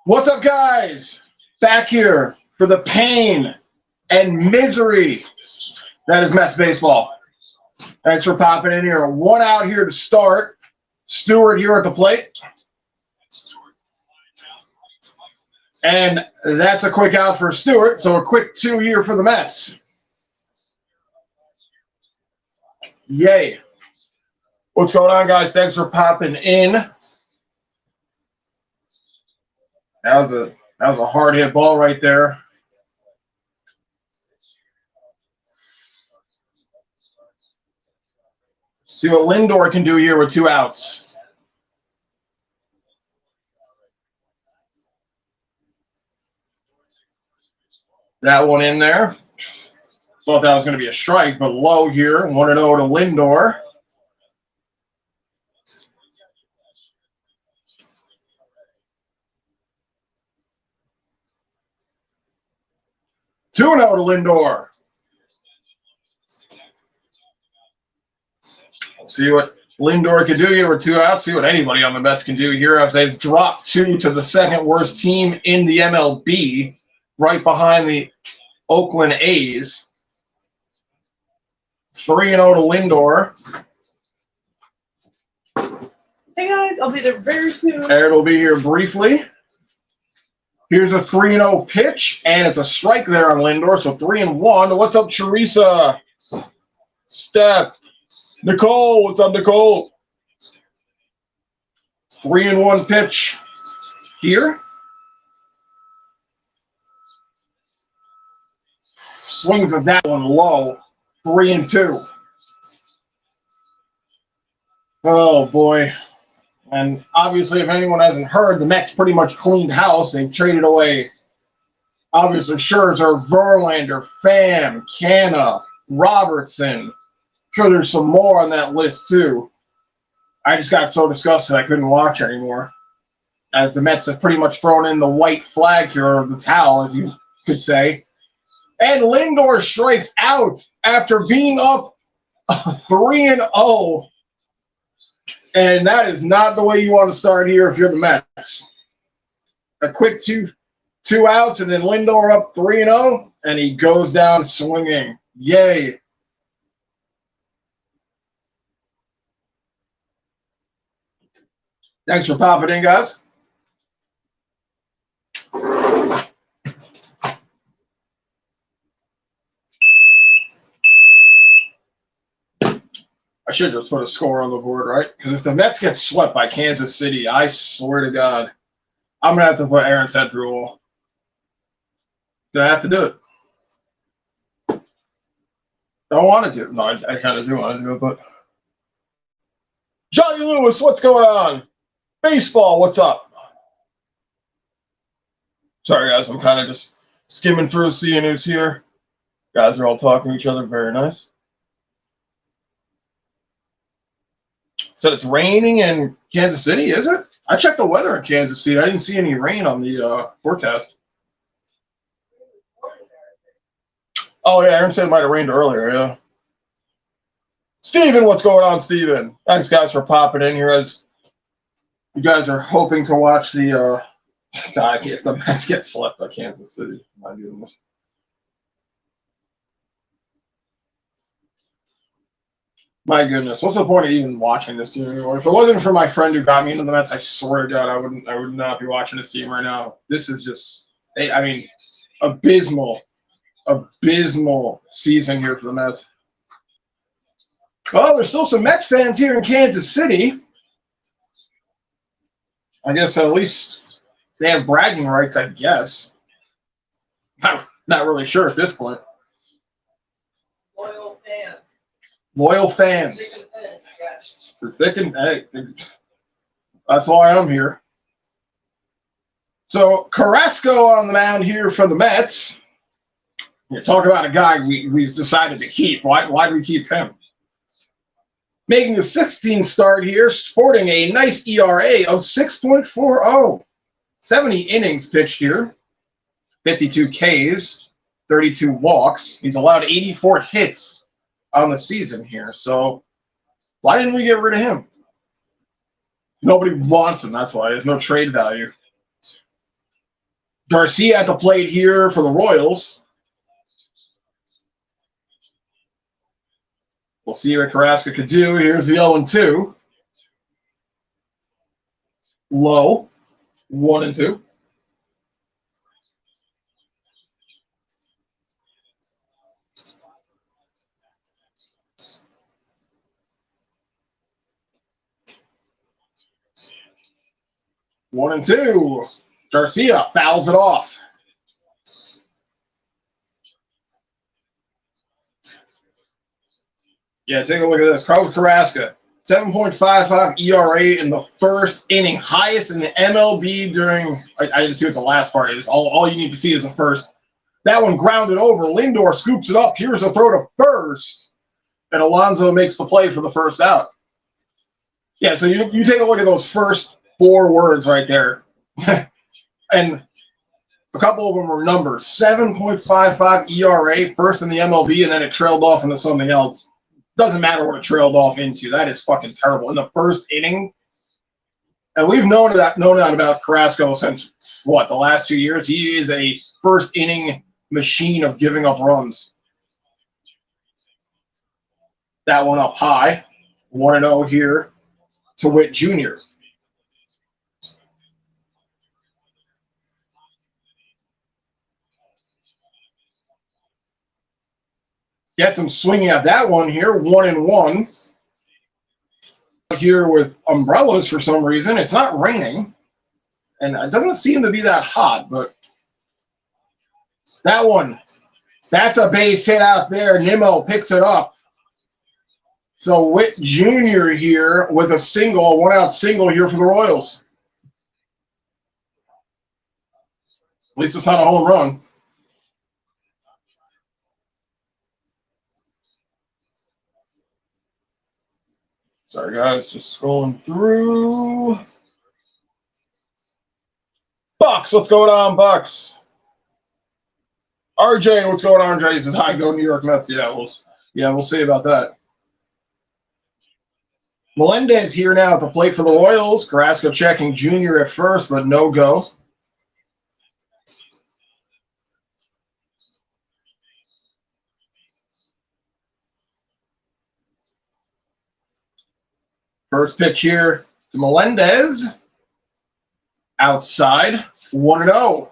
What's up, guys? Back here for the pain and misery that is Mets baseball. Thanks for popping in here. One out here to start. Stewart here at the plate. And that's a quick out for Stewart, so a quick 2 here for the Mets. Yay. What's going on, guys? Thanks for popping in. That was a hard hit ball right there. See what Lindor can do here with 2 outs. That one in there. Thought that was going to be a strike, but low here. 1-0 to Lindor. Two 2-0 to Lindor. See what Lindor can do here with 2 outs. See what anybody on the Mets can do here as they've dropped 2 to the second worst team in the MLB, right behind the Oakland A's. 3-0 to Lindor. Hey guys, I'll be there very soon. Aaron will be here briefly. Here's a 3-0 pitch, and it's a strike there on Lindor, so 3-1. What's up, Teresa? Steph. Nicole, what's up, Nicole? 3-1 pitch here. Swings at that one low. 3-2. Oh, boy. And obviously, if anyone hasn't heard, the Mets pretty much cleaned house. They've traded away, obviously, Scherzer, Verlander, Pham, Canha, Robertson. I'm sure there's some more on that list, too. I just got so disgusted I couldn't watch anymore. As the Mets have pretty much thrown in the white flag here, or the towel, as you could say. And Lindor strikes out after being up 3-0. And that is not the way you want to start here if you're the Mets. A quick two outs, and then Lindor up 3-0, and he goes down swinging. Yay. Thanks for popping in, guys. I should just put a score on the board, right? Because if the Mets get swept by Kansas City, I swear to God, I'm going to have to put Aaron's head through a wall. Gonna have to do it. Don't want to do it. No, I kind of do want to do it, but Johnny Lewis, what's going on? Baseball, what's up? Sorry, guys, I'm kind of just skimming through, seeing who's here. Guys are all talking to each other. Very nice. Said it's raining in Kansas City, is it? I checked the weather in Kansas City. I didn't see any rain on the forecast. Oh, yeah, Aaron said it might have rained earlier, yeah. Steven, what's going on, Steven? Thanks, guys, for popping in here as you guys are hoping to watch the God, if the Mets get swept by Kansas City. My goodness. My goodness, what's the point of even watching this team anymore? If it wasn't for my friend who got me into the Mets, I swear to God, I would not be watching this team right now. This is just, I mean, abysmal season here for the Mets. Well, there's still some Mets fans here in Kansas City. I guess at least they have bragging rights, I guess. Not really sure at this point. Loyal fans. For thick and hey, that's why I'm here. So Carrasco on the mound here for the Mets. You talk about a guy we decided to keep. Why do we keep him? Making the 16th start here, sporting a nice ERA of 6.40. 70 innings pitched here. 52 Ks, 32 walks. He's allowed 84 hits on the season here. So why didn't we get rid of him? Nobody wants him. That's why. There's no trade value. Garcia at the plate here for the Royals. We'll see what Carrasco could do. Here's the 0-2. Low. 1-2. One and two. Garcia fouls it off. Yeah, take a look at this. Carlos Carrasco, 7.55 ERA in the first inning, highest in the MLB during. I didn't see what the last part is. All you need to see is the first. That one grounded over. Lindor scoops it up. Here's a throw to first, and Alonso makes the play for the first out. Yeah, so you take a look at those first 4 words right there. And a couple of them were numbers. 7.55 ERA, first in the MLB, and then it trailed off into something else. Doesn't matter what it trailed off into. That is fucking terrible. In the first inning, and we've known that about Carrasco since, what, the last 2 years? He is a first inning machine of giving up runs. That one up high. 1-0 here to Witt Jr. Get some swinging at that one here. 1-1. Here with umbrellas for some reason. It's not raining. And it doesn't seem to be that hot, but that one, that's a base hit out there. Nimmo picks it up. So Witt Jr. here with a single, a 1-out single here for the Royals. At least it's not a home run. Sorry, guys, just scrolling through. Bucks, what's going on, Bucks? RJ, what's going on, RJ? He says, hi, go New York Mets. Yeah, we'll see about that. Melendez here now at the plate for the Royals. Carrasco checking Jr. at first, but no go. First pitch here to Melendez. Outside, 1-0.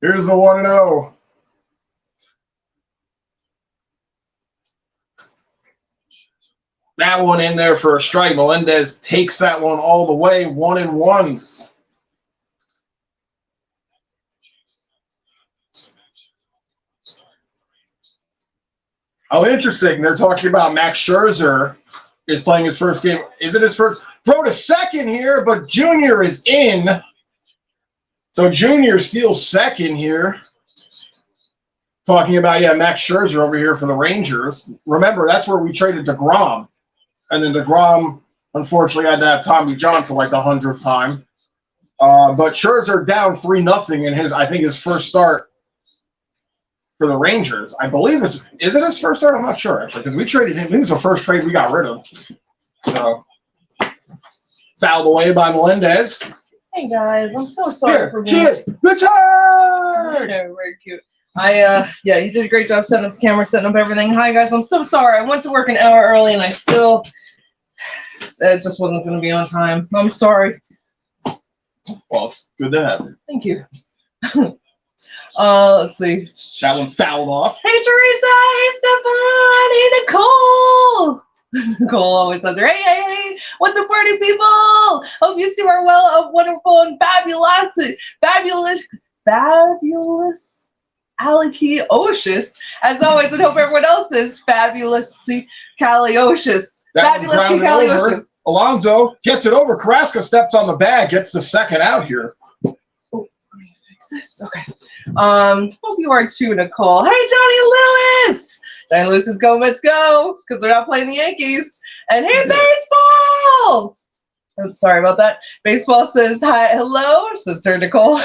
Here's the 1-0. That one in there for a strike. Melendez takes that one all the way. 1-1. Oh, interesting. They're talking about Max Scherzer is playing his first game. Is it his first? Throw to second here, but Junior is in. So Junior steals second here. Talking about, Max Scherzer over here for the Rangers. Remember, that's where we traded DeGrom. And then DeGrom, unfortunately, had to have Tommy John for like the 100th time. But Scherzer down 3-0 in his first start for the Rangers. I believe is it his first start? I'm not sure, actually, because we traded him. He was the first trade we got rid of. So, fouled away by Melendez. Hey guys, I'm so sorry for being. Cheers! The turn! Very cute. You did a great job setting up the camera, setting up everything. Hi guys, I'm so sorry. I went to work an hour early and I still, it just wasn't going to be on time. I'm sorry. Well, it's good to have you. Thank you. Let's see. That one fouled off. Hey Teresa, hey Stefan, hey Nicole. Nicole always says, hey, what's up, party people? Hope you two are well, wonderful, and fabulous, Aliki-ocious, as always, and hope everyone else is fabulously Caliocious. Fabulously Caliocious. Alonso gets it over. Carrasco steps on the bag, gets the second out here. Oh, let me fix this. Okay. Hope you are too, Nicole. Hey, Johnny Lewis! Johnny Lewis is go, let's go, because they're not playing the Yankees. And hey, baseball! I'm sorry about that. Baseball says hi, hello, sister Nicole.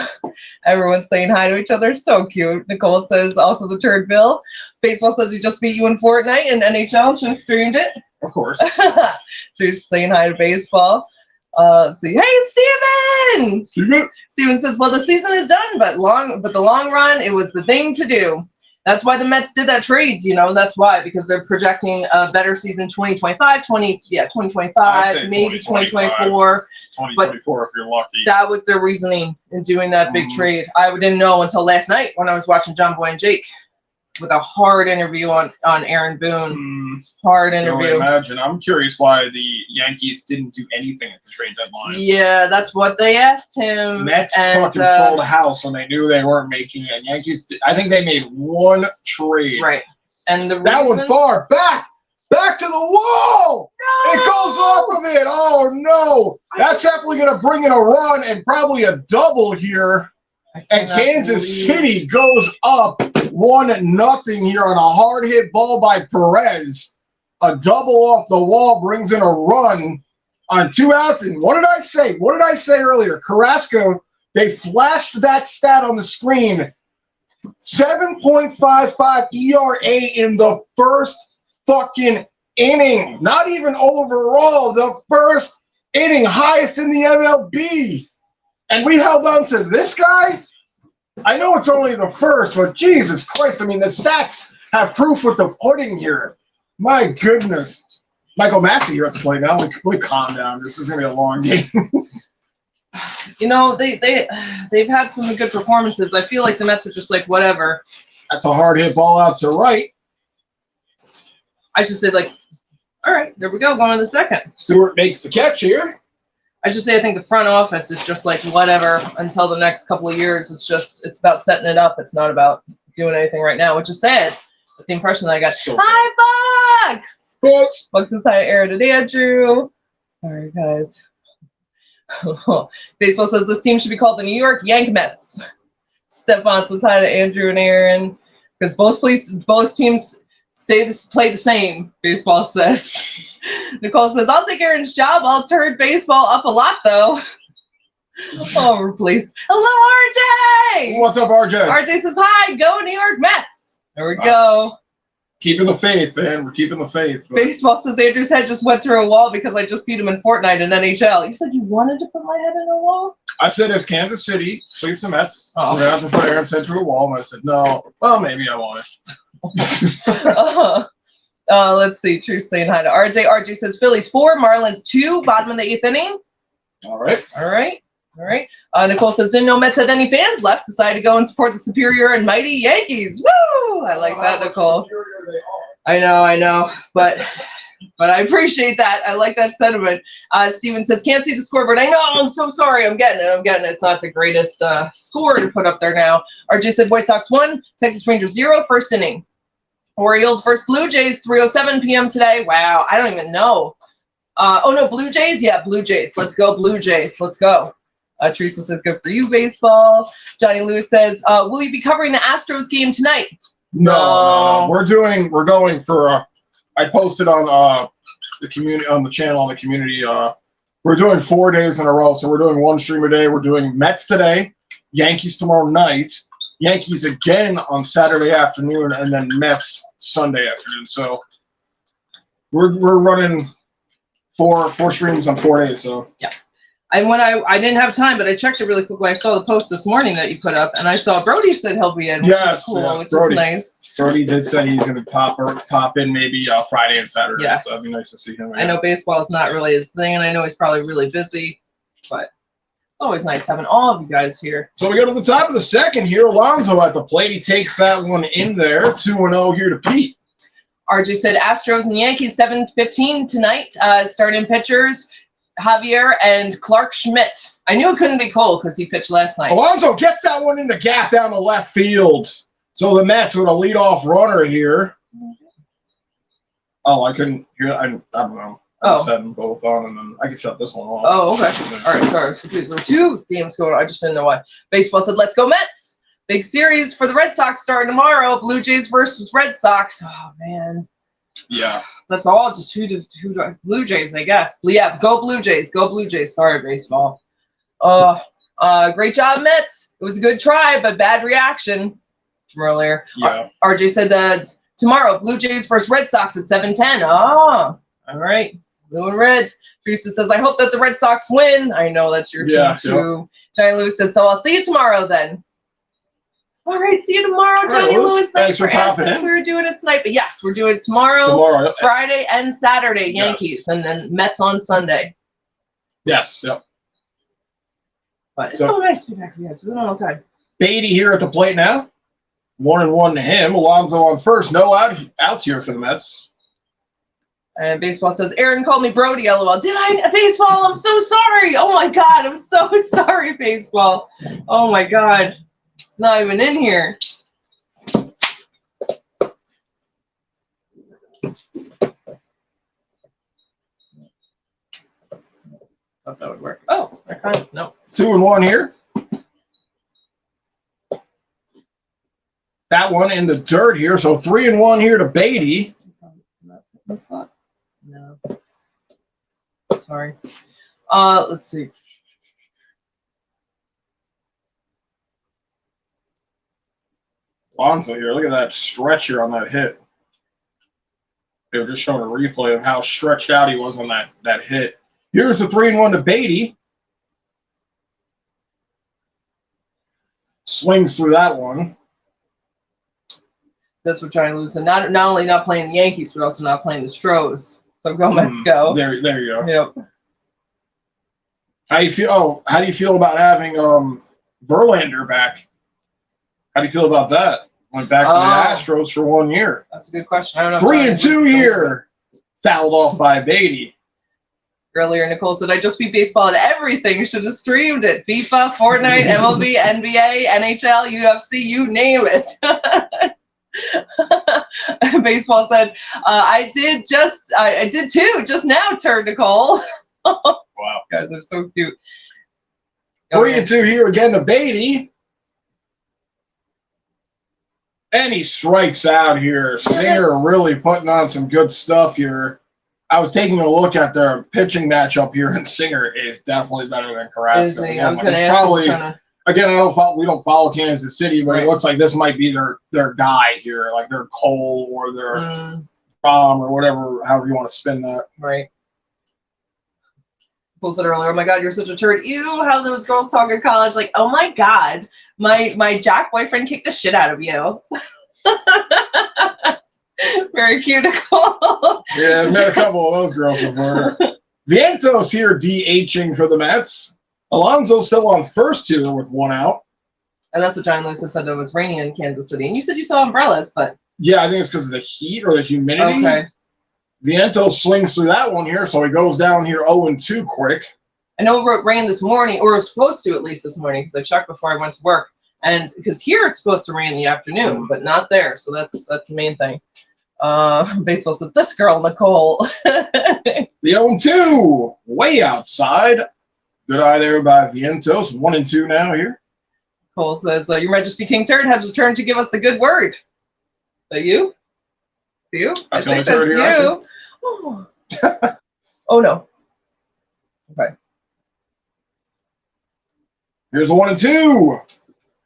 Everyone's saying hi to each other. So cute. Nicole says also the turd Bill. Baseball says he just beat you in Fortnite and NHL. Just streamed it. Of course. She's saying hi to baseball. Let's see. Hey, Steven! Steven says, well, the season is done, but the long run, it was the thing to do. That's why the Mets did that trade, that's why, because they're projecting a better season 2025, 2025, maybe 2024. 2024 if you're lucky. That was their reasoning in doing that big trade. I didn't know until last night when I was watching John Boy and Jake with a hard interview on Aaron Boone. Hard interview. Imagine. I'm curious why the Yankees didn't do anything at the trade deadline. Yeah, that's what they asked him. Mets fucking sold a house when they knew they weren't making it. Yankees, I think they made one trade. Right. And that was far back to the wall. No! It goes off of it. Oh no, that's definitely gonna bring in a run and probably a double here. And Kansas City goes up 1-0 here on a hard hit ball by Perez. A double off the wall brings in a run on 2 outs. And what did I say? What did I say earlier? Carrasco, they flashed that stat on the screen. 7.55 ERA in the first fucking inning. Not even overall. The first inning, highest in the MLB. And we held on to this guy? I know it's only the first, but Jesus Christ, I mean, the stats have proof with the pudding here. My goodness. Michael Massey here at the plate now. We calm down. This is going to be a long game. They've had some good performances. I feel like the Mets are just like, whatever. That's a hard hit ball out to right. I should say, all right, there we go, going to the second. Stewart makes the catch here. I should say I think the front office is just like whatever until the next couple of years. It's about setting it up. It's not about doing anything right now, which is sad. That's the impression that I got. Hi, Bucks! Bucks says hi, Aaron and Andrew. Sorry, guys. Baseball says this team should be called the New York Yank Mets. Stefan says hi to Andrew and Aaron because both teams play the same. Baseball says. Nicole says, I'll take Aaron's job. I'll turn baseball up a lot, though. Oh, please. Hello, RJ! What's up, RJ? RJ says, hi, go New York Mets. There we go. Keeping the faith, man. We're keeping the faith. Baseball says, Andrew's head just went through a wall because I just beat him in Fortnite and NHL. You said you wanted to put my head in a wall? I said if Kansas City sweeps the Mets, we're going to have to put Aaron's head through a wall. And I said, no. Well, maybe I want it. Let's see. True saying hi to RJ. RJ says Phillies 4, Marlins 2, bottom of the 8th inning. All right. Nicole says, didn't know Mets had any fans left. Decided to go and support the superior and mighty Yankees. Woo! I like that, Nicole. I know. But I appreciate that. I like that sentiment. Steven says, can't see the scoreboard. I know. I'm so sorry. I'm getting it. It's not the greatest score to put up there now. RJ said White Sox 1, Texas Rangers 0, first inning. Orioles versus Blue Jays, 3:07 p.m. today. Wow, I don't even know. Blue Jays? Yeah, Blue Jays. Let's go, Blue Jays. Let's go. Teresa says, good for you, baseball. Johnny Lewis says, will you be covering the Astros game tonight? No. We're going for, I posted on the community, on the channel, on the community, we're doing 4 days in a row. So we're doing one stream a day. We're doing Mets today, Yankees tomorrow night, Yankees again on Saturday afternoon, and then Mets Sunday afternoon. So we're running four streams on 4 days. So yeah. And when I didn't have time, but I checked it really quickly. I saw the post this morning that you put up, and I saw Brody said he'll be in. Yes, which is nice. Brody did say he's going to pop in maybe Friday and Saturday. Yes. So that'd be nice to see him. I know baseball is not really his thing, and I know he's probably really busy, but it's always nice having all of you guys here. So we go to the top of the second here. Alonso at the plate. He takes that one in there. 2-0 here to Pete. RJ said Astros and Yankees 7:15 tonight. Starting pitchers Javier and Clark Schmidt. I knew it couldn't be Cole because he pitched last night. Alonso gets that one in the gap down the left field. So the Mets with a leadoff runner here. Oh, I couldn't hear. I don't know. I just had them both on, and then I could shut this one off. Oh, okay. All right, sorry. There were two games going on. I just didn't know why. Baseball said, let's go Mets. Big series for the Red Sox starting tomorrow. Blue Jays versus Red Sox. Oh, man. Yeah. That's all. Just who do Blue Jays, I guess. Yeah, go Blue Jays. Go Blue Jays. Sorry, baseball. Great job, Mets. It was a good try, but bad reaction from earlier. Yeah. RJ said that tomorrow, Blue Jays versus Red Sox at 7:10. Oh, all right. Blue and red. Teresa says, I hope that the Red Sox win. I know that's your team too. Johnny Lewis says, so I'll see you tomorrow then. All right, see you tomorrow, Johnny Lewis. Thanks for asking if we were doing it tonight. But yes, we're doing it tomorrow. Friday and Saturday, Yankees, and then Mets on Sunday. Yes, yep. But it's so nice to be back with you guys. It's been a long time. Beatty here at the plate now. 1-1 to him. Alonso on first. No outs here for the Mets. And baseball says, Aaron called me Brody, LOL. Did I? Baseball, I'm so sorry. Oh, my God. I'm so sorry, baseball. Oh, my God. It's not even in here. Thought that would work. Oh, I kind of, no. 2-1 here. That one in the dirt here. So 3-1 here to Beatty. No. Sorry. Let's see. Alonso here. Look at that stretch here on that hit. They were just showing a replay of how stretched out he was on that hit. Here's the 3-1 to Beatty. Swings through that one. That's what Johnny Lewis said. Not only not playing the Yankees, but also not playing the Stros. So go Mets, go. There you go. Yep. How do you feel? Oh, how do you feel about having Verlander back? How do you feel about that? Went back to the Astros for 1 year. That's a good question. I don't know. 3-2 here. Fouled off by Beatty. Earlier, Nicole said, I just beat baseball at everything. Should have streamed it. FIFA, Fortnite, MLB, NBA, NHL, UFC, you name it. Baseball said, I did too, just now, turn Nicole. Wow. You guys are so cute. 3-2 here again to Beatty. And he strikes out here. Singer really putting on some good stuff here. I was taking a look at their pitching matchup here, and Singer is definitely better than Carrasco. I was going to ask probably, again, we don't follow Kansas City, but it looks like this might be their guy here, like their Cole or their Bomb or whatever, however you want to spin that. Right. People said earlier, oh my God, you're such a turd. Ew, how those girls talk in college. Like, oh my God, my Jack boyfriend kicked the shit out of you. Very cute, Nicole. Yeah, I've met a couple of those girls before. Vientos here DHing for the Mets. Alonso still on first here with 1 out. And that's what John Lewis said. It was raining in Kansas City. And you said you saw umbrellas, but. Yeah, I think it's because of the heat or the humidity. Okay. Vientos swings through that one here, so he goes down here 0-2 quick. I know it rained this morning, or it was supposed to at least this morning, because I checked before I went to work. And because here it's supposed to rain in the afternoon, but not there. So that's the main thing. Baseball said, this girl, Nicole. The 0-2, way outside. Good eye there by Vientos. 1-2 now here. Cole says, Your Majesty King Turd has returned to give us the good word. Is that you? You? I think that's you. Oh. Oh, no. Okay. Here's a 1-2.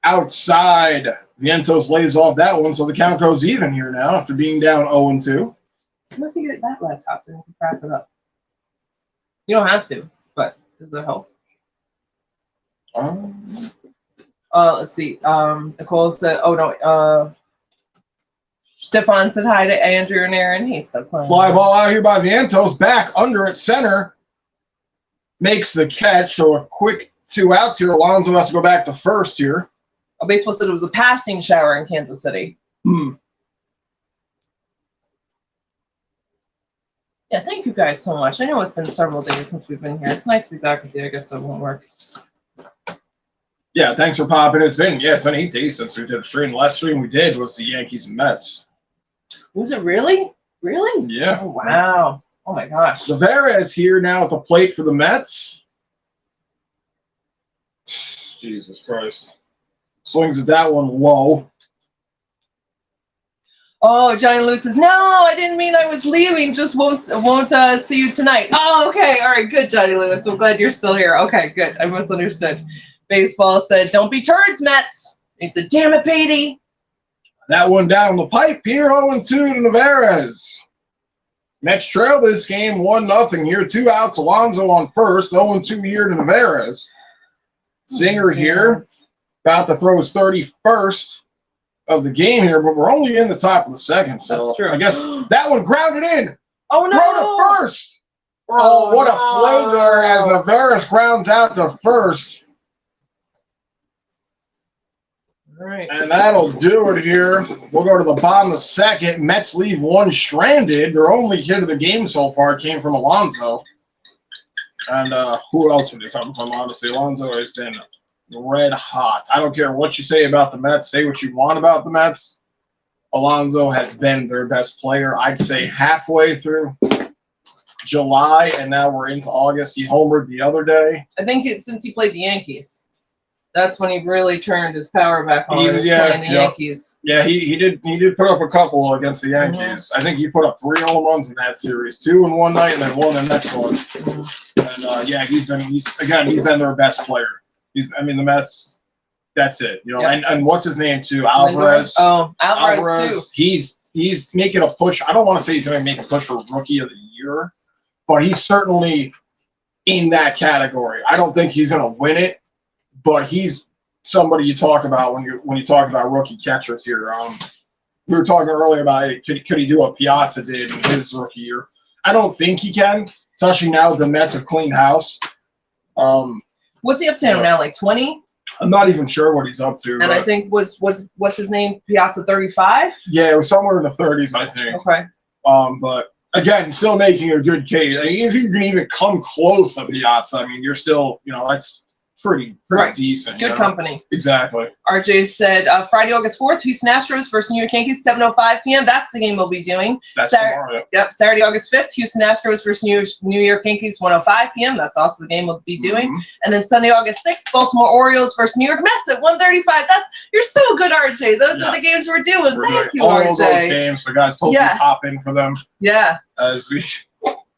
Outside. Vientos lays off that one, so the count goes even here now after being down 0-2. I'm going to get that laptop so I can crack it up. You don't have to, but does it help? Let's see. Nicole said, oh, no. Stefan said hi to Andrew and Aaron. He said, fly ball out here by Vientos. Back under at center. Makes the catch, so a quick 2 outs here. Alonso has to go back to first here. Baseball said it was a passing shower in Kansas City. Yeah, thank you guys so much. I know it's been several days since we've been here. It's nice to be back with you. I guess that won't work. Yeah, thanks for popping. It's been 8 days since we did a stream. The last stream we did was the Yankees and Mets. Was it really? Really? Yeah. Oh, wow. Oh, my gosh. Taveras here now at the plate for the Mets. Jesus Christ. Swings at that one low. Oh, Johnny Lewis says, no, I didn't mean I was leaving. Just won't see you tonight. Oh, okay. All right. Good, Johnny Lewis. I'm glad you're still here. Okay, good. I misunderstood. Baseball said, don't be turds, Mets. He said, damn it, Beatty. That one down the pipe here, 0-2 to Nevarez. Mets trail this game 1-0 here. 2 outs. Alonso on first. 0-2 here to Nevarez. Singer here, about to throw his 31st of the game here, but we're only in the top of the second. So That's true. I guess that one grounded in. Oh, no. Throw to first. Oh, what a play there as Nevarez grounds out to first. All right. And that'll do it here. We'll go to the bottom of the second. Mets leave one stranded. Their only hit of the game so far came from Alonso. And who else would it come from, honestly? Alonso has been red hot. I don't care what you say about the Mets. Say what you want about the Mets. Alonso has been their best player, I'd say, halfway through July, and now we're into August. He homered the other day. I think it's since he played the Yankees. That's when he really turned his power back on. Playing the Yankees. Yeah, he did put up a couple against the Yankees. I think he put up 3 home runs in that series, 2 in one night and then 1 the next one. And yeah, he's been their best player. The Mets. That's it. You know, and what's his name too? Alvarez. Oh, Alvarez too. He's making a push. I don't want to say he's going to make a push for Rookie of the Year, but he's certainly in that category. I don't think he's going to win it, but he's somebody you talk about when you talk about rookie catchers here. We were talking earlier about could he do what Piazza did in his rookie year? I don't think he can, especially now the Mets have cleaned house. What's he up to now? Like 20? I'm not even sure what he's up to. And I think what's his name? Piazza 35? Yeah, it was somewhere in the 30s, I think. Okay. But again, still making a good case. I mean, if you can even come close to Piazza, I mean, you're still, that's pretty right. Decent. Good company. Exactly. RJ said Friday, August 4th, Houston Astros versus New York Yankees, 7:05 p.m. That's the game we'll be doing. That's tomorrow. Yep. Saturday, August 5th, Houston Astros versus New York Yankees, 1:05 p.m. That's also the game we'll be doing. Mm-hmm. And then Sunday, August 6th, Baltimore Orioles versus New York Mets at 1:35. You're so good, RJ. Those are the games we're doing. Thank you, all RJ. All those games. So guys, hope you hop in for them. Yeah. As we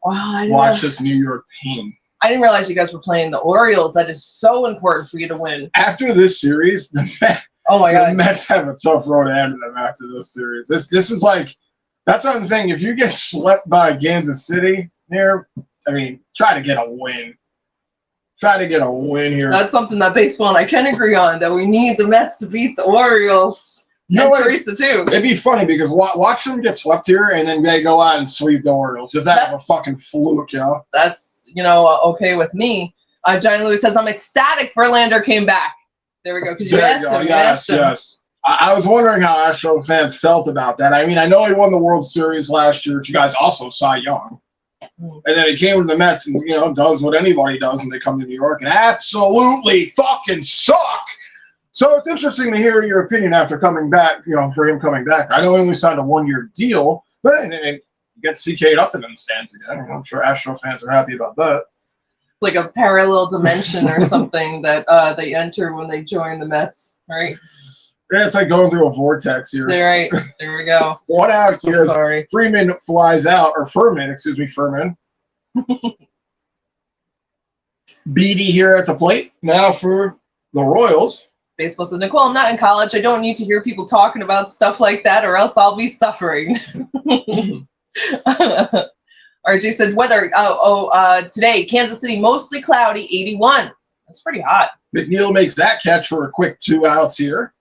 watch this New York pain. I didn't realize you guys were playing the Orioles. That is so important for you to win. After this series, the Mets have a tough road ahead of them after this series. This is like, that's what I'm saying. If you get swept by Kansas City here, try to get a win. Try to get a win here. That's something that baseball and I can agree on, that we need the Mets to beat the Orioles. And Teresa, too. It'd be funny because watch them get swept here and then they go out and sweep the Orioles. Just out of a fucking fluke, That's, okay with me. Johnny Lewis says, I'm ecstatic Verlander came back. There we go. Because you asked him. Yes. I was wondering how Astro fans felt about that. I know he won the World Series last year, which you guys also Cy Young. And then he came to the Mets and, does what anybody does when they come to New York and absolutely fucking suck. So it's interesting to hear your opinion after coming back, for him coming back. I know he only signed a 1-year deal, but it gets CK'd up to them stands again. I'm sure Astro fans are happy about that. It's like a parallel dimension or something that they enter when they join the Mets, right? Yeah, it's like going through a vortex here. Right. There we go. 1 out here. Sorry. Furman flies out, or Furman. Beatty here at the plate now for the Royals. Baseball says, Nicole, I'm not in college. I don't need to hear people talking about stuff like that or else I'll be suffering. RJ said, weather, today, Kansas City, mostly cloudy, 81. That's pretty hot. McNeil makes that catch for a quick 2 outs here.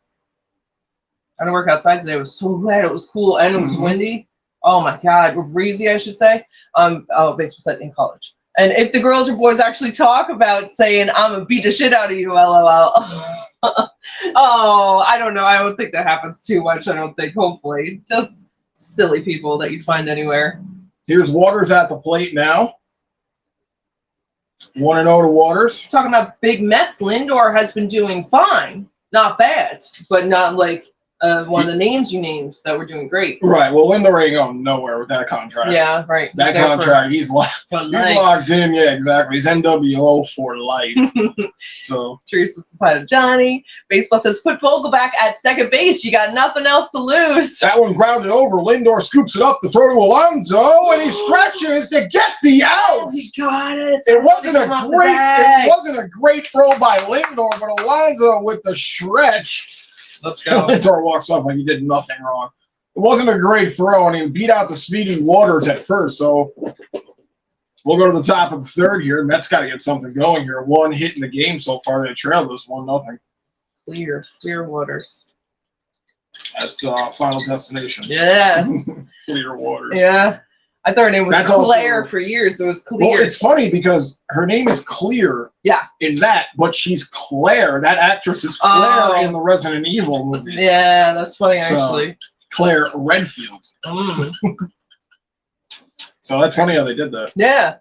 I had to work outside today. I was so glad it was cool and it was windy. Oh, my God. Breezy, I should say. Baseball said in college. And if the girls or boys actually talk about saying, I'm going to beat the shit out of you, LOL. I don't know. I don't think that happens too much. I don't think, hopefully. Just silly people that you find anywhere. Here's Waters at the plate now. 1-0 to Waters. Talking about big Mets, Lindor has been doing fine. Not bad, but not like one of the names you named that were doing great. Right. Well, Lindor ain't going nowhere with that contract. Yeah, right. That He's there contract, he's locked. for He's life. locked in. Yeah, exactly. He's NWO for life. So Teresa decided Johnny. Baseball says put Vogelback at second base. You got nothing else to lose. that one grounded over. Lindor scoops it up to throw to Alonso, and he stretches to get the Oh, out. he got it. It wasn't Come off a the great. bag. It wasn't a great throw by Lindor, but Alonso with the stretch. Let's go. Lindor walks off like he did nothing wrong. It wasn't a great throw, and he beat out the speedy Waters at first. So we'll go to the top of the third here. Mets got to get something going here. One hit in the game so far. They trailed us 1-0. Clear waters. That's Final Destination. Yes. Clear Waters. Yeah. I thought her name was That's Claire also- for years. It was Well, Clear. it's funny because her name is Clear. Yeah. In that, but she's Claire. That actress is Claire Oh. in the Resident Evil movies. Yeah, that's funny So- actually. Claire Redfield. Mm. So that's funny how they did that. Yeah.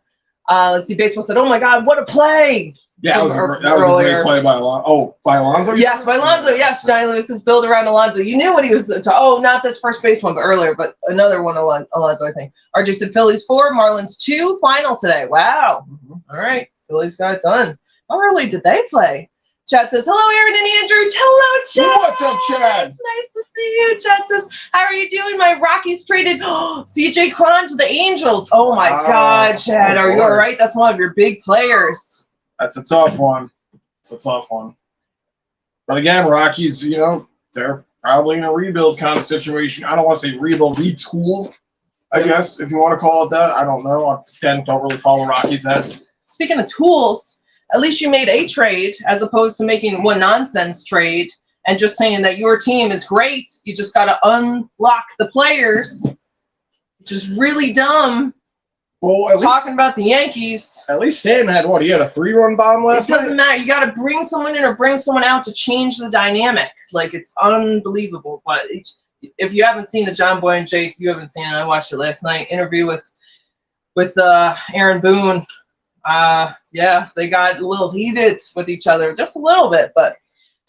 Let's see. Baseball said, "Oh my God, what a play!" Yeah, that was From a great earlier. play by Alonso. Oh, by Alonso? Yes, by Alonso. Yes, Johnny Lewis's build around Alonso. You knew what he was. Not this first base one, but earlier, but another one. Alonso, I think. RJ said Phillies 4, Marlins 2. Final today. Wow. All right, Phillies got it done. How early did they play? Chad says, "Hello, Aaron and Andrew." Hello, Chad. What's up, Chad? It's nice to see you. Chad says, "How are you doing? My Rockies traded CJ Cron to the Angels." Oh my Wow. God, Chad, are you all right? That's one of your big players. That's a tough one. It's a tough one. But again, Rockies, they're probably in a rebuild kind of situation. I don't want to say rebuild, retool, I guess, if you want to call it that. I don't know. I, again, don't really follow Rockies that. Speaking of tools, at least you made a trade as opposed to making one nonsense trade and just saying that your team is great. You just got to unlock the players, which is really dumb. Well, at Talking about the Yankees, least Stanton had what? He had a 3-run bomb it last doesn't night? matter. You got to bring someone in or bring someone out to change the dynamic. Like, it's unbelievable. But if you haven't seen the John Boy and Jake, you haven't seen it. I watched it last night. Interview with Aaron Boone. Yeah, they got a little heated with each other, just a little bit. But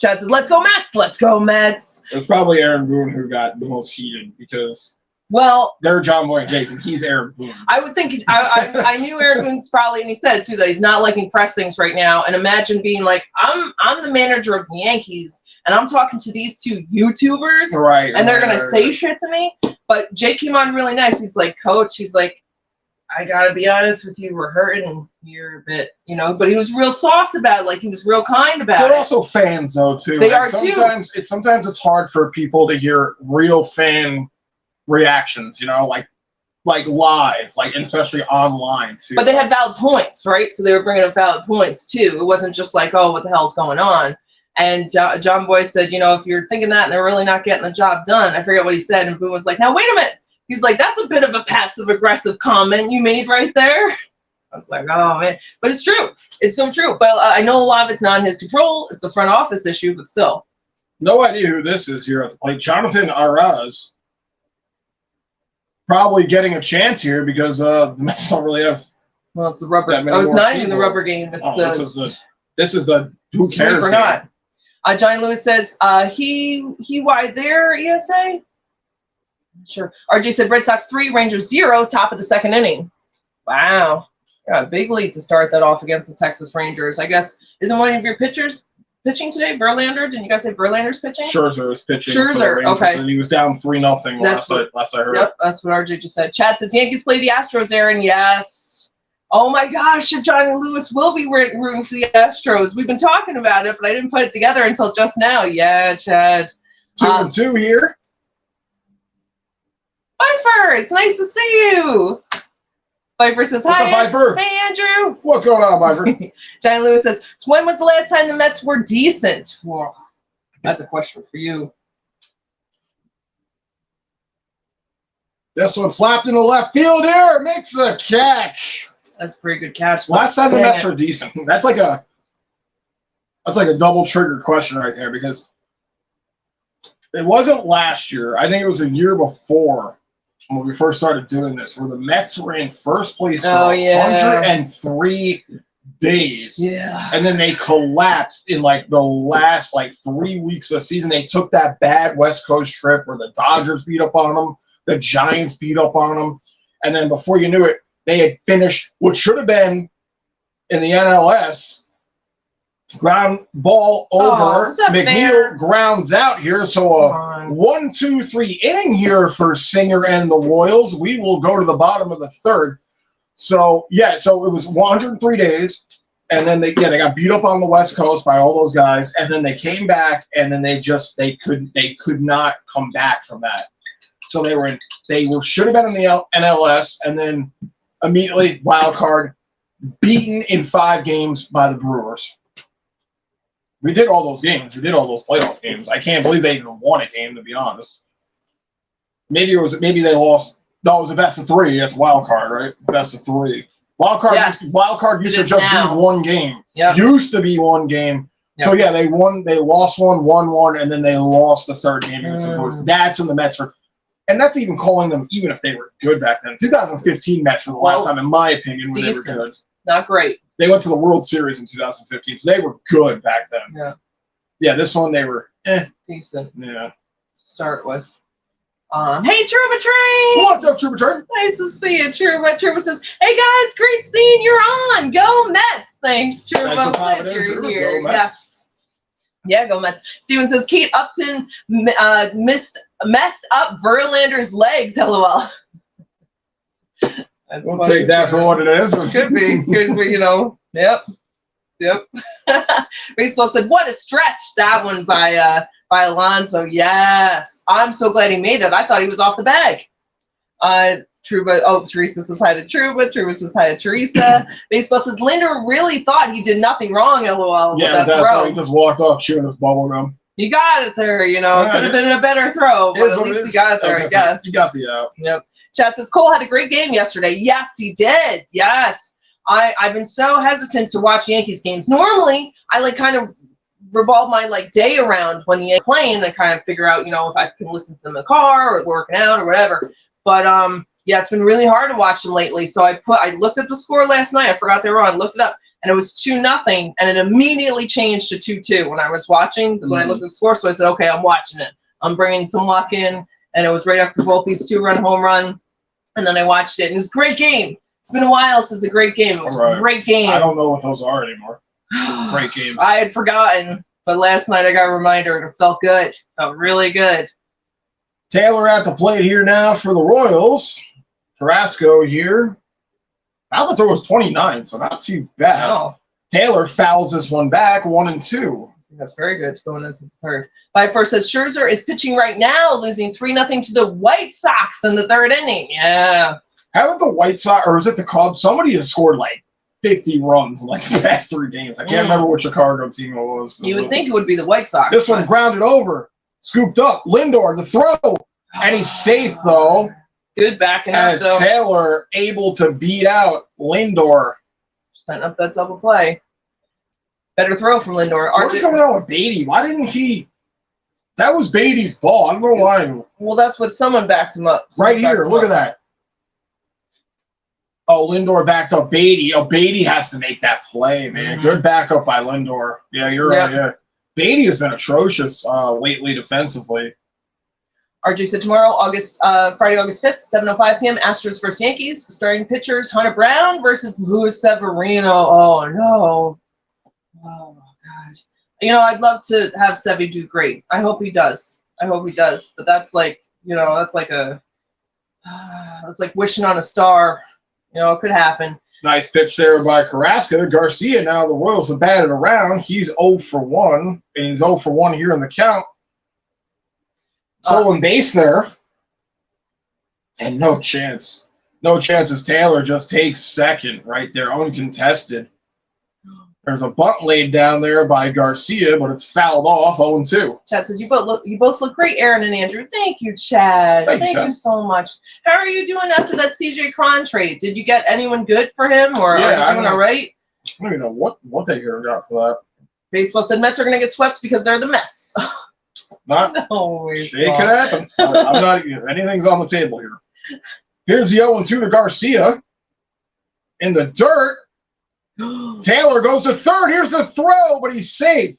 Chad said, "Let's go Mets! Let's go Mets!" It was probably Aaron Boone who got the most heated because Well, they're John Boy and Jake, and he's Aaron Boone. I would think I knew Aaron Boone's probably, and he said too that he's not liking press things right now. And imagine being like, I'm the manager of the Yankees, and I'm talking to these two YouTubers, Right. and they're right, gonna right, say right. shit to me. But Jake came on really nice. He's like, "Coach," he's like, "I gotta be honest with you, we're hurting here a bit, But he was real soft about it, like he was real kind about They're it. also fans, though, too. They And are, too. Sometimes it's hard for people to hear real fan reactions, like live, and especially online, too. But they had valid points, right? So they were bringing up valid points too. It wasn't just like, "Oh, what the hell's going on?" And John Boy said, "If you're thinking that and they're really not getting the job done," I forget what he said. And Boone was like, "Now wait a minute." He's like, "That's a bit of a passive aggressive comment you made right there." I was like, "Oh man," but it's true. It's so true. But I know a lot of it's not in his control. It's a front office issue, but still. No idea who this is here at the plate. Jonathan Araz probably getting a chance here because the Mets don't really have. Well, it's the rubber. That many Oh, it's more not even the people. rubber game. It's This is the who sweep cares or game. not. Johnny Lewis says he wide there, ESA? Sure. RJ said Red Sox 3, Rangers 0, top of the second inning. Wow. Yeah, big lead to start that off against the Texas Rangers. I guess, isn't one of your pitchers pitching today? Verlander? Didn't you guys say Verlander's pitching? Scherzer is pitching. for the Scherzer, Rangers, okay. And he was down 3-0 That's last I heard. Yep, that's what RJ just said. Chad says Yankees play the Astros, Aaron. Yes. Oh my gosh, Johnny Lewis will be rooting for the Astros. We've been talking about it, but I didn't put it together until just now. Yeah, Chad. 2-2 here. Pfeiffer, it's nice to see you. Pfeiffer says, What's "Hi, up, Pfeiffer? Hey, Andrew." What's going on, Piper? Johnny Lewis says, "When was the last time the Mets were decent?" Whoa, that's a question for you. This one slapped in the left field here. Makes the catch. That's a pretty good catch. Last time the Dang Mets it. were decent. That's like a double trigger question right there because it wasn't last year. I think it was a year before when we first started doing this, where the Mets were in first place for Oh, yeah. 103 days. Yeah. And then they collapsed in like the last like 3 weeks of the season. They took that bad West Coast trip where the Dodgers beat up on them, the Giants beat up on them, and then before you knew it, they had finished what should have been in the NLS. Ground ball over. is that McNeil fair? grounds out here. So Come on. 1, 2, 3 inning here for Singer and the Royals. We will go to the bottom of the third. So yeah, so it was 103 days, and then they got beat up on the West Coast by all those guys, and then they came back, and then they could not come back from that. So they should have been in the NLS, and then immediately wild card, beaten in 5 games by the Brewers. We did all those games. We did all those playoff games. I can't believe they even won a game, to be honest. Maybe they lost. No, it was a best of 3. That's wild card, right? Best of 3. Wild card used to just be 1 game. Yep. Used to be 1 game. Yep. So yeah, they lost 1, won 1, and then they lost the 3rd game against the Brewers. That's when the Mets were, and that's even calling them, even if they were good back then. 2015 Mets were the last time, in my opinion, when they were good. Not great. They went to the World Series in 2015, so they were good back then. Yeah. Yeah, this one they were Decent yeah. to start with. Hey, Truba Train! What's up, Trooper Train? Nice to see you, Truba. Truba says, hey guys, great seeing you're on. Go Mets. Thanks, Truba. Thanks for popping Glad in, you're Truba. here. Go Mets. Yes. Yeah, go Mets. Steven says, Kate Upton messed up Verlander's legs, LOL. That's We'll funny, take that for Steven. what it is. Could be, Yep. Baseball said, what a stretch. That one by Alonso. Yes. I'm so glad he made it. I thought he was off the bag. Teresa says hi to Truba. Truba says hi to Teresa. Baseball says, Linder really thought he did nothing wrong, LOL. Yeah, with that throw. he just walked off chewing his bubble gum. He got it there, It could have been a better throw, but at least he got it there, I guess. He got the out. Yep. Chat says, Cole had a great game yesterday. Yes, he did. Yes. I've been so hesitant to watch Yankees games. Normally, I kind of revolve my day around when the Yankees are playing and kind of figure out, if I can listen to them in the car or working out or whatever. But yeah, it's been really hard to watch them lately. So I looked at the score last night. I forgot they were on. Looked it up, and it was 2-0, and it immediately changed to 2-2 when I was watching. When I looked at the score, so I said, okay, I'm watching it. I'm bringing some luck in, and it was right after Volpe's 2-run home run. And then I watched it, and it was a great game. It's been a while since a great game. It was a great game. I don't know what those are anymore. Great games. I had forgotten, but last night I got a reminder, and it felt good. Felt really good. Taylor at the plate here now for the Royals. Carrasco here. Now the throw was 29, so not too bad. Oh, Taylor fouls this one back, 1-2. that's very good going into the third. First says Scherzer is pitching right now, losing 3-0 to the White Sox in the 3rd inning. Yeah. Haven't the White Sox, or is it the Cubs? Somebody has scored 50 runs in the past 3 games. I can't remember what Chicago team it was. You would think it would be the White Sox. This one grounded over, scooped up. Lindor, the throw, and he's safe though. Good backing up, As though. Taylor able to beat out Lindor. Setting up that double play. Better throw from Lindor. What's going on with Beatty? Why didn't he? That was Beatty's ball. I don't know why. Well, that's what someone backed him up. Right here, look at that. Oh, Lindor backed up Beatty. Oh, Beatty has to make that play, man. Mhm. Good backup by Lindor. Yeah, you're right. Yeah, Beatty has been atrocious lately defensively. RJ said tomorrow, Friday, August 5th, 7:05 p.m. Astros versus Yankees. Starting pitchers: Hunter Brown versus Luis Severino. Oh no! Oh God! I'd love to have Sevy do great. I hope he does. But that's that's like wishing on a star. It could happen. Nice pitch there by Carrasco. Garcia now the Royals have batted around. He's 0 for 1, and he's 0 for 1 here in the count. Stolen base there. And no chance. No chance as Taylor just takes second right there, uncontested. There's a bunt laid down there by Garcia, but it's fouled off, 0-2. Chad says, you both look great, Aaron and Andrew. Thank you, Chad. Thank you so much. How are you doing after that CJ Cron trade? Did you get anyone good for him, or are you doing all right? I don't even know what they got for that. Baseball said Mets are going to get swept because they're the Mets. Not Always. it could happen. I'm not. Anything's on the table here. Here's the 0-2 to Garcia. In the dirt. Taylor goes to third. Here's the throw, but he's safe.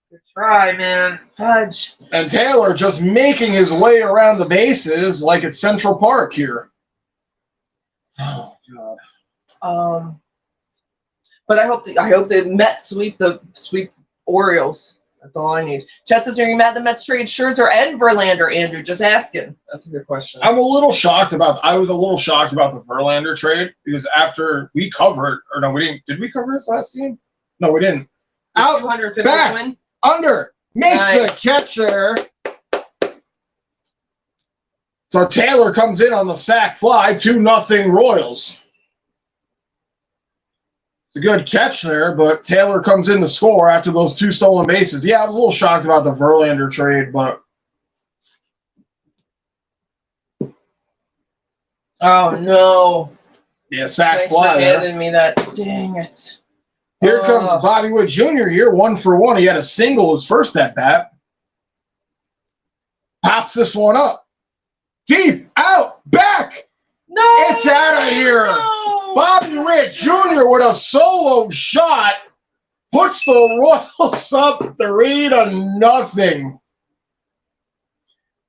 Good try, man. Fudge. And Taylor just making his way around the bases like it's Central Park here. Oh God. But I hope the Mets sweep Orioles. That's all I need. Chet says, are you mad the Mets trade Scherzer and Verlander, Andrew? Just asking. That's a good question. I was a little shocked about the Verlander trade because after we covered, or no, we didn't. Did we cover his last game? No, we didn't. Out, 250 back, win. under, makes Nice. the catcher. So Taylor comes in on the sac fly, 2-0 Royals. It's a good catch there, but Taylor comes in to score after those 2 stolen bases. Yeah, I was a little shocked about the Verlander trade, but Oh no! yeah, sac Thanks fly for there. handing me that. Dang it! Here comes Bobby Witt Jr. here, 1 for 1. He had a single his first at bat. Pops this one up. Deep, out, back. No! It's out of here. No! Bobby Witt Jr. with a solo shot puts the Royals up 3-0.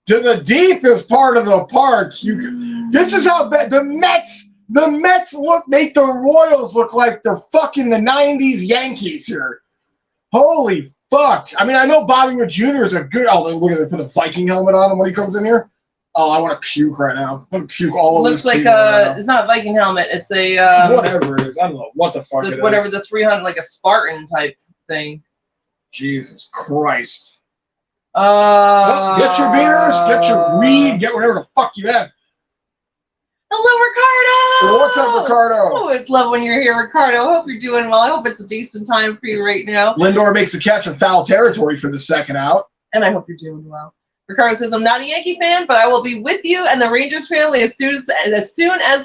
To the deepest part of the park. This is how bad the Mets make the Royals look like they're fucking the 90s Yankees here. Holy fuck. I mean, I know Bobby Witt Jr. is a good... Oh, look at they put a Viking helmet on him when he comes in here. Oh, I want to puke right now. I want to puke all over Looks this like table right now. it's not a Viking helmet. It's a Whatever it is. I don't know what the fuck it is. whatever the 300, like a Spartan type thing. Jesus Christ. Well, get your beers, get your weed, get whatever the fuck you have. Hello, Ricardo. What's up, Ricardo? I always love when you're here, Ricardo. I hope you're doing well. I hope it's a decent time for you right now. Lindor makes a catch in foul territory for the second out. And I hope you're doing well. Ricardo says, I'm not a Yankee fan, but I will be with you and the Rangers family as soon as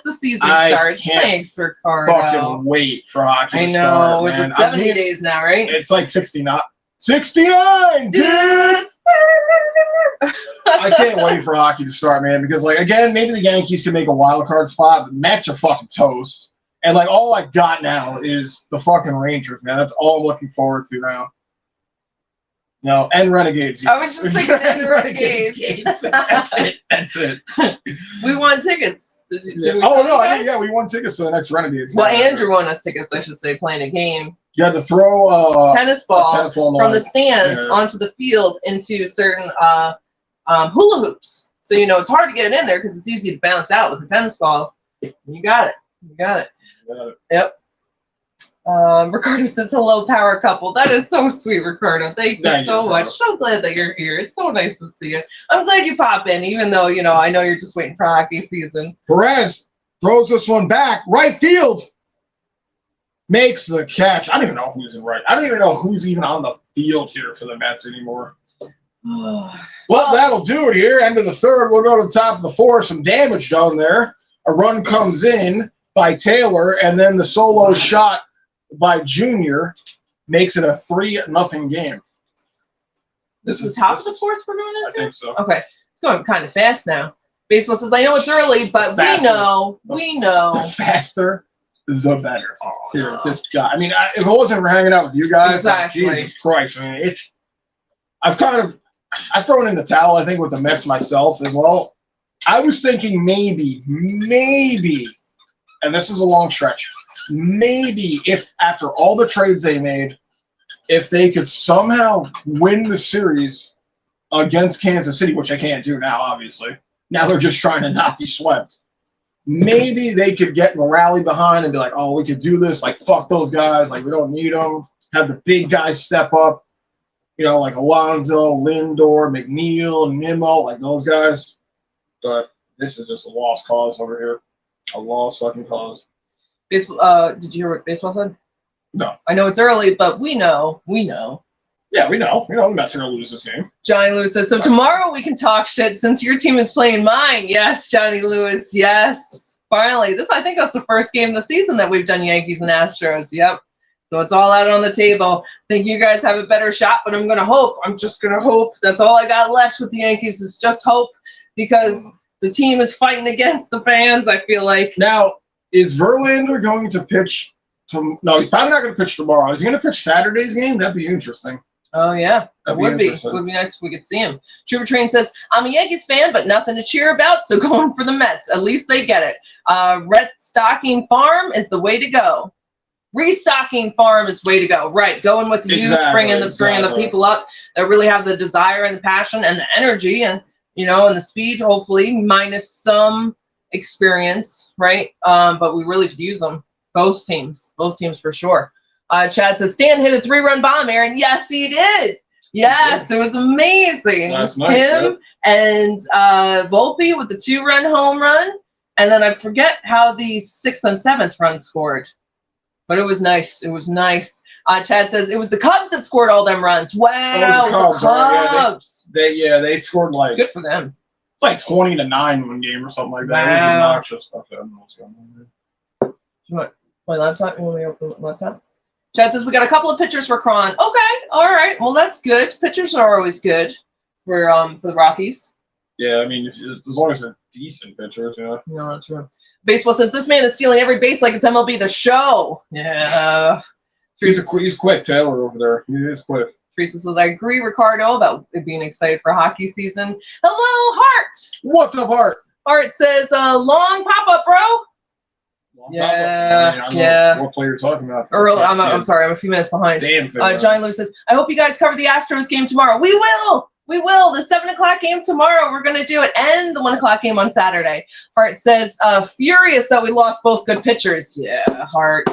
the season I starts. can't Thanks, Ricardo. Fucking wait for hockey I to know. start, Is man. it 70 I mean, days now, right? it's like 69. 69, dude! I can't wait for hockey to start, man, because, like, again, maybe the Yankees can make a wild card spot, but Mets are fucking toast. And, like, all I got now is the fucking Rangers, man. That's all I'm looking forward to now. No, and Renegades. I was just thinking and Renegades. That's it. That's it. We won tickets. Did we Oh, no, tell you guys? we won tickets to the next Renegades. Well, Andrew won us tickets, I should say, playing a game. You had to throw Tennis ball a tennis ball in from the line. stands Yeah. onto the field into certain hula hoops. So, it's hard to get it in there because it's easy to bounce out with a tennis ball. You got it. You got it. Yep. Ricardo says, hello, power couple. That is so sweet, Ricardo. Thank you Thank so you, much. So glad that you're here. It's so nice to see you. I'm glad you pop in, even though, I know you're just waiting for hockey season. Perez throws this one back. Right field. Makes the catch. I don't even know who's in right. I don't even know who's even on the field here for the Mets anymore. Well, that'll do it here. End of the third. We'll go to the top of the fourth. Some damage down there. A run comes in by Taylor, and then the solo shot by Junior makes it a 3-0 game. This is top of the fourth we're going I into? think so. Okay. It's going kind of fast now. Baseball says, I know it's early, but Faster. we know. The faster, the better. Oh, here, this guy. I mean, if it wasn't for hanging out with you guys, Exactly. Jesus Christ. I mean, I've thrown in the towel, I think, with the Mets myself as well. I was thinking maybe, and this is a long stretch, maybe if after all the trades they made, if they could somehow win the series against Kansas City, which they can't do now, obviously. Now they're just trying to not be swept. Maybe they could get the rally behind and be like, oh, we could do this. Like, fuck those guys. Like, we don't need them. Have the big guys step up. Like Alonso, Lindor, McNeil, Nimmo, like those guys. But this is just a lost cause over here. A lost fucking cause. Baseball. Did you hear what baseball said? No. I know it's early, but we know. Yeah, we know. We know the Mets are going to lose this game. Johnny Lewis says, so tomorrow we can talk shit since your team is playing mine. Yes, Johnny Lewis. Yes. Finally. I think that's the first game of the season that we've done Yankees and Astros. Yep. So it's all out on the table. I think you guys have a better shot, but I'm just going to hope. That's all I got left with the Yankees is just hope because the team is fighting against the fans, I feel like. Now, is Verlander going to pitch No, he's probably not going to pitch tomorrow. Is he going to pitch Saturday's game? That'd be interesting. Oh, yeah. It That'd be would be. It interesting. would be nice if we could see him. Trooper Train says, I'm a Yankees fan, but nothing to cheer about, so going for the Mets. At least they get it. Restocking farm is the way to go. Restocking farm is the way to go. Right. Going with the youth, bringing the people up that really have the desire and the passion and the energy and, and the speed, hopefully, minus some experience, right? But we really could use them. Both teams for sure. Chad says, Stan hit a 3-run bomb, Aaron. Yes, he did. Yes, it was amazing. That's nice, Him and Volpe with the 2-run home run. And then I forget how the 6th and 7th run scored. But it was nice. It was nice. Chad says, it was the Cubs that scored all them runs. Wow, it was the Cubs. They scored like Good for them. like 20-9 one game or something like that. Wow. It was obnoxious. Okay, I don't know what's going on there. You want my laptop? You want me to open my laptop? Chad says, we got a couple of pictures for Cron. Okay, all right. Well, that's good. Pictures are always good for the Rockies. Yeah, I mean, as long as they're decent pitchers, yeah. No, that's true. Baseball says, this man is stealing every base like it's MLB The Show. Yeah. He's quick, Taylor, over there. He is quick. Teresa says, I agree, Ricardo, about being excited for hockey season. Hello, Hart. What's up, Hart? Hart says, long pop-up, bro. Yeah, I don't know what player you're talking about. Earl, I'm sorry, I'm a few minutes behind. Damn thing. John Lewis says, I hope you guys cover the Astros game tomorrow. We will. The 7 o'clock game tomorrow. We're going to do it. And the 1 o'clock game on Saturday. Hart says, furious that we lost both good pitchers. Yeah, Hart.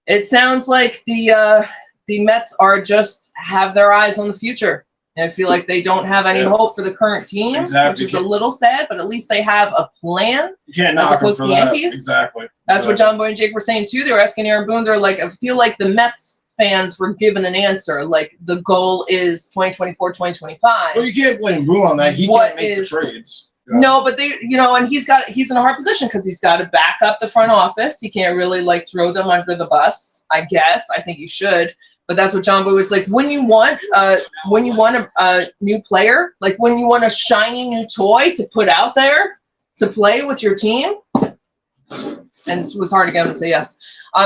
It sounds like the Mets are just have their eyes on the future. And I feel like they don't have any hope for the current team, which is a little sad, but at least they have a plan. You can't as knock opposed them to for the that. Yankees. Exactly. That's what John Boy and Jake were saying too. They were asking Aaron Boone. They're like, I feel like the Mets fans were given an answer. Like the goal is 2024, 2025. Well, you can't blame Boone on that. He can't make the trades. Yeah. No, but they, and he's in a hard position because he's got to back up the front office. He can't really like throw them under the bus. I guess. I think he should. But that's what John Boy was like. When you want a new player, like when you want a shiny new toy to put out there to play with your team, and it was hard to get him to say yes.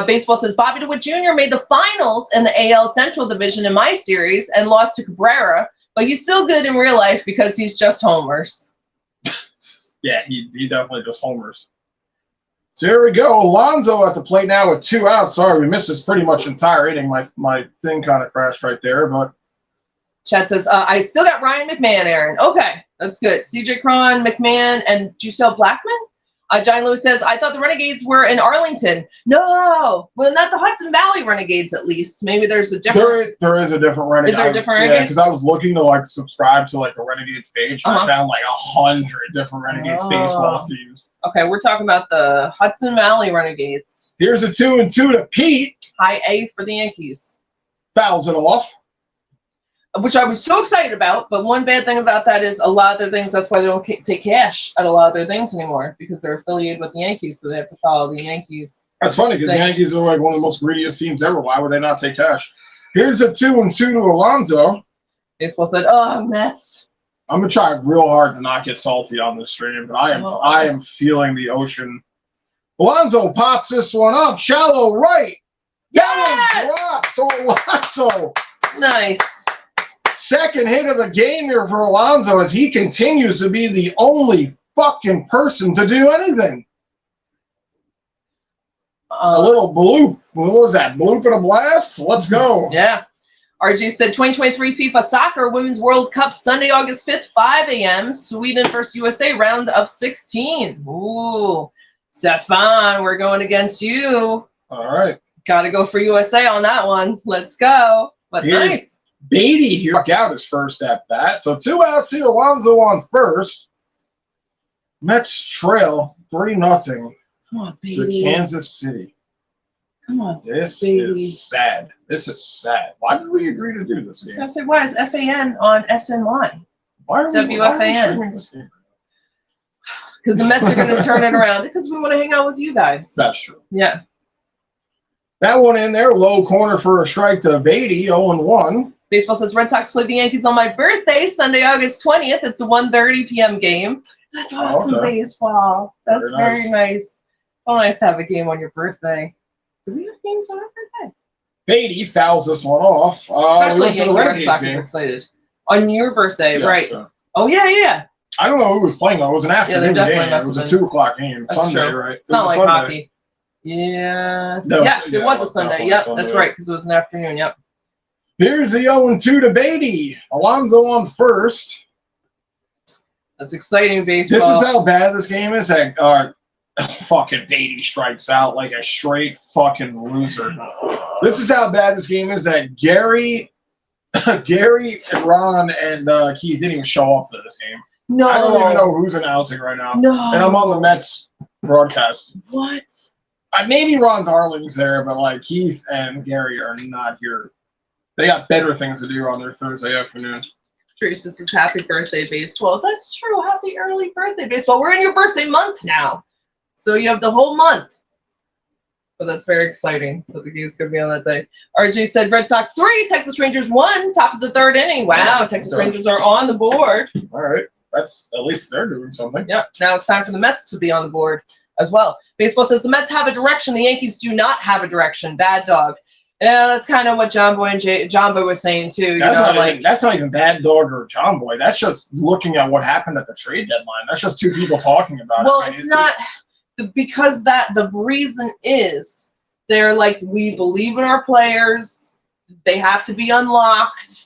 Baseball says Bobby DeWitt Jr. made the finals in the AL Central Division in my series and lost to Cabrera, but he's still good in real life because he's just homers. Yeah, he definitely just homers. So here we go. Alonso at the plate now with 2 outs. Sorry, we missed this pretty much entire inning. My thing kind of crashed right there, but Chad says, I still got Ryan McMahon, Aaron. Okay, that's good. CJ Cron, McMahon, and Giselle Blackman? John Lewis says, I thought the Renegades were in Arlington. No, well, not the Hudson Valley Renegades, at least. Maybe there's a different. There is a different Renegade. Is there a different Renegades? Yeah, because I was looking to like subscribe to like a Renegades page, and I found like 100 different Renegades baseball teams. Okay, we're talking about the Hudson Valley Renegades. Here's a 2-2 to Pete. High A for the Yankees. Fouls it off. Which I was so excited about, but one bad thing about that is a lot of their things, that's why they don't take cash at a lot of their things anymore, because they're affiliated with the Yankees, so they have to follow the Yankees. That's funny, because the Yankees are like one of the most greediest teams ever. Why would they not take cash? Here's a 2-2 to Alonso. Baseball said, oh, Mets. I'm going to try real hard to not get salty on this stream, but I am feeling the ocean. Alonso pops this one up, shallow right. That one drops. So Alonso. Nice. Second hit of the game here for Alonso as he continues to be the only fucking person to do anything. A little bloop. What was that? Bloop and a blast? Let's go. Yeah. RG said 2023 FIFA Soccer Women's World Cup Sunday, August 5th, 5 a.m. Sweden versus USA, round of 16. Ooh. Stefan, we're going against you. All right. Got to go for USA on that one. Let's go. But nice. Beatty here struck out his first at bat. So 2 outs here. Alonso on first. Mets trail 3-0 to Kansas City. Come on. This is sad. This is sad. Why did we agree to do this game? I was going to say, why is FAN on SNY? Why are we WFAN? Because the Mets are going to turn it around because we want to hang out with you guys. That's true. Yeah. That one in there, low corner for a strike to Beatty, 0-1. Baseball says Red Sox play the Yankees on my birthday, Sunday, August 20th. It's a 1:30 p.m. game. That's awesome baseball. That's very nice. So nice to have a game on your birthday. Do we have games on our birthdays? Beatty fouls this one off. We Especially went to the Yankee Red Renegades Sox is game. excited. On your birthday, Yeah, right. so. Oh, yeah. I don't know who was playing though. It was an afternoon definitely game. It must was a have been. 2:00 game. That's Sunday, true. right? It's not like Sunday. hockey. Yes. No, Yes, yeah, it was it a was Sunday. definitely Yep, Sunday. that's right, because it was an afternoon. Yep. Here's the 0-2 to Beatty. Alonso on first. That's exciting baseball. This is how bad this game is. That fucking Beatty strikes out like a straight fucking loser. This is how bad this game is. That Gary, and Ron, and Keith didn't even show up to this game. No. I don't even know who's announcing right now. No. And I'm on the Mets broadcast. What? Maybe Ron Darling's there, but like Keith and Gary are not here. They got better things to do on their Thursday afternoon. Teresa says happy birthday, baseball. That's true. Happy early birthday, baseball. We're in your birthday month now. So you have the whole month. But that's very exciting that the game's going to be on that day. RJ said Red Sox 3, Texas Rangers 1, top of the third inning. Wow, Texas Rangers are on the board. All right. That's at least they're doing something. Yep. Now it's time for the Mets to be on the board as well. Baseball says the Mets have a direction. The Yankees do not have a direction. Bad dog. Yeah, that's kind of what John Boy was saying too. That's not even Bad Dog or John Boy. That's just looking at what happened at the trade deadline. That's just two people talking about it. Well, it's not because the reason is they're like, we believe in our players. They have to be unlocked.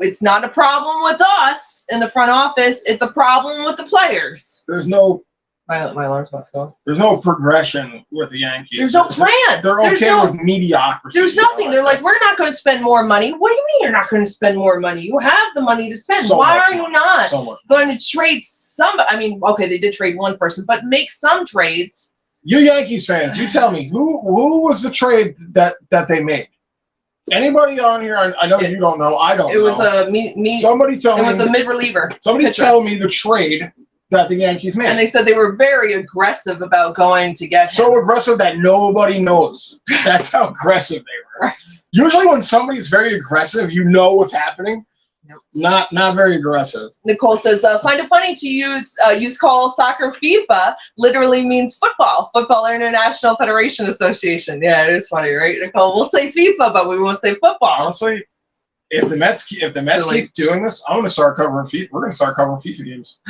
It's not a problem with us in the front office. It's a problem with the players. There's no My alarm's about to go. There's no progression with the Yankees. There's no plan. They're okay with mediocrity. There's nothing. They're like, we're not going to spend more money. What do you mean you're not going to spend more money? You have the money to spend. So Why much are you money. not So much. going to trade somebody? I mean, okay, they did trade one person, but make some trades. You Yankees fans, you tell me who was the trade that they made? Anybody on here? I know you don't know. I don't know. It was Somebody tell me. It was a mid reliever. Somebody pitcher. tell me the trade that the Yankees made. And they said they were very aggressive about going to get him. So aggressive that nobody knows. That's how aggressive they were. Right. Usually when somebody's very aggressive, you know what's happening. Yep. Not very aggressive. Nicole says, find it funny to use call soccer FIFA literally means football. Football International Federation Association. Yeah, it is funny, right, Nicole? We'll say FIFA, but we won't say football. Honestly, if the Mets keep doing this, I'm going to start covering FIFA. We're going to start covering FIFA games.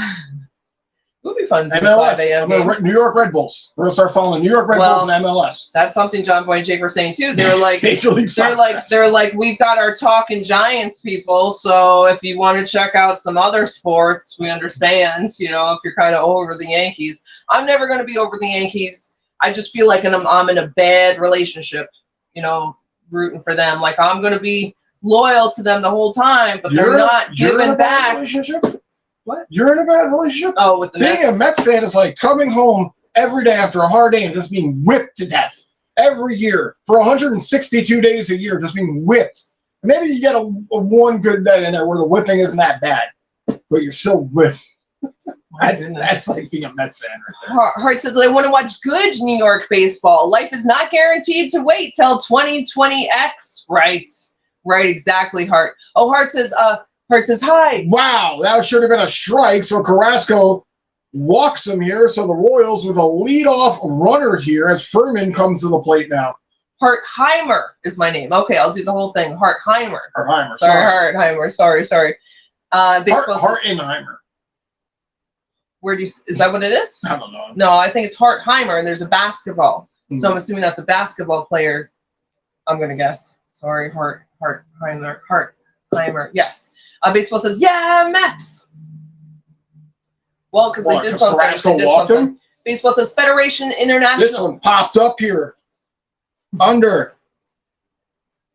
It would be fun to do MLS. 5 a.m. game. New York Red Bulls. We're going to start following New York Red Bulls and MLS. That's something John Boy and Jake were saying too. They were like, Major League Soccer. they're like, we've got our Talking Giants people. So if you want to check out some other sports, we understand. You know, if you're kind of over the Yankees, I'm never going to be over the Yankees. I just feel like I'm in a bad relationship. You know, rooting for them. Like I'm going to be loyal to them the whole time, but they're not giving back. Relationship? What? You're in a bad relationship? Oh, with the Being Mets. a Mets fan is like coming home every day after a hard day and just being whipped to death every year for 162 days a year, just being whipped. Maybe you get a one good day in there where the whipping isn't that bad, but you're still whipped. That's like being a Mets fan right there. Hart says, I want to watch good New York baseball. Life is not guaranteed to wait till 2020X. Right, exactly, Hart. Oh, Hart says, hi. Wow, that should have been a strike. So Carrasco walks him here. So the Royals with a leadoff runner here as Furman comes to the plate now. Hartheimer is my name. Okay, I'll do the whole thing. Hartheimer. Hartheimer. Sorry, Hartheimer. Sorry. Hartheimer. Where do you? Is that what it is? I don't know. No, I think it's Hartheimer, and there's a basketball. So I'm assuming that's a basketball player. I'm gonna guess. Sorry, Hartheimer. Yes. Baseball says, yeah, Mets. Well, because they did something. Carrasco walked him? Baseball says Federation International. This one popped up here. Under.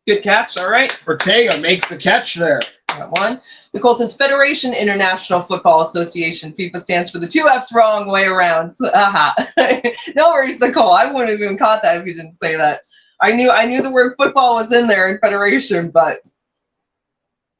Good catch. All right. Ortega makes the catch there. That one. Nicole says Federation International Football Association. FIFA stands for the 2 F's wrong way around. No worries, Nicole. I wouldn't have even caught that if you didn't say that. I knew the word football was in there in Federation, but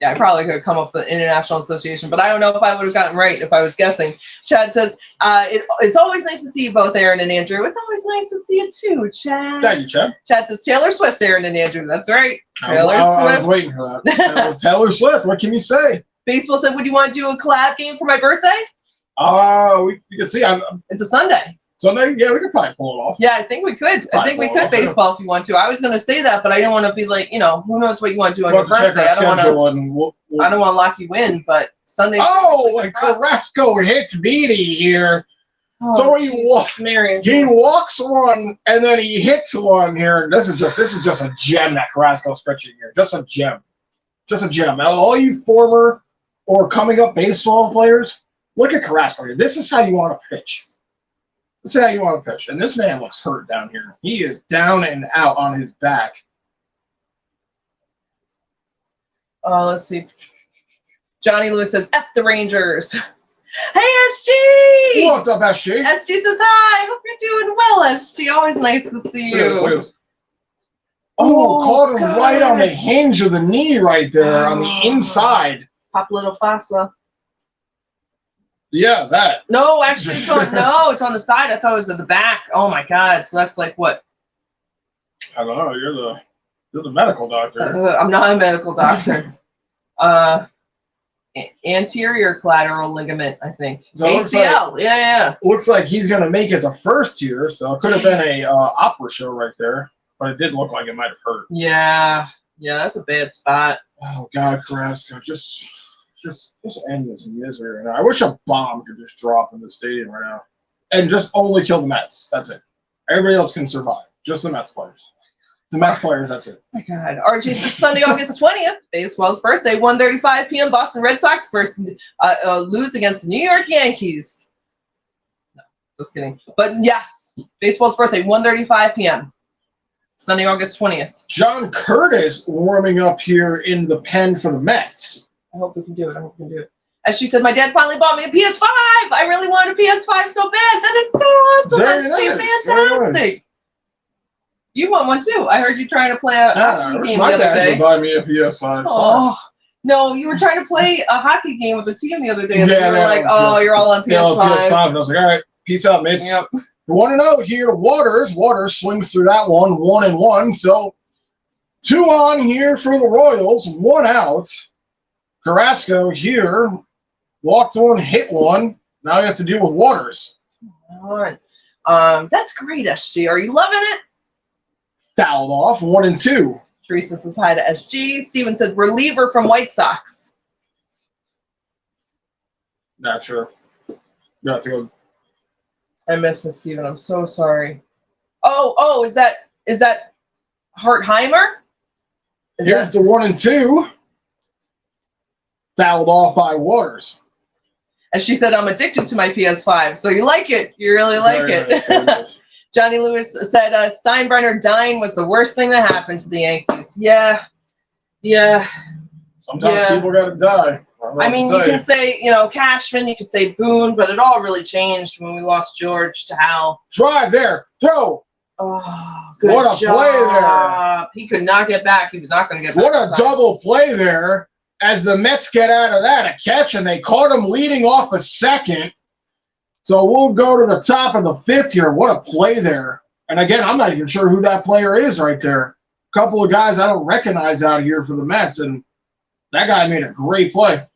yeah, I probably could have come up with the International Association, but I don't know if I would have gotten right if I was guessing. Chad says, it's always nice to see you both, Aaron and Andrew. It's always nice to see you too, Chad. Thank you, Chad. Chad says, Taylor Swift, Aaron and Andrew. That's right. Taylor I Swift. was waiting for that. Taylor Swift, what can you say? Baseball said, would you want to do a collab game for my birthday? You can see, It's a Sunday. So yeah, we could probably pull it off. Yeah, I think we could. I think we could baseball if you want to. I was going to say that, but I didn't want to be like, who knows what you want to do on your birthday. I don't want to lock you in, but Sunday. Oh, and Carrasco hits Beatty here. Oh, so he walks one and then he hits one here. And this is just a gem that Carrasco's pitching here. Just a gem. Now, all you former or coming up baseball players, look at Carrasco here. This is how you want to pitch. And this man looks hurt down here. He is down and out on his back. Let's see. Johnny Lewis says, F the Rangers. Hey, SG! What's up, SG? SG says, hi. Hope you're doing well, SG. Always nice to see you. Look at this. Oh, caught him right on the hinge of the knee right there on the inside. Pop little Fasa. Yeah, that. No, actually, it's on the side. I thought it was at the back. Oh my God! So that's like what? I don't know. You're the medical doctor. I'm not a medical doctor. Anterior collateral ligament, I think. So ACL. Yeah. Looks like he's gonna make it to first year, so it could have been a opera show right there, but it did look like it might have hurt. Yeah, that's a bad spot. Oh God, Carrasco, just end this misery right now. I wish a bomb could just drop in the stadium right now, and just only kill the Mets. That's it. Everybody else can survive. Just the Mets players. The Mets players, that's it. Oh my God. RJ says Sunday, August 20th, baseball's birthday, 1:35 p.m. Boston Red Sox first lose against the New York Yankees. No, just kidding. But yes, baseball's birthday, 1:35 p.m. Sunday, August 20th. John Curtis warming up here in the pen for the Mets. I hope we can do it. As she said, my dad finally bought me a PS5. I really wanted a PS5 so bad. That is so awesome. Very That's fantastic. You want one too. I heard you trying to play a hockey game the other day. Would buy me a PS5. Oh, no, you were trying to play a hockey game with the team the other day. And you were like, you're all on PS5. PS5. And I was like, all right, peace out, mates. Yep. You want to know here, Waters swings through that one, 1-1. So 2 on here for the Royals, 1 out. Carrasco here walked one, hit one. Now he has to deal with Waters. All right. That's great, SG. Are you loving it? Fouled off, 1-2. Teresa says hi to SG. Steven says reliever from White Sox. Not sure. You have to go. I miss this, Steven. I'm so sorry. Oh, is that Hartheimer? Here's the 1-2. Fouled off by Waters. As she said, I'm addicted to my PS5. So you like it. You really like it. Nice. Johnny Lewis said Steinbrenner dying was the worst thing that happened to the Yankees. Yeah. Sometimes people got to die. I mean, you can say, Cashman, you could say Boone, but it all really changed when we lost George to Hal. Drive there. Throw. Oh, good What a job. play there. He could not get back. He was not going to get back. What a double play there as the Mets get out of that. A catch, and they caught him leading off a second. So we'll go to the top of the 5th here. What a play there. And again, I'm not even sure who that player is right there. A couple of guys I don't recognize out here for the Mets, and that guy made a great play.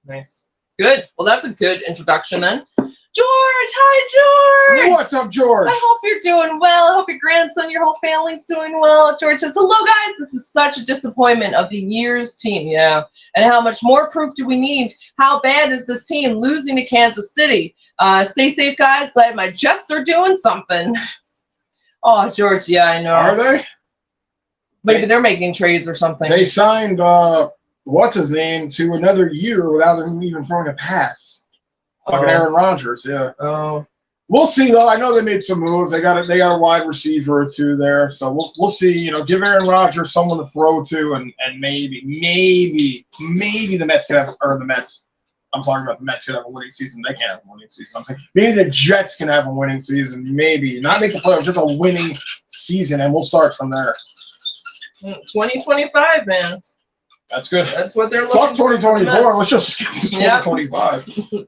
Nice. Good. Well, that's a good introduction then. George! Hi, George! What's up, George? I hope you're doing well. I hope your grandson, your whole family's doing well. George says, hello, guys. This is such a disappointment of the year's team. Yeah. And how much more proof do we need? How bad is this team losing to Kansas City? Stay safe, guys. Glad my Jets are doing something. Oh, George, yeah, I know. Are they? Maybe they're making trades or something. They signed, what's his name, to another year without him even throwing a pass. Fucking Aaron Rodgers, yeah. Oh. We'll see, though. I know they made some moves. They got a wide receiver or two there. So we'll see. Give Aaron Rodgers someone to throw to, and maybe the Mets can have, or the Mets. I'm talking about the Mets could have a winning season. They can't have a winning season. I'm saying maybe the Jets can have a winning season. Maybe. Not make the playoffs, just a winning season, and we'll start from there. 2025, man. That's good. That's what they're looking for. Fuck 2024. Let's just skip to 2025.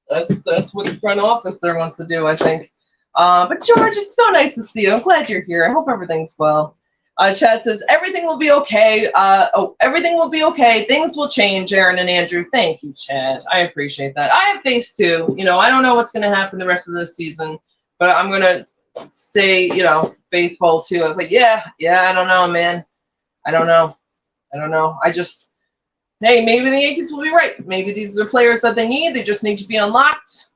That's what the front office there wants to do, I think. But George, it's so nice to see you. I'm glad you're here. I hope everything's well. Chad says everything will be okay. Everything will be okay. Things will change, Aaron and Andrew. Thank you, Chad. I appreciate that. I have faith too. I don't know what's going to happen the rest of this season, but I'm gonna stay, faithful to it. But yeah, I don't know, man. I don't know. Hey, maybe the Yankees will be right. Maybe these are players that they need. They just need to be unlocked.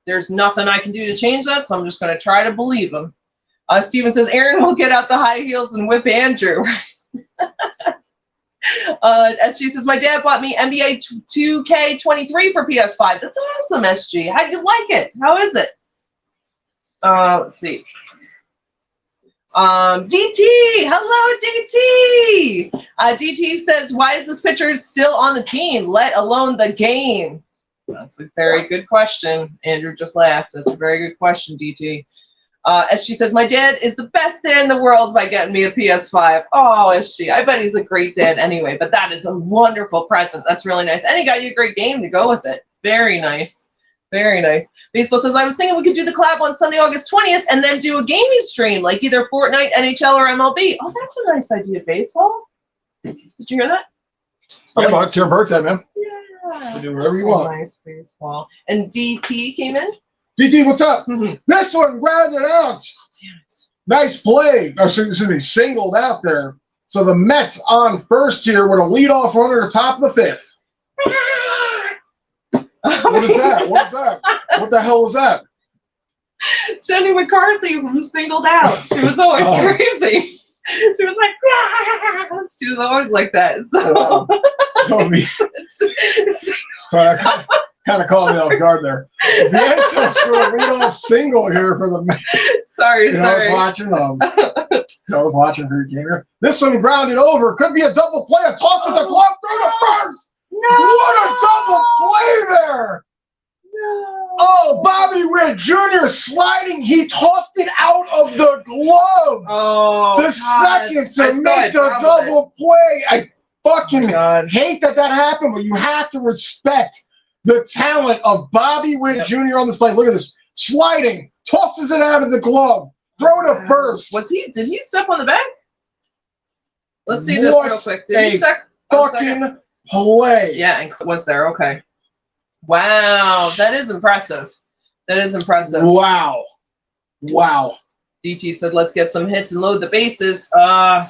There's nothing I can do to change that, so I'm just going to try to believe them. Steven says, Aaron will get out the high heels and whip Andrew. SG says, my dad bought me NBA 2K23 for PS5. That's awesome, SG. How do you like it? How is it? Let's see. DT, hello, DT. DT says, why is this pitcher still on the team, let alone the game? That's a very good question. Andrew just laughed. That's a very good question, DT. SG says, my dad is the best dad in the world by getting me a PS5. Oh, SG, I bet he's a great dad anyway, but that is a wonderful present. That's really nice. And he got you a great game to go with it. Very nice. Very nice. Baseball says, I was thinking we could do the collab on Sunday, August 20th, and then do a gaming stream, like either Fortnite, NHL, or MLB. Oh, that's a nice idea, Baseball. Did you hear that? Yeah, well, it's your birthday, man. Yeah. You do whatever you want. Nice, Baseball. And DT came in? DT, what's up? Mm-hmm. This one grounded out. Damn it. Nice play. Oh, excuse me, singled out there. So the Mets on first here with a leadoff runner at the top of the fifth. What is that? What is that? What the hell is that? Jenny McCarthy from Singled Out. She was always crazy. She was like, ah! She was always like that. So, kind of caught me off guard there. Vientos for a leadoff single here for the Mets. Sorry. I was watching for your game here. This one grounded over. Could be a double play. A toss with the glove through the first. No! What a double play there! No. Oh, Bobby Witt Jr. sliding. He tossed it out of the glove to second to make the double play. I fucking hate that happened, but you have to respect the talent of Bobby Witt Jr. on this play. Look at this. Sliding, tosses it out of the glove, throw to first. Did he step on the bag? Let's see this real quick. Did he step? Fucking play. Yeah, and was there. Okay. Wow, that is impressive. Wow. DT said, let's get some hits and load the bases.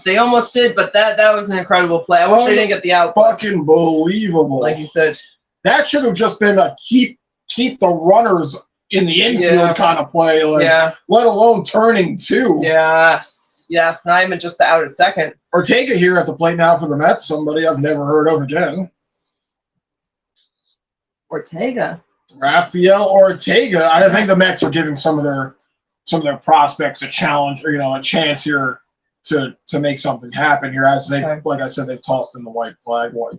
They almost did, but that was an incredible play. I wish they didn't get the out. Fucking believable. Like you said. That should have just been a keep the runners in the infield kind of play. Let alone turning two. Yes, not even just the out at second. Ortega here at the plate now for the Mets, somebody I've never heard of again. Ortega. Rafael Ortega. I think the Mets are giving some of their prospects a challenge, or a chance here to make something happen here. As they, like I said, they've tossed in the white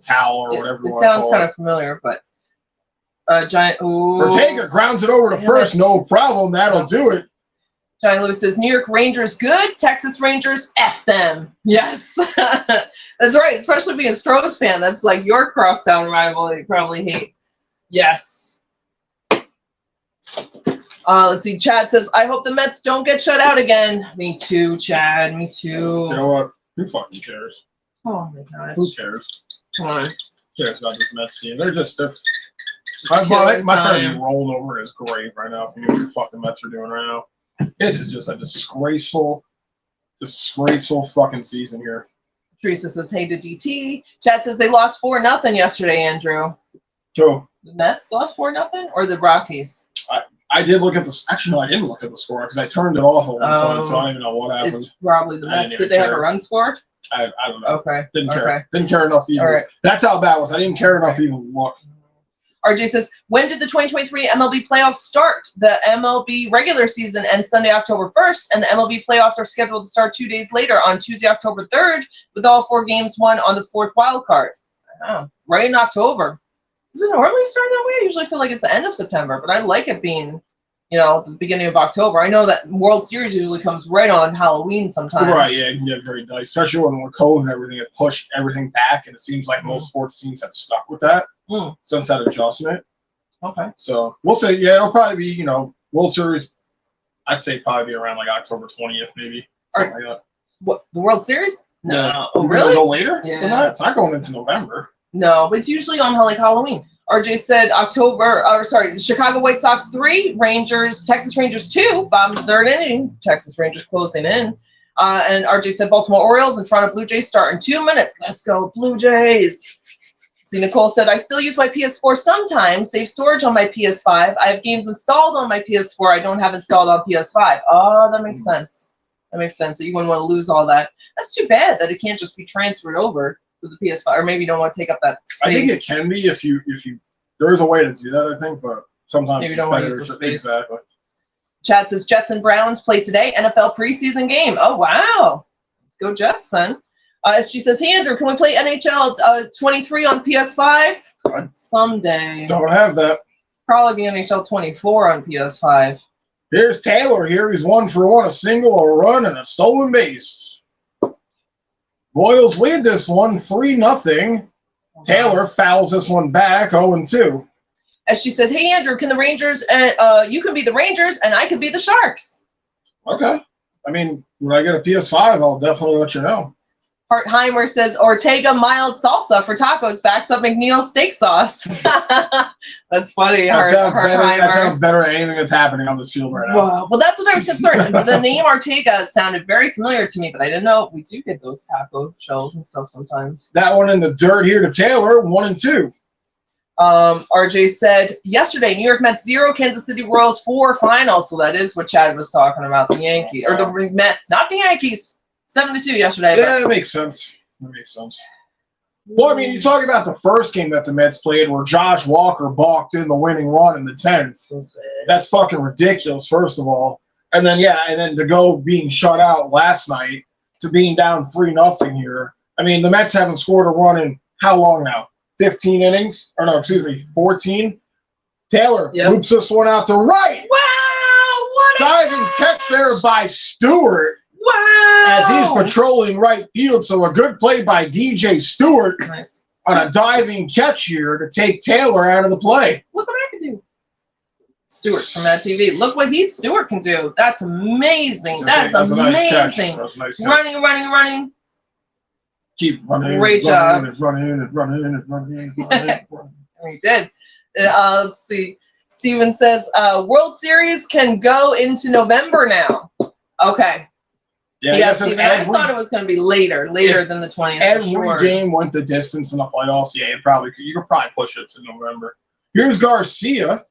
towel or whatever. It sounds kind of familiar, but Giant. Ooh. Ortega grounds it over to first, no problem. That'll do it. Johnny Lewis says, New York Rangers good, Texas Rangers F them. Yes, that's right. Especially being a Stros fan, that's like your crosstown rival that you probably hate. Yes. Let's see. Chad says, I hope the Mets don't get shut out again. Me too, Chad. Me too. You know what? Who fucking cares? Oh my gosh. Who cares? Come on. Who cares about this Mets team? My friend rolled over his grave right now from what the fucking Mets are doing right now. This is just a disgraceful fucking season here. Teresa says, hey to DT. Chad says they lost 4-0 yesterday, Andrew. Joe. The Mets lost 4-0 or the Rockies? I did look at this. Actually, no, I didn't look at the score because I turned it off at one point, so I don't even know what happened. It's probably the Mets. Did they have a run score? I don't know. Okay. Didn't care. Didn't care enough to even. Right. That's how bad it was. I didn't care enough to even look. RJ says, when did the 2023 MLB playoffs start? The MLB regular season ends Sunday, October 1st, and the MLB playoffs are scheduled to start 2 days later on Tuesday, October 3rd, with all 4 games won on the 4th wild card. Oh, right in October. Does it normally start that way? I usually feel like it's the end of September, but I like it being, the beginning of October. I know that World Series usually comes right on Halloween sometimes. Right, yeah, it can get very dicey, especially when with COVID and everything, it pushed everything back, and it seems like most sports teams have stuck with that since that adjustment. Okay. So we'll say, it'll probably be, World Series, I'd say probably be around like October 20th, maybe. Something like that. What, the World Series? No. Oh, really? Go later? Yeah. Than that? It's not going into November. No, but it's usually on like Halloween. RJ said Chicago White Sox 3, Texas Rangers 2, bottom of the third inning. Texas Rangers closing in. And RJ said Baltimore Orioles and Toronto Blue Jays start in 2 minutes. Let's go, Blue Jays. See, Nicole said, I still use my PS4 sometimes, save storage on my PS5. I have games installed on my PS4 I don't have installed on PS5. Oh, that makes sense. That makes sense. So you wouldn't want to lose all that. That's too bad that it can't just be transferred over to the PS5, or maybe you don't want to take up that space. I think it can be if you there's a way to do that, I think, but sometimes Maybe it's don't want to better use the to- space. Exactly. Chad says Jets and Browns play today. NFL preseason game. Oh, wow. Let's go Jets then. She says, hey, Andrew, can we play NHL 23 on PS5? Someday. Don't have that. Probably be NHL 24 on PS5. Here's Taylor here. He's 1 for 1, a single, a run, and a stolen base. Royals lead this one 3-0. Taylor fouls this one back 0-2. As she says, hey, Andrew, can the Rangers, you can be the Rangers and I can be the Sharks. Okay. I mean, when I get a PS5, I'll definitely let you know. Hartheimer says Ortega mild salsa for tacos backs up McNeil's steak sauce. That's funny. That sounds better. That Hartheimer. sounds better than anything that's happening on this field right now. Wow. Well, that's what I was concerned. The name Ortega sounded very familiar to me, but I didn't know we do get those taco shells and stuff sometimes. That one in the dirt here to Taylor, 1-2. RJ said yesterday, New York Mets 0, Kansas City Royals 4 final. So that is what Chad was talking about, the Yankees or the Mets, not the Yankees. 7-2 yesterday. Yeah, that makes sense. That makes sense. Well, I mean, you talk about the first game that the Mets played where Josh Walker balked in the winning run in the 10th. So sad. That's fucking ridiculous, first of all. And then to go being shut out last night to being down 3-0 here. I mean, the Mets haven't scored a run in how long now? 15 innings? Or no, excuse me, 14? Taylor loops this one out to right. Wow! What a Diving catch there by Stewart. Wow! As he's patrolling right field. So a good play by DJ Stewart Nice. on a diving catch here to take Taylor out of the play. Look what I can do. Stewart from that TV. Look what Stewart can do. That's amazing. That's a nice catch. amazing. That was a nice catch. Running. Keep running. Great job. Running. We did. Let's see. Steven says, World Series can go into November now. Okay. Yeah, Steven, I thought it was going to be later than the 20th. Every game went the distance in the playoffs. Yeah, you could probably push it to November. Here's Garcia.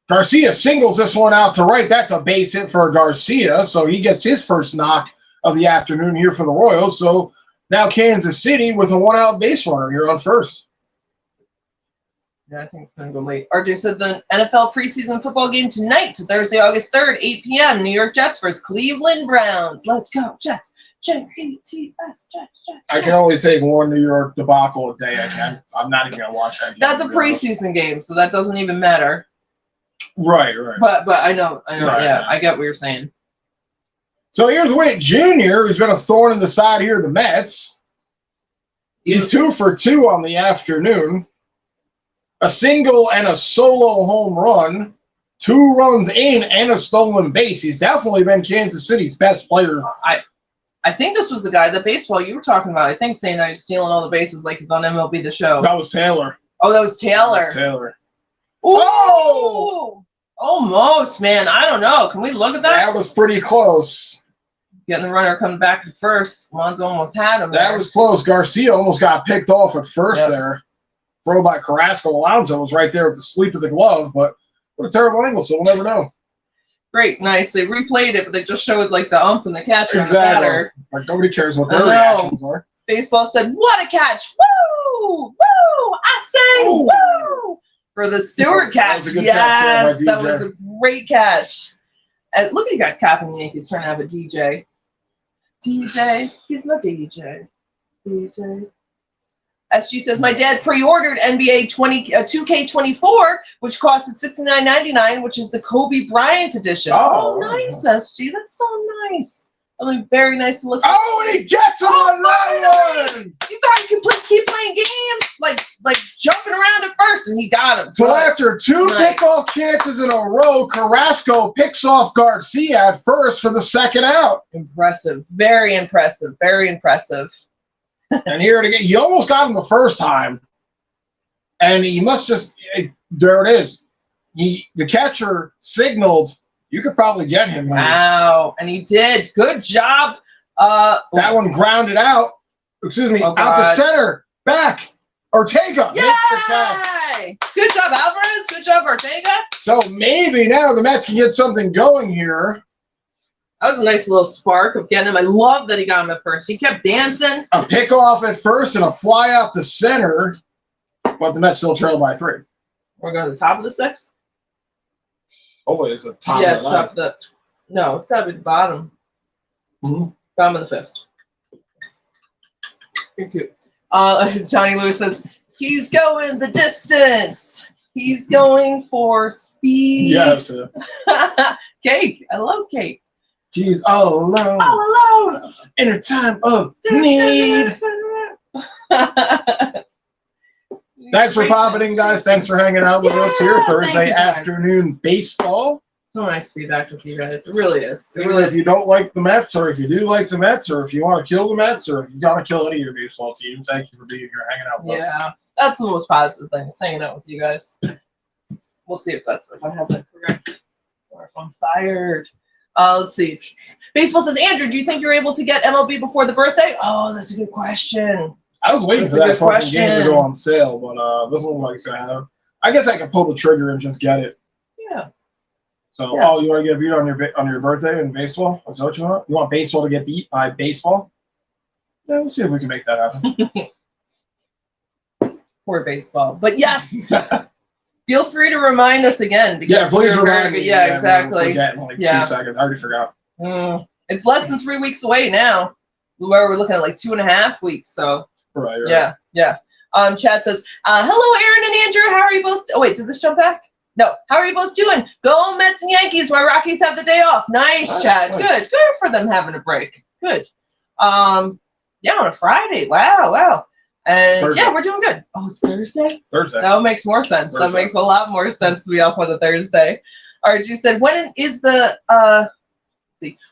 Garcia singles this one out to right. That's a base hit for Garcia, so he gets his first knock of the afternoon here for the Royals. So now Kansas City with a 1-out base runner here on first. Yeah, I think it's going to go late. RJ said the NFL preseason football game tonight, Thursday, August 3rd, 8 p.m. New York Jets versus Cleveland Browns. Let's go, Jets. Jets. I can only take one New York debacle a day. I'm not even going to watch that game. That's a preseason game, so that doesn't even matter. Right. But I know. Right, Yeah, right. I get what you're saying. So here's Witt Jr., who's been a thorn in the side here of the Mets. He's 2 for 2 on the afternoon. A single and a solo home run, 2 runs in and a stolen base. He's definitely been Kansas City's best player. I think this was the guy, the baseball you were talking about. I think saying that he's stealing all the bases like he's on MLB The Show. That was Taylor. Oh, that was Taylor. Ooh! Oh! Almost, man. I don't know. Can we look at that? That was pretty close. Getting the runner coming back to first. Lonzo almost had him. That was close. Garcia almost got picked off at first there. Throw by Carrasco. Alonso was right there with the sweep of the glove, but what a terrible angle, so we'll never know. Great, nice. They replayed it, but they just showed like the ump and the catcher and the batter. Like nobody cares what their I know. reactions are. Baseball said, "What a catch! Woo! Woo! I say Ooh. woo!" For the Stewart That was catch. a good catch, yeah, by Yes, that DJ. was a great catch. Look at you guys capping the Yankees trying to have a DJ. DJ, he's my DJ. DJ. SG says, my dad pre-ordered NBA 2K24, which costs $69.99, which is the Kobe Bryant edition. Oh, nice, SG. That's so nice. That'll be very nice to look at. Oh, and he gets him on that one! You thought you could keep playing games? Like jumping around at first, and he got him. So after 2 pickoff chances in a row, Carrasco picks off Garcia at first for the second out. Impressive. Very impressive. Very impressive. And here it again. You almost got him the first time. And he must just, there it is. The catcher signaled, you could probably get him. Wow. And he did. Good job. That one grounded out. Excuse me, out to center. Back. Ortega makes the catch. Yay! Good job, Alvarez. Good job, Ortega. So maybe now the Mets can get something going here. That was a nice little spark of getting him. I love that he got him at first. He kept dancing. A pickoff at first and a fly out to center. But the Mets still trail by 3. We're going to the top of the 6th? Oh, it's the top Yeah, of it's the top of the... No, it's got to be the bottom. Mhm. Bottom of the 5th. You're cute. Johnny Lewis says, he's going the distance. He's going for speed. Yes. Cake. I love cake. She's all alone. All alone. In a time of need. Thanks for popping in, guys. Thanks for hanging out with us here Thursday afternoon baseball. So nice to be back with you guys. It really is. It Even really if is. you don't like the Mets, or if you do like the Mets, or if you want to kill the Mets, or if you got to kill any of your baseball teams, thank you for being here, hanging out with us. Yeah, that's the most positive thing, is hanging out with you guys. We'll see if I have that correct, or if I'm fired. Let's see. Baseball says, Andrew, do you think you're able to get MLB before the birthday? Oh, that's a good question. I was waiting That's for a that good fucking game to question. go on sale, but this one looks like it's going to happen. I guess I can pull the trigger and just get it. Yeah. So, Yeah. oh, you want to get beat on your birthday in baseball? Is that what you want? You want baseball to get beat by baseball? Yeah, we'll see if we can make that happen. Poor baseball. But yes, feel free to remind us again. Because Yeah, please we're very remind good- me. Yeah, exactly. Forget in like Yeah. 2 seconds. I already forgot. It's less than 3 weeks away now. Where we're looking at like 2.5 weeks. So Right. yeah. Chad says, hello, Aaron and Andrew. How are you both? Oh wait, did this jump back? No. How are you both doing? Go Mets and Yankees. My Rockies have the day off. Nice, Chad. Nice. Good for them having a break. Good. Yeah, on a Friday. Wow. And Thursday. yeah, we're doing good. Oh, it's Thursday. Thursday. That makes more sense. That Thursday. makes a lot more sense to be off on a Thursday. RG said, when is the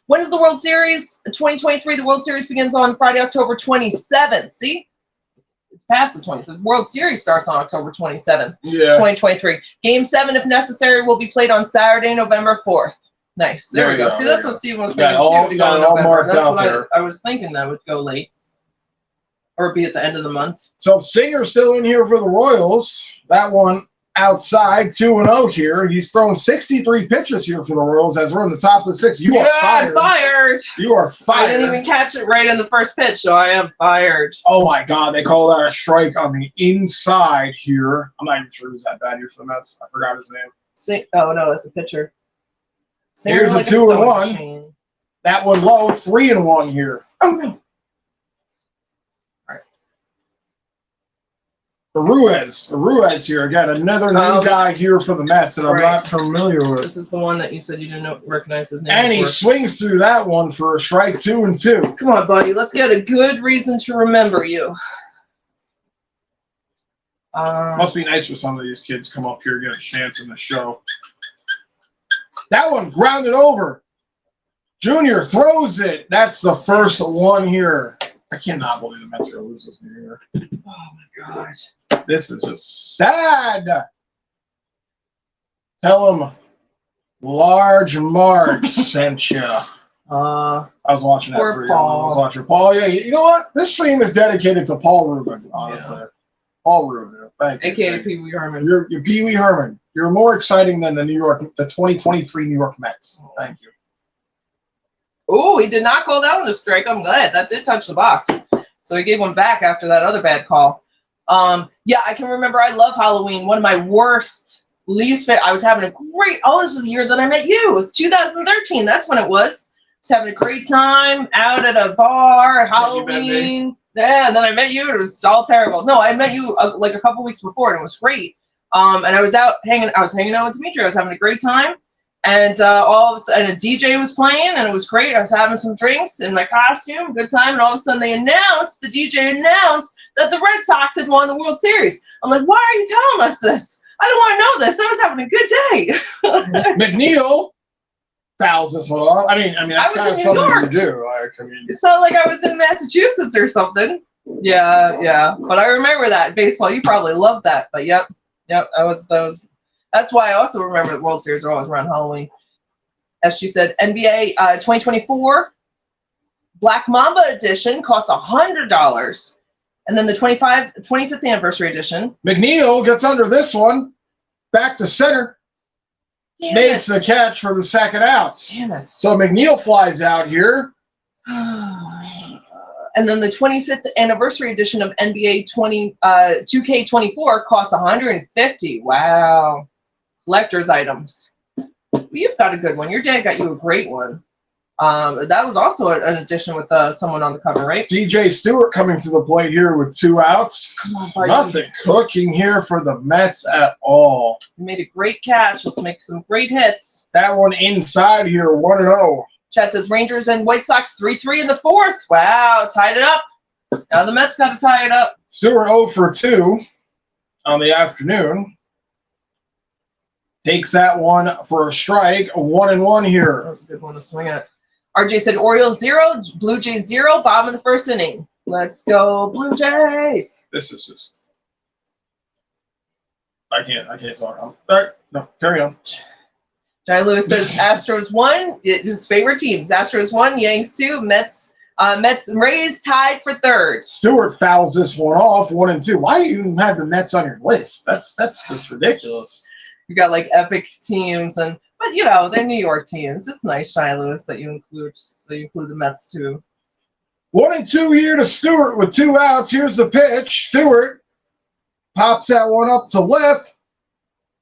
when is the World Series? 2023. The World Series begins on Friday, October 27th. See? It's past the 20th. The World Series starts on October 27th, Yeah. 2023. Game 7, if necessary, will be played on Saturday, November 4th. Nice. There we go. See, that's what Steven was thinking too. To go in November. That's what I was thinking that would go late. Or be at the end of the month. So Singer's still in here for the Royals. That one outside, 2-0 here. He's thrown 63 pitches here for the Royals as we're in the top of the 6th. You are I'm fired. fired. You are I fired. didn't even catch it right in the first pitch, so I am fired. Oh my God, they call that a strike on the inside here. I'm not even sure who's that bad here for the Mets. I forgot his name. Oh no, it's a pitcher. Here's a 2-1. sewing machine. That one low, 3-1 here. Oh no. Ruiz here again, another new guy here for the Mets, and I'm not familiar with. This is the one that you said you didn't recognize his name. And he swings through that one for a strike, 2-2. Come on, buddy. Let's get a good reason to remember you. Must be nice for some of these kids to come up here and get a chance in the show. That one grounded over. Junior throws it. That's the first one here. I cannot believe the Mets are going to lose this game here. Oh my gosh. This is just sad. Tell him Large Marge sent you. I was watching that Poor for you. Paul. I was watching Paul. Yeah, you know what? This stream is dedicated to Paul Rubin, honestly. Yeah. Paul Rubin. Thank you. AKA Pee Wee Herman. You're Pee Wee Herman. You're more exciting than the 2023 New York Mets. Thank you. Oh, he did not call that one a strike. I'm glad. That did touch the box. So he gave one back after that other bad call. Yeah, I can remember. I love Halloween. One of my least favorite. I was having a great. Oh, this was the year that I met you. It was 2013. That's when it was. I was having a great time out at a bar at Halloween. Yeah, and then I met you. And it was all terrible. No, I met you like a couple weeks before, and it was great. And I was out hanging. I was hanging out with Dimitri. I was having a great time. And all of a sudden, a DJ was playing, and it was great. I was having some drinks in my costume, good time. And all of a sudden, the DJ announced that the Red Sox had won the World Series. I'm like, why are you telling us this? I don't want to know this. I was having a good day. McNeil fouls this one off. I mean, that's I was kind of in New something York. you do. Like, I mean, It's not like I was in Massachusetts or something. Yeah. But I remember that baseball. You probably loved that. But yep. That's why I also remember the World Series are always around Halloween. As she said, NBA 2024 Black Mamba edition costs $100, and then the 25th anniversary edition. McNeil gets under this one, back to center, makes the catch for the second out. Damn it! So McNeil flies out here. And then the 25th anniversary edition of NBA 2K24 costs $150. Wow. Collector's items. You've got a good one. Your dad got you a great one. That was also an edition with someone on the cover, right? DJ Stewart coming to the plate here with 2 outs. Come on, buddy. Nothing cooking here for the Mets at all. You made a great catch. Let's make some great hits. That one inside here, 1-0. Chat says Rangers and White Sox 3-3 in the fourth. Wow, tied it up. Now the Mets got to tie it up. Stewart 0 for 2 on the afternoon. Takes that one for a strike. 1-1 here. That was a good one to swing at. RJ said Orioles 0, Blue Jays 0, bottom of the first inning. Let's go, Blue Jays. This is just. I can't talk. All right, no, carry on. Jai Lewis says Astros 1, his favorite teams. Astros 1, Yanks 2, Mets and Rays tied for third. Stewart fouls this one off, 1-2. Why do you even have the Mets on your list? That's just ridiculous. You got like epic teams, but they're New York teams. It's nice, Jai Lewis, that you include the Mets too. 1-2 here to Stewart with 2 outs. Here's the pitch. Stewart pops that one up to left.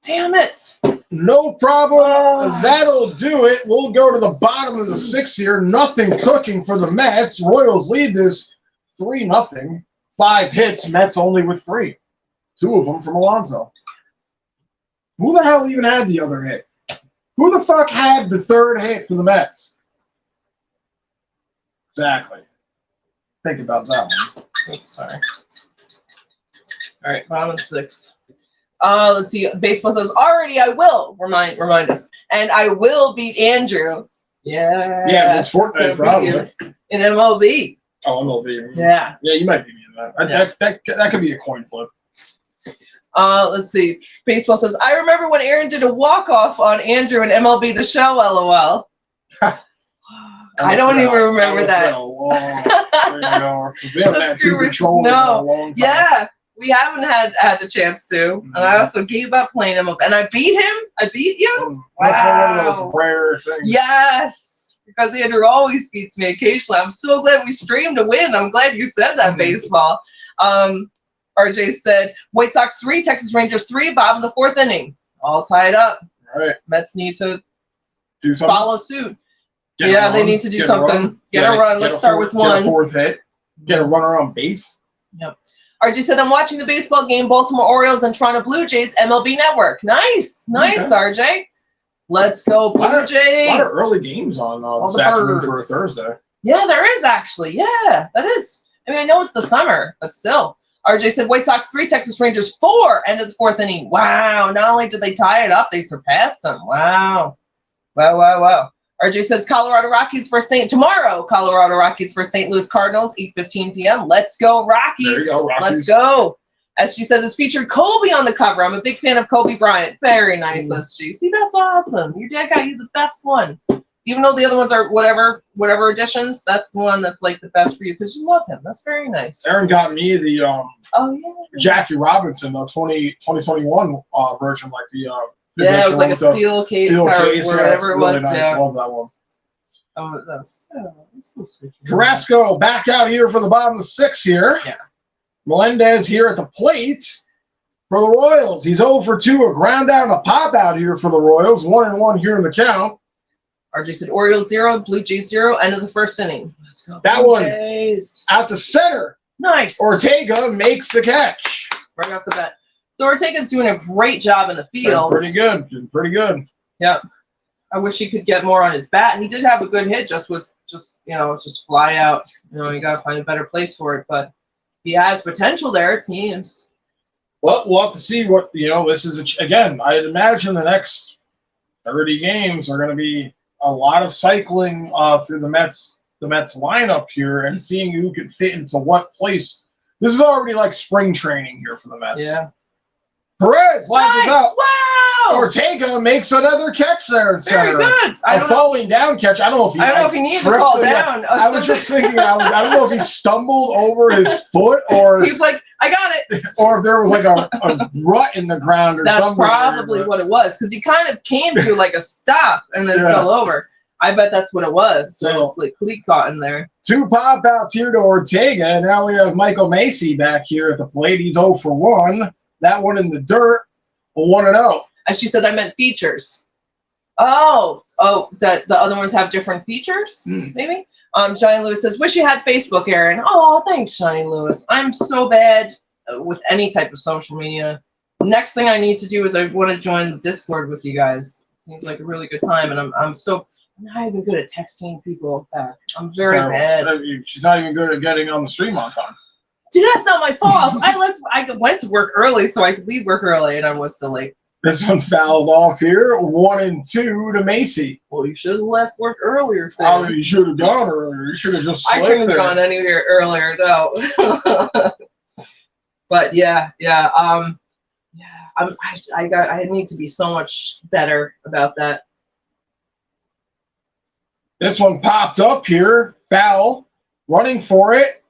Damn it. No problem. That'll do it. We'll go to the bottom of the 6th here. Nothing cooking for the Mets. Royals lead this 3-0. 5 hits. Mets only with 3. 2 of them from Alonso. Who the hell even had the other hit? Who the fuck had the 3rd hit for the Mets? Exactly. Think about that one. Oops, sorry. All right, bottom of the 6th. Let's see. Baseball says already. I will remind us, and I will beat Andrew. Yeah. Yeah, it's Fortnite probably in MLB. Oh, MLB. Yeah. Yeah, you might beat me in that. That could be a coin flip. Let's see. Baseball says I remember when Aaron did a walk-off on Andrew and MLB The Show. LOL. I don't even remember that. We haven't had 2 controllers in a long time. Yeah. We haven't had the chance to, and I also gave up playing him, and I beat him. I beat you. That's one of those rare things. Yes, because Andrew always beats me occasionally. I'm so glad we streamed to win. I'm glad you said that. Baseball. RJ said White Sox 3, Texas Rangers 3, bottom of the 4th inning, all tied up. All right. Mets need to do something. Follow suit. They need to do something. Get a run. Let's start with 1. Get a 4th hit. Get a runner on base. Yep. RJ said, I'm watching the baseball game, Baltimore Orioles and Toronto Blue Jays, MLB Network. Nice, okay. RJ. Let's go, Blue Jays. A lot of early games on this afternoon for a Thursday. Yeah, there is actually. Yeah, that is. I mean, I know it's the summer, but still. RJ said, White Sox 3, Texas Rangers 4, end of the 4th inning. Wow, not only did they tie it up, they surpassed them. Wow. RJ says Colorado Rockies for tomorrow. Colorado Rockies for St. Louis Cardinals, 8:15 p.m. Let's go, Rockies. There you go, Rockies. Let's go. As she says, it's featured Kobe on the cover. I'm a big fan of Kobe Bryant. Very nice, SG. See, that's awesome. Your dad got you the best one. Even though the other ones are whatever editions, that's the one that's like the best for you because you love him. That's very nice. Aaron got me the Jackie Robinson, the 2021 version, like the it was like a steel case or whatever it was. Really nice. I love that one. Oh, that was so sweet. Carrasco back out here for the bottom of the 6th here. Yeah. Melendez here at the plate for the Royals. He's 0 for 2, a ground out and a pop out here for the Royals. 1-1 here in the count. RJ said Orioles 0, Blue Jays 0, end of the 1st inning. Let's go. That Blue one Jays. out to center. Nice. Ortega makes the catch. Right off the bat. So Ortega's doing a great job in the field. Pretty good. Yep. I wish he could get more on his bat. He did have a good hit, just fly out. You got to find a better place for it. But he has potential there, it seems. Well, we'll have to see what, this is, again, I'd imagine the next 30 games are going to be a lot of cycling through the Mets lineup here and seeing who can fit into what place This is already like spring training here for the Mets. Yeah. Perez lines out. Wow. Ortega makes another catch there in center. Very good. A falling down catch. I don't know if he needed to tripped fall or- down. I was just thinking, I don't know if he stumbled over his foot or He's like, I got it. or if there was like a rut in the ground or That's something. probably what it was, because he kind of came to like a stop and then Yeah. fell over. I bet that's what it was. So So- it's like cleat caught in there. 2 pop outs here to Ortega, and now we have Michael Macy back here at the plate. He's 0 for 1. That one in the dirt, 1-0. As she said, I meant features. Oh, that the other ones have different features, maybe. Johnny Lewis says, "Wish you had Facebook, Aaron." Oh, thanks, Johnny Lewis. I'm so bad with any type of social media. Next thing I need to do is I want to join the Discord with you guys. It seems like a really good time, and I'm not even good at texting people back. I'm very bad. She's not even good at getting on the stream on time. Dude, that's not my fault. I went to work early so I could leave work early, and I was still late. This one fouled off here, 1-2 to Macy. Well, you should have left work earlier. Oh, you should have gone earlier. You should have just I slipped couldn't there. have gone anywhere earlier, no. But yeah. I need to be so much better about that. This one popped up here, foul, running for it.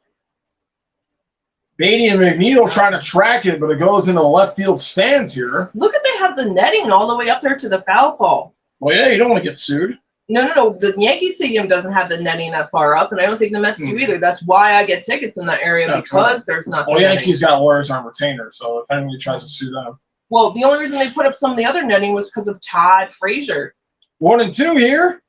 Beatty and McNeil trying to track it, but it goes into the left field stands here. Look at they have the netting all the way up there to the foul pole. Well, yeah, you don't want to get sued. No. The Yankee Stadium doesn't have the netting that far up, and I don't think the Mets do either. That's why I get tickets in that area, That's because there's not. Well, the netting. Yankees got lawyers on retainer, so if anybody tries to sue them. Well, the only reason they put up some of the other netting was because of Todd Frazier. 1-2 here.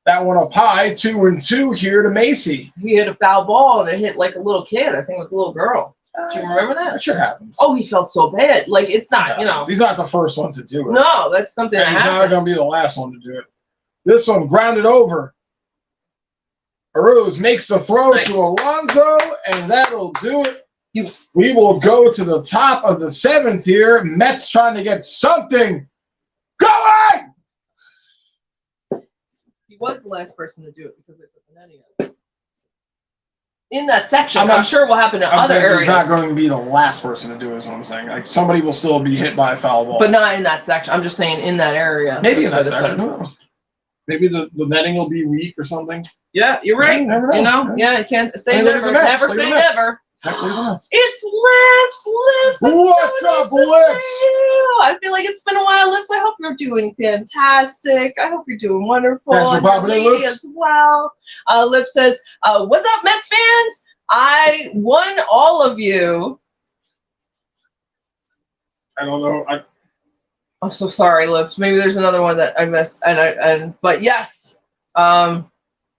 That one up high, 2-2 here to Macy. He hit a foul ball and it hit like a little kid. I think it was a little girl. Do you remember that? That sure happens. Oh, he felt so bad. Like, it's not, He's not the first one to do it. No, that's something And that he's not happens. going to be the last one to do it. This one grounded over. Aruz makes the throw Nice. to Alonso, and that'll do it. You- We will go to the top of the 7th here. Mets trying to get something going. He was the last person to do it because they put the netting up. In that section, I'm I'm, not- sure will happen in I'm other saying areas. he's not going to be the last person to do it, is what I'm saying. Like, somebody will still be hit by a foul ball. But not in that section. I'm just saying in that area. maybe in that That's why they section. put Who knows? Maybe the netting will be weak or something. Yeah, you're right. You never know. You know, yeah, you can't say Hey, look at never. the Mets. Never Look at say the Mets. never. Heck, look at the Mets. It's Lips. It's What's so up, nice to Lips? see you. I feel like it's been a while, Lips. I hope you're doing fantastic. I hope you're doing wonderful. Thanks for And your popping in, lady Lips. as well. Lips says, "What's up, Mets fans? I won all of you." I don't know. I'm so sorry, Lips. Maybe there's another one that I missed. But yes.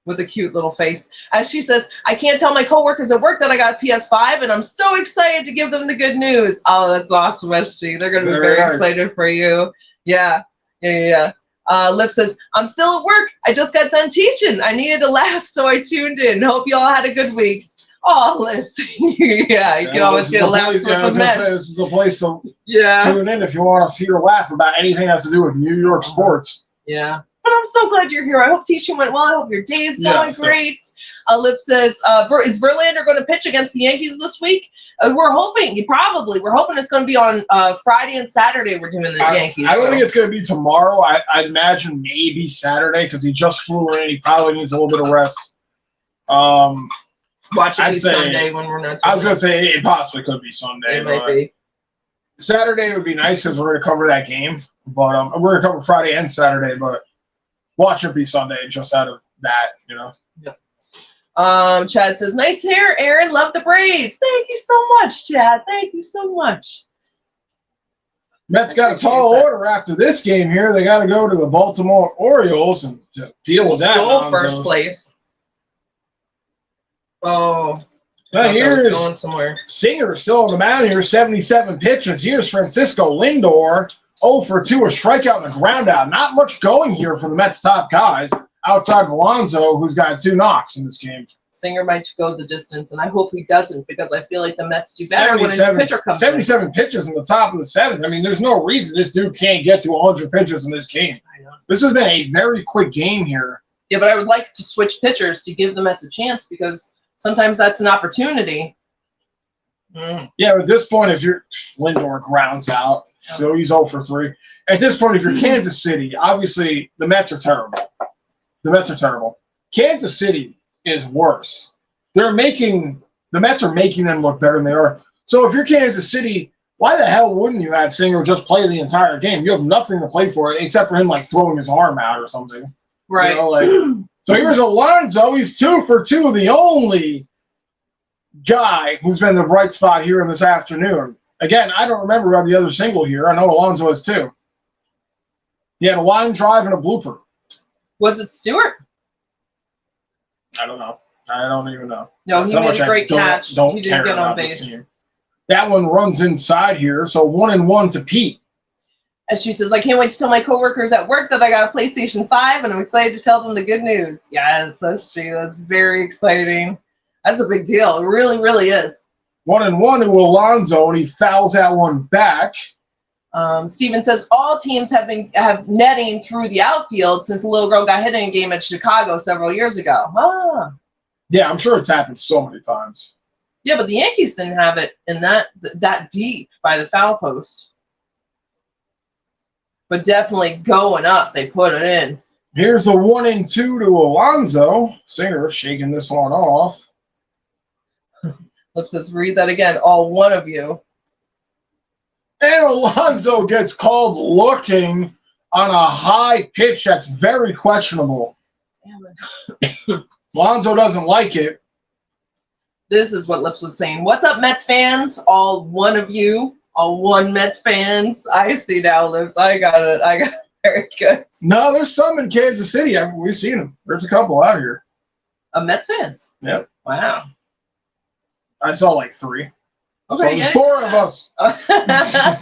With a cute little face. As she says, "I can't tell my coworkers at work that I got PS5, and I'm so excited to give them the good news." Oh, that's awesome, SG. They're going to be Very very nice. excited for you. Yeah. Lip says, "I'm still at work. I just got done teaching. I needed to laugh, so I tuned in. Hope you all had a good week." Oh, Lips. Yeah, you can always get a laugh with the Mets. This is the place to Yeah. tune in if you want to hear or laugh about anything that has to do with New York sports. Yeah. But I'm so glad you're here. I hope teaching went well. I hope your day is going great. Lip says, "Is Verlander going to pitch against the Yankees this week?" We're hoping. We're hoping it's going to be on Friday and Saturday. We're doing the Yankees. I don't think it's going to be tomorrow. I'd imagine maybe Saturday because he just flew in. He probably needs a little bit of rest. Watch it I'd be say- Sunday when we're not. I was going to say it possibly could be Sunday. It might but be. Saturday would be nice because we're going to cover that game. But we're going to cover Friday and Saturday. But watch it be Sunday just out of that, Chad says, "Nice hair, Aaron. Love the braids." Thank you so much, Chad. Thank you so much. Mets got a tall order after this game here. They got to go to the Baltimore Orioles and deal with that. Stole nonsense. first place. Oh, Now, thought that was here's going somewhere. Singer still on the mound here, 77 pitches. Here's Francisco Lindor, 0 for 2, a strikeout and a ground out. Not much going here for the Mets' top guys, outside of Alonso, who's got 2 knocks in this game. Singer might go the distance, and I hope he doesn't because I feel like the Mets do better when a new pitcher comes in. 77 pitches in the top of the 7th. I mean, there's no reason this dude can't get to 100 pitches in this game. I know. This has been a very quick game here. Yeah, but I would like to switch pitchers to give the Mets a chance because sometimes that's an opportunity. Yeah, at this point, if you're Lindor grounds out, so he's 0 for 3. At this point, if you're Kansas City, obviously the Mets are terrible. The Mets are terrible. Kansas City is worse. The Mets are making them look better than they are. So if you're Kansas City, why the hell wouldn't you have Singer just play the entire game? You have nothing to play for except for him like throwing his arm out or something. Right. You know, so here's Alonso. He's 2 for 2, the only guy who's been the bright spot here in this afternoon. Again, I don't remember about the other single here. I know Alonso has 2. He had a line drive and a blooper. Was it Stewart? I don't know. I don't even know. No, That's he how made much a I great catch. Don't He care didn't get on about this base. team. That one runs inside here, so 1-1 to Pete. As she says, I can't wait to tell my coworkers at work that I got a PlayStation 5, and I'm excited to tell them the good news. Yes, that's true. That's very exciting. That's a big deal. It really, really is. 1-1 to Alonso, and he fouls that one back. Steven says all teams have netting through the outfield since a little girl got hit in a game at Chicago several years ago. Ah. Yeah, I'm sure it's happened so many times. Yeah, but the Yankees didn't have it in that deep by the foul post. But definitely going up, they put it in. Here's the 1-2 to Alonso. Singer shaking this one off. Let's just read that again, all one of you. And Alonso gets called looking on a high pitch that's very questionable. Damn it. Alonso doesn't like it. This is what Lips was saying. What's up, Mets fans? All one of you. All one Mets fans. I see now, Lips. I got it. Very good. No, there's some in Kansas City. We've seen them. There's a couple out here. Mets fans? Yep. Wow. I saw like 3. Okay, So there's 4 of us.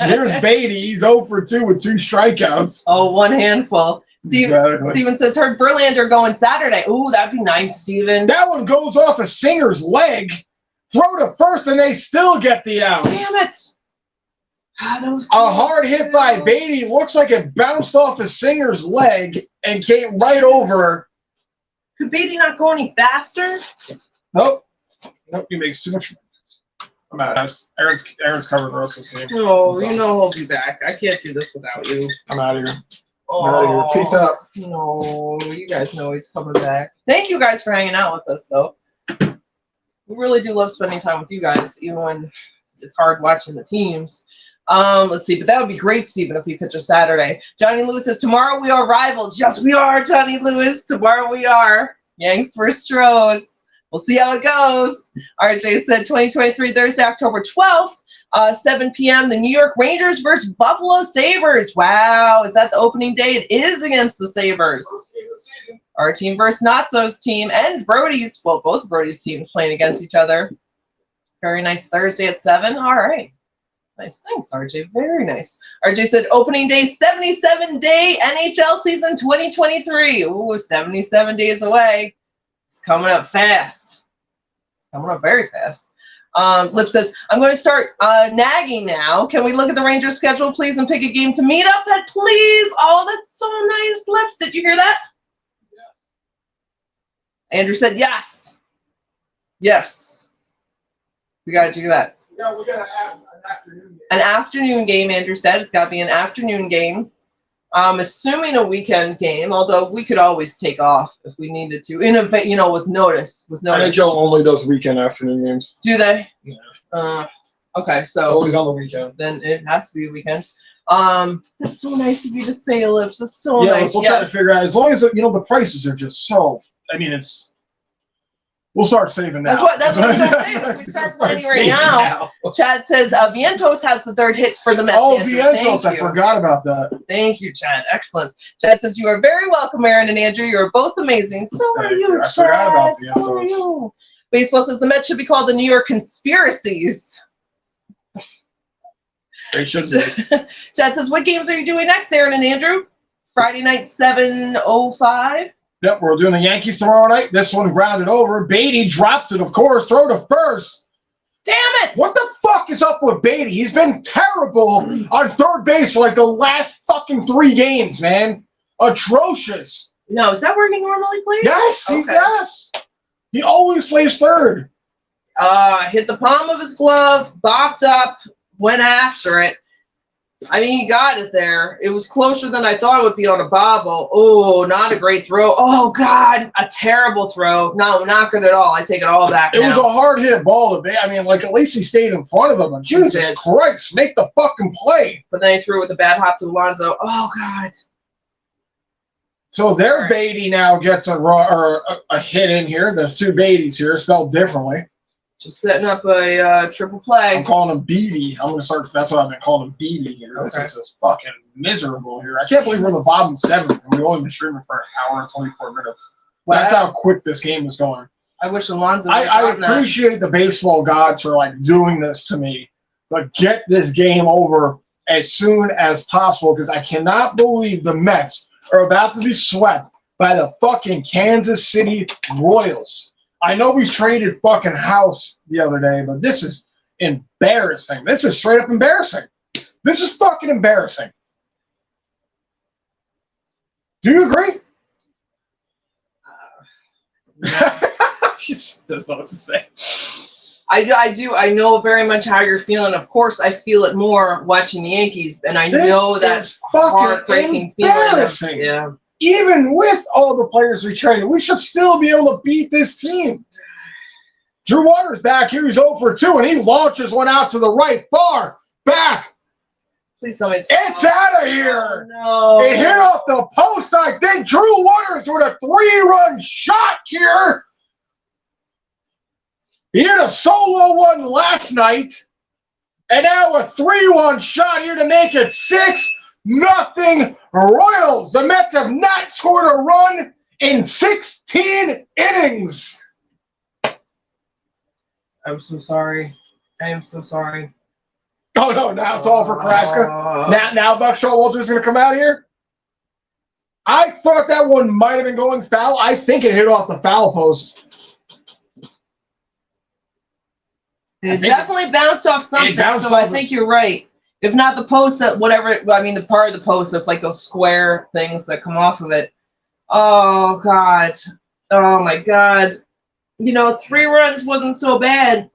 Here's Beatty. He's 0 for 2 with 2 strikeouts. Oh, one handful. Exactly. Steven says, heard Verlander going Saturday. Ooh, that'd be nice, Steven. That one goes off a Singer's leg. Throw to first, and they still get the out. Damn it. Ah, that was A close, hard hit by Beatty. Looks like it bounced off a Singer's leg and came right over. Could Beatty not go any faster? Nope. Nope, he makes too much. I'm out. Aaron's covering the rest of this game. Oh, you know he'll be back. I can't do this without you. I'm out of here. Oh, I'm out of here. Peace out. No, you guys know he's coming back. Thank you guys for hanging out with us, though. We really do love spending time with you guys, even when it's hard watching the teams. Let's see, but that would be great, Steven, if you pitch a Saturday. Johnny Lewis says, tomorrow we are rivals. Yes, we are, Johnny Lewis. Tomorrow we are. Yanks versus Stros. We'll see how it goes. RJ said 2023, Thursday, October 12th, 7 p.m., the New York Rangers versus Buffalo Sabres. Wow, is that the opening day? It is against the Sabres. Our team versus Not-So's team and Brody's. Well, both Brody's teams playing against each other. Very nice Thursday at 7. All right. Nice. Thanks, RJ. Very nice. RJ said opening day, 77-day NHL season 2023. Ooh, 77 days away. It's coming up fast. It's coming up very fast. Lip says, I'm going to start nagging now. Can we look at the Rangers schedule, please, and pick a game to meet up at, please? Oh, that's so nice, Lips. Did you hear that? Yeah. Andrew said yes. Yes. We got to do that. Yeah, we got an afternoon game. An afternoon game, Andrew said. It's got to be an afternoon game. I'm assuming a weekend game, although we could always take off if we needed to. Innovate, with notice. NHL only does weekend afternoon games. Do they? Yeah. Okay, It's so always on the weekend. then it has to be a weekend. That's so nice of you to say, Lips. That's so Yeah, nice. we'll try to figure out. As long as the prices are just so. I mean, we'll start saving now. That's what we start saving. We start planning right now. Chad says Vientos has the third hits for the Mets. Oh, Andrew. Vientos! Thank I you. forgot about that. Thank you, Chad. Excellent. Chad says you are very welcome, Aaron and Andrew. You are both amazing. So are Thank you, you. I Chad. forgot about So are Vientos. you. Baseball says the Mets should be called the New York Conspiracies. They should be. Chad says, what games are you doing next, Aaron and Andrew? Friday night, 7:05. Yep, we're doing the Yankees tomorrow night. This one grounded over. Beatty drops it, of course. Throw to first. Damn it! What the fuck is up with Beatty? He's been terrible on third base for like the last fucking 3 games, man. Atrocious. No, is that where he normally plays? Yes, Okay. yes. He always plays third. hit the palm of his glove, bopped up, went after it. I mean, he got it there. It was closer than I thought it would be on a bobble. Oh, not a great throw. Oh, God, a terrible throw. No, not good at all. I take it all back It now. was a hard hit ball. I mean, like, at least he stayed in front of him. But Jesus did. Christ, make the fucking play. But then he threw with a bad hop to Alonso. Oh, God. So their Beatty now gets a hit in here. There's two Beatties here, spelled differently. Just setting up a triple play. I'm calling him Beatty. I'm going to start. That's what I've been calling him, Beatty here. This Okay. is just fucking miserable here. I can't believe we're in the bottom seventh and we've only been streaming for an hour and 24 minutes. That's how quick this game is going. I wish Alonso. I appreciate the baseball gods for like doing this to me, but get this game over as soon as possible because I cannot believe the Mets are about to be swept by the fucking Kansas City Royals. I know we traded fucking House the other day, but this is embarrassing. This is straight up embarrassing. This is fucking embarrassing. Do you agree? She just doesn't know what to say. I do. I know very much how you're feeling. Of course, I feel it more watching the Yankees, and I know that's is fucking heartbreaking embarrassing. feeling. Yeah. Even with all the players we traded, we should still be able to beat this team. Drew Waters back here. He's 0 for 2, and he launches one out to the right, far back. Please tell me It's out of here. Oh, no. It hit off the post, I think. Drew Waters with a 3-run shot here. He hit a solo one last night, and now a 3-1 shot here to make it 6-0 Royals. The Mets have not scored a run in 16 innings. I'm so sorry. I am so sorry. Oh, no, now it's all for Carrasco. Now Buck Showalter's going to come out here. I thought that one might have been going foul. I think it hit off the foul post. It definitely bounced off something, so I think you're right. If not the post, that whatever, I mean, the part of the post that's like those square things that come off of it. Oh, God. Oh, my God. 3 runs wasn't so bad,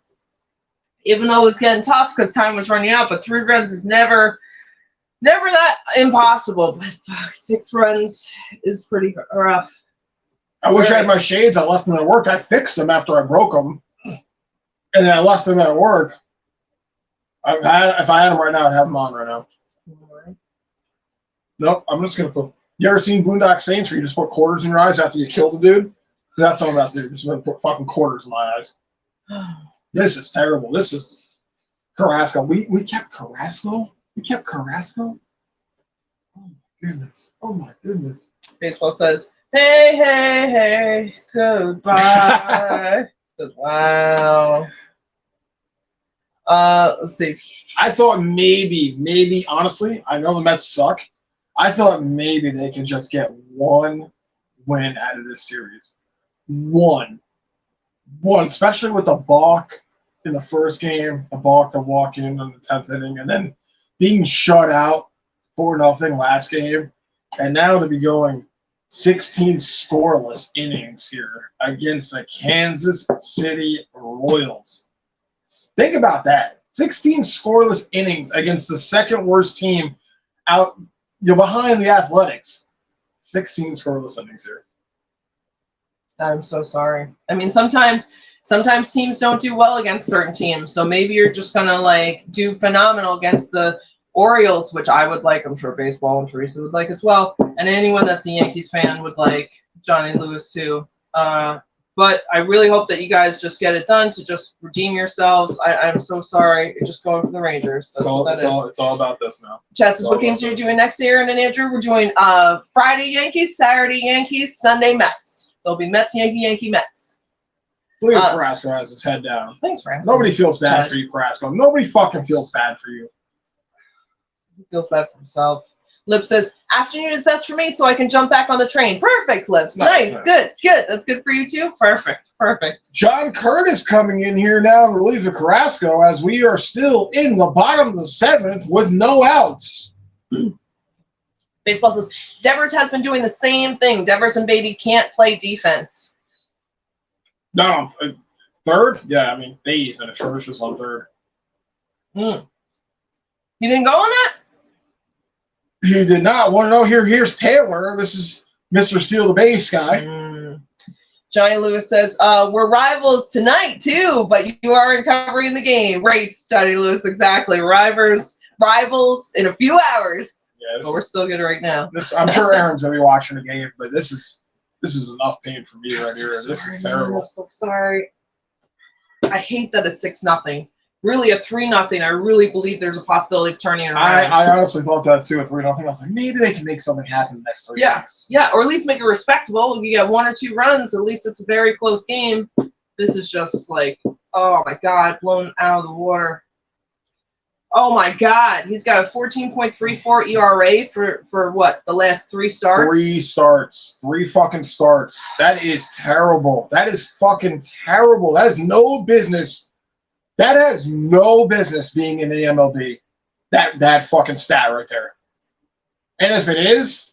even though it was getting tough because time was running out, but 3 runs is never that impossible. But fuck, 6 runs is pretty rough. I wish I had my shades. I left them at work. I fixed them after I broke them. And then I left them at work. If I had them right now, I'd have them on right now. Nope, I'm just going to put... You ever seen Boondock Saints where you just put quarters in your eyes after you kill the dude? That's what I'm about to do. Just going to put fucking quarters in my eyes. This is terrible. This is... Carrasco. We kept Carrasco? We kept Carrasco? Oh, my goodness. Oh, my goodness. Baseball says, hey, hey, hey, goodbye. Says, wow. Let's see. I thought maybe, honestly, I know the Mets suck. I thought maybe they could just get one win out of this series. One, especially with the balk in the first game, the balk to walk in the 10th inning, and then being shut out 4-0 last game, and now to be going 16 scoreless innings here against the Kansas City Royals. Think about that. 16 scoreless innings against the second worst team out behind the Athletics. 16 scoreless innings here. I'm so sorry. I mean, sometimes teams don't do well against certain teams, so maybe you're just gonna do phenomenal against the Orioles, which I would like. I'm sure baseball and Teresa would like as well, and anyone that's a Yankees fan would like Johnny Lewis too. But I really hope that you guys just get it done to just redeem yourselves. I'm so sorry. You're just going for the Rangers. That's what that is. It's all about this now. Chat says, what games are you doing next year? And then Andrew, we're doing Friday Yankees, Saturday Yankees, Sunday Mets. So it'll be Mets, Yankee, Mets. Look at Carrasco has his head down. Thanks for asking. Nobody feels bad for you, Carrasco. Nobody fucking feels bad for you. He feels bad for himself. Lip says, afternoon is best for me, so I can jump back on the train. Perfect, Lips. Nice. Good. That's good for you, too? Perfect. John Curtis coming in here now in relief of Carrasco as we are still in the bottom of the 7th with no outs. Baseball says, Devers has been doing the same thing. Devers and Beatty can't play defense. No, Third? Yeah, I mean, Bay's been atrocious on third. You didn't go on that? He did not. Want to know? Here's Taylor. This is Mr. Steal the Base guy. Johnny Lewis says, we're rivals tonight too, but you aren't covering the game. Right, Johnny Lewis, exactly. Rivals in a few hours. Yeah, But we're still good right now. I'm sure Aaron's gonna be watching the game, but this is enough pain for me right here. This is Man, terrible. I'm so sorry. I hate that it's 6-0. Really, a 3-0. I really believe there's a possibility of turning it around. I honestly thought that too at 3-0. I was like, maybe they can make something happen the next 3 weeks. Yeah, or at least make it respectable. You get 1 or 2 runs, at least it's a very close game. This is just like, oh my God, blown out of the water. Oh my God, he's got a 14.34 ERA for what, the last 3 starts? 3 starts. 3 fucking starts. That is terrible. That is fucking terrible. That is no business. That has no business being in the MLB. That fucking stat right there. And if it is,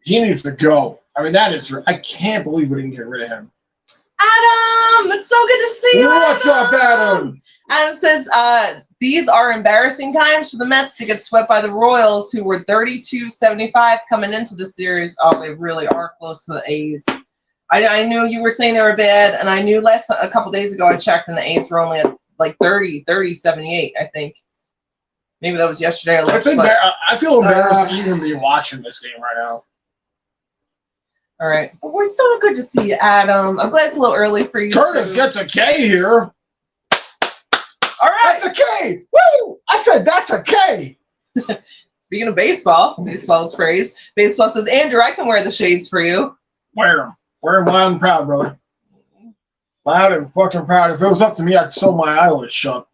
he needs to go. I mean, I can't believe we didn't get rid of him. Adam, it's so good to see you. What's up, Adam? Adam says, these are embarrassing times for the Mets to get swept by the Royals, who were 32-75 coming into the series. Oh, they really are close to the A's. I knew you were saying they were bad, and I knew a couple days ago I checked, and the A's were only at like 30-78, I think. Maybe that was yesterday. I feel embarrassed to even be watching this game right now. All right. Well, we're so good to see you, Adam. I'm glad it's a little early for you. Curtis gets a K here. All right. That's a K. Woo! I said that's a K. Speaking of baseball, baseball's praise. Baseball says, Andrew, I can wear the shades for you. Wear them. Wear them loud and proud, brother. Loud and fucking proud. If it was up to me, I'd sew my eyelids shut.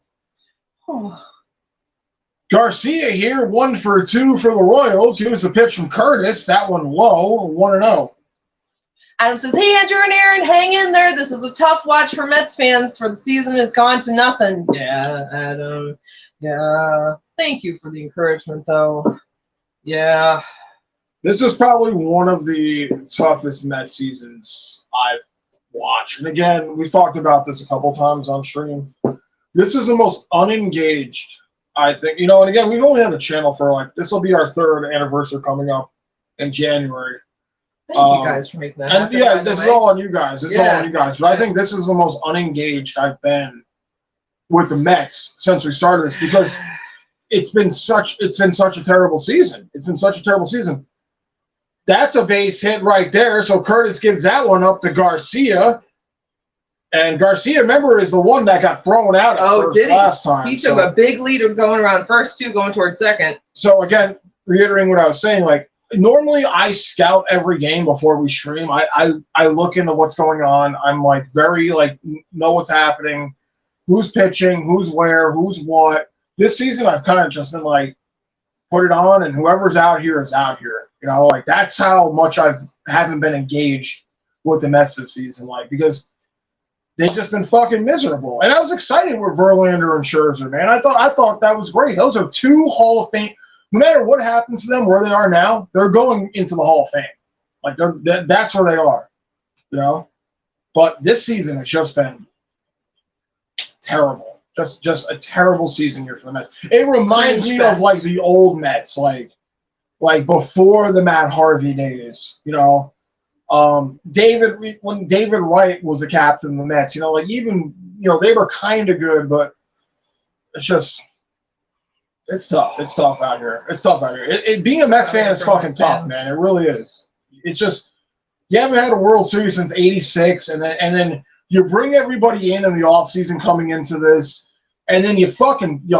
Garcia here, 1 for 2 for the Royals. Here's the pitch from Curtis. That one low, 1-0. Adam says, hey, Andrew and Aaron, hang in there. This is a tough watch for Mets fans, for the season has gone to nothing. Yeah, Adam. Yeah. Thank you for the encouragement, though. Yeah. This is probably one of the toughest Mets seasons I've watched. And again, we've talked about this a couple times on stream. This is the most unengaged, I think. And again, we've only had the channel for this will be our 3rd anniversary coming up in January. Thank you guys for making that happen. And yeah, this is all on you guys. It's all on you guys. But I think this is the most unengaged I've been with the Mets since we started this, because it's been such a terrible season. It's been such a terrible season. That's a base hit right there. So Curtis gives that one up to Garcia. And Garcia, remember, is the one that got thrown out at first last time. He took a big lead of going around first, too, going towards second. So, again, reiterating what I was saying, normally I scout every game before we stream. I look into what's going on. I'm, very, know what's happening, who's pitching, who's where, who's what. This season, I've kind of just been, put it on, and whoever's out here is out here. That's how much I haven't been engaged with the Mets this season, because they've just been fucking miserable. And I was excited with Verlander and Scherzer, man. I thought that was great. Those are 2 Hall of Fame. No matter what happens to them, where they are now, they're going into the Hall of Fame. That's where they are, But this season has just been terrible. Just a terrible season here for the Mets. It reminds me of the old Mets, like before the Matt Harvey days, when David Wright was the captain of the Mets, they were kind of good, but it's tough. It's tough out here. Being a Mets fan is fucking tough, man. It really is. It's just, you haven't had a World Series since '86, and then you bring everybody in the offseason coming into this, and then you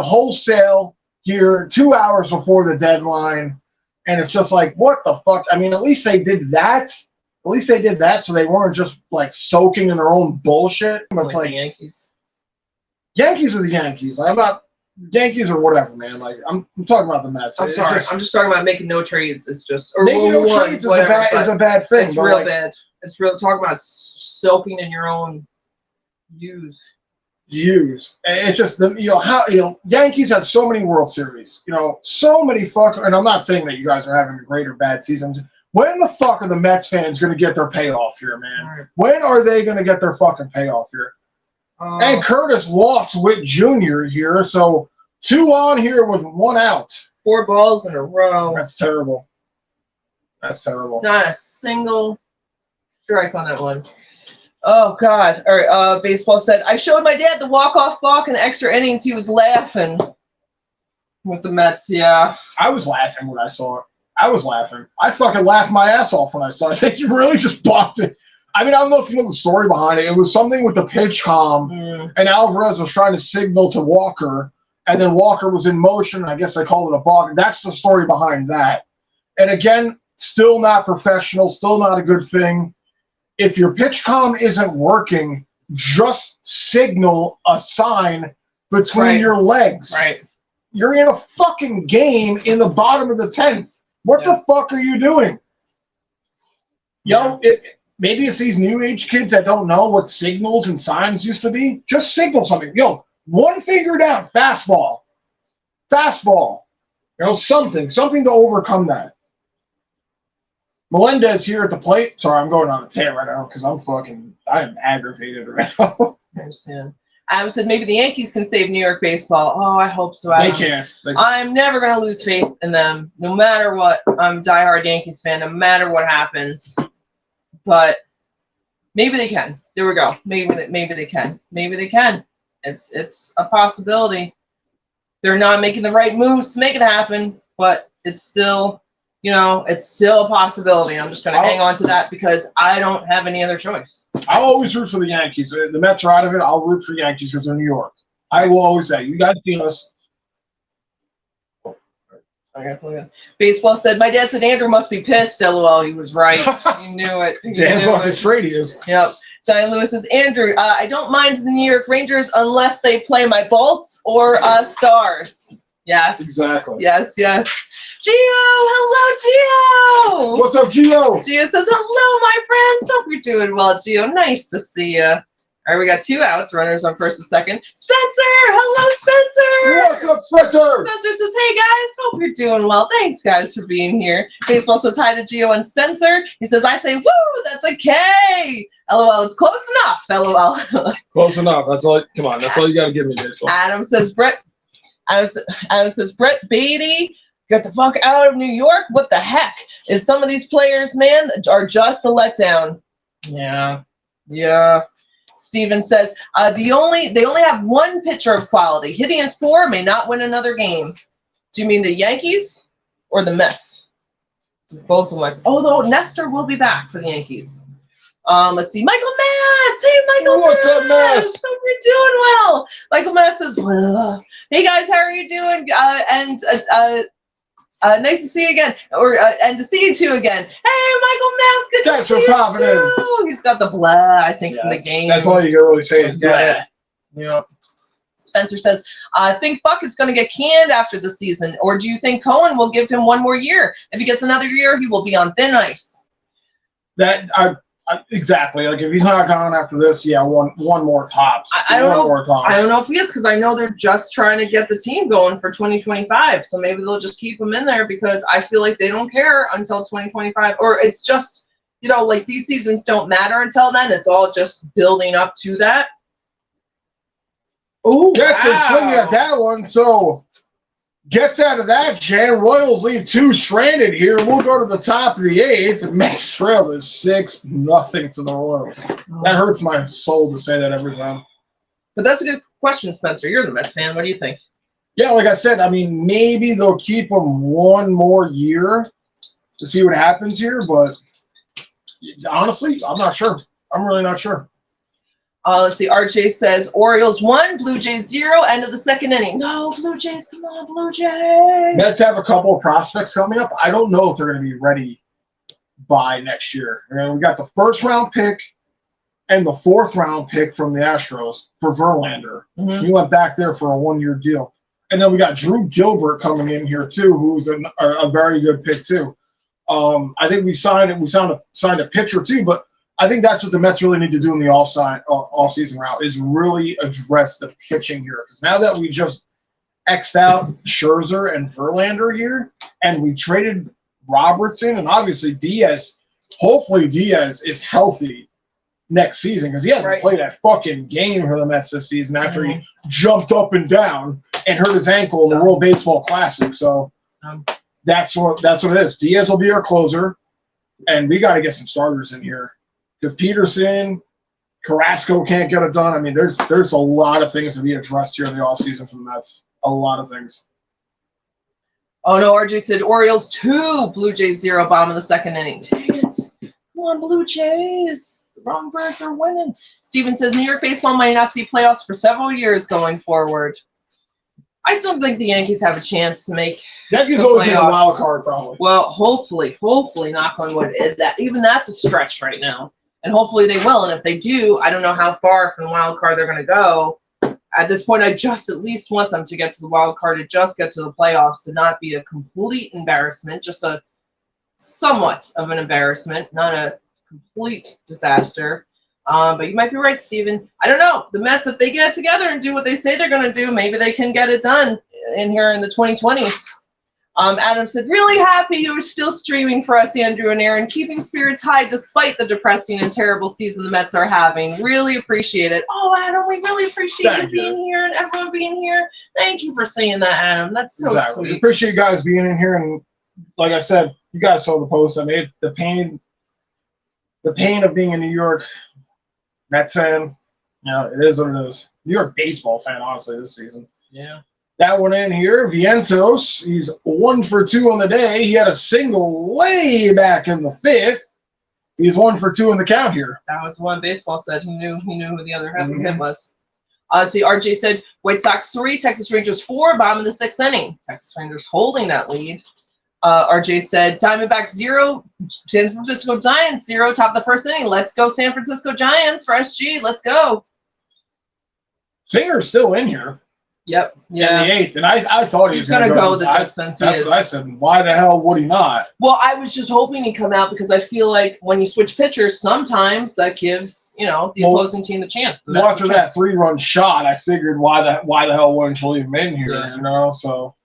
wholesale here 2 hours before the deadline. And it's just what the fuck? I mean, at least they did that. So they weren't just soaking in their own bullshit. But it's the Yankees. Yankees are the Yankees. I'm not Yankees or whatever, man. I'm talking about the Mets. I'm sorry. I'm just talking about making no trades. It's just making no trades is a bad thing. It's real bad. It's real. Talking about soaking in your own use. It's just Yankees have so many World Series, so many and I'm not saying that you guys are having a great or bad seasons. When the fuck are the Mets fans going to get their payoff here, man? Right. When are they going to get their fucking payoff here? And Curtis walks with Junior here, so 2 on here with 1 out. 4 balls in a row. That's terrible. That's terrible. Not a single strike on that one. Oh, God. All right, baseball said, I showed my dad the walk-off balk in the extra innings. He was laughing with the Mets, yeah. I was laughing when I saw it. I was laughing. I fucking laughed my ass off when I saw it. I said, you really just balked it. I mean, I don't know if you know the story behind it. It was something with the pitch calm, and Alvarez was trying to signal to Walker, and then Walker was in motion. I guess they called it a balk. That's the story behind that. And again, still not professional, still not a good thing. If your pitch calm isn't working, just signal a sign between your legs. Right. You're in a fucking game in the bottom of the 10th. What the fuck are you doing? Yo, maybe it's these new age kids that don't know what signals and signs used to be. Just signal something. Yo, 1 finger down, fastball. Fastball. You know, something to overcome that. Melendez here at the plate. Sorry, I'm going on a tear right now because I am aggravated right now. I understand. Adam said maybe the Yankees can save New York baseball. Oh, I hope so, They Adam. can't. I'm never going to lose faith in them, no matter what. I'm a diehard Yankees fan, no matter what happens. But maybe they can. There we go. Maybe they can. Maybe they can. It's a possibility. They're not making the right moves to make it happen, but it's still, it's still a possibility. I'm just going to hang on to that because I don't have any other choice. I'll always root for the Yankees. The Mets are out of it. I'll root for the Yankees because they're New York. I will always say, you guys beat us. Okay, baseball said, my dad said Andrew must be pissed. LOL, he was right. You knew it. Damn fucking straight he is. Yep. Johnny Lewis says, Andrew, I don't mind the New York Rangers unless they play my Bolts or Stars. Yes. Exactly. Yes. Gio, hello, Gio. What's up, Gio? Gio says, hello, my friends. Hope you're doing well, Gio. Nice to see you. All right, we got 2 outs, runners on first and second. Spencer, hello, Spencer. What's up, Spencer? Spencer says, hey, guys, hope you're doing well. Thanks, guys, for being here. Baseball says hi to Gio and Spencer. He says, I say, woo, that's a K. LOL, it's close enough, LOL. Close enough. That's all. Come on, that's all you got to give me, baseball. Adam says, Brett Beatty, get the fuck out of New York. What the heck? Is some of these players, man, are just a letdown. Yeah. Steven says, they only have 1 pitcher of quality. Hitting is poor, may not win another game. Do you mean the Yankees or the Mets? Both of them. Although Nestor will be back for the Yankees. Let's see. Michael Mass. Hey, Michael Mass. What's up, Mass? Hope you're doing well. Michael Mass says, blah. Hey, guys, how are you doing? Nice to see you again, and to see you two again. Hey, Michael Mass, good Thanks to for see you popping too. He's got the blah, I think, from the game. That's all you can really say is blah. Yeah. Spencer says, I think Buck is going to get canned after the season, or do you think Cohen will give him 1 more year? If he gets another year, he will be on thin ice. Exactly. Like if he's not gone after this, yeah, one more tops. I don't know. More tops. I don't know if he is because I know they're just trying to get the team going for 2025. So maybe they'll just keep him in there because I feel like they don't care until 2025, or it's just like these seasons don't matter until then. It's all just building up to that. Oh, Gets him swinging at that one. So gets out of that jam. Royals leave 2 stranded here. We'll go to the top of the 8th. Mets trail is 6-0 to the Royals. That hurts my soul to say that every time. But that's a good question, Spencer. You're the Mets fan. What do you think? Yeah, like I said, I mean, maybe they'll keep him 1 more year to see what happens here. But honestly, I'm not sure. I'm really not sure. Let's see. RJ says Orioles 1, Blue Jays 0, end of the 2nd inning. No, Blue Jays, come on, Blue Jays. Mets have a couple of prospects coming up. I don't know if they're going to be ready by next year. We got the 1st round pick and the 4th round pick from the Astros for Verlander. Mm-hmm. He went back there for a 1-year deal. And then we got Drew Gilbert coming in here too, who's a very good pick too. I think we signed a pitcher too, but I think that's what the Mets really need to do in the off-season route is really address the pitching here. Because now that we just X'd out Scherzer and Verlander here, and we traded Robertson, and obviously Diaz. Hopefully Diaz is healthy next season because he hasn't Right. played a fucking game for the Mets this season after he jumped up and down and hurt his ankle in the World Baseball Classic. So that's what it is. Diaz will be our closer, and we got to get some starters in here because Peterson, Carrasco can't get it done. I mean, there's a lot of things to be addressed here in the offseason for the Mets. A lot of things. Oh no, RJ said Orioles 2, Blue Jays 0, bottom of the second inning. Dang it. Come on, Blue Jays. The wrong birds are winning. Steven says New York baseball might not see playoffs for several years going forward. I still think the Yankees have a chance to make Yankees the always need a playoffs. wild card, probably. Well, hopefully, knock on wood. Even that's a stretch right now. And hopefully they will. And if they do, I don't know how far from the wild card they're going to go. At this point, I just at least want them to get to the wild card, to just get to the playoffs, to not be a complete embarrassment, just a somewhat of an embarrassment, not a complete disaster. But you might be right, Steven. I don't know. The Mets, if they get together and do what they say they're going to do, maybe they can get it done in here in the 2020s. Adam said, really happy you were still streaming for us, Andrew and Aaron, keeping spirits high despite the depressing and terrible season the Mets are having. Really appreciate it. Oh, Adam, we really appreciate you being here and everyone being here. Thank you for saying that, Adam. That's so Exactly. sweet. Appreciate you guys being in here, and like I said, you guys saw the post I made. The pain of being a New York Mets fan, it is what it is. New York baseball fan, honestly, this season. Yeah. That one in here, Vientos, he's 1 for 2 on the day. He had a single way back in the 5th. He's 1 for 2 in the count here. That was one baseball said. He knew who the other half of hit was. Let's see, RJ said White Sox 3, Texas Rangers 4, bottom of the 6th inning. Texas Rangers holding that lead. RJ said Diamondbacks 0, San Francisco Giants 0, top of the first inning. Let's go San Francisco Giants for SG. Let's go. Singer's still in here. Yep. In Yeah. the 8th, and I thought he was He's going to go the I- distance. That's He is. what I said. Why the hell would he not? Well, I was just hoping he'd come out because I feel like when you switch pitchers, sometimes that gives, the opposing team the chance. Well, after that 3-run shot, I figured why the hell wouldn't you leave him in here? Yeah. So.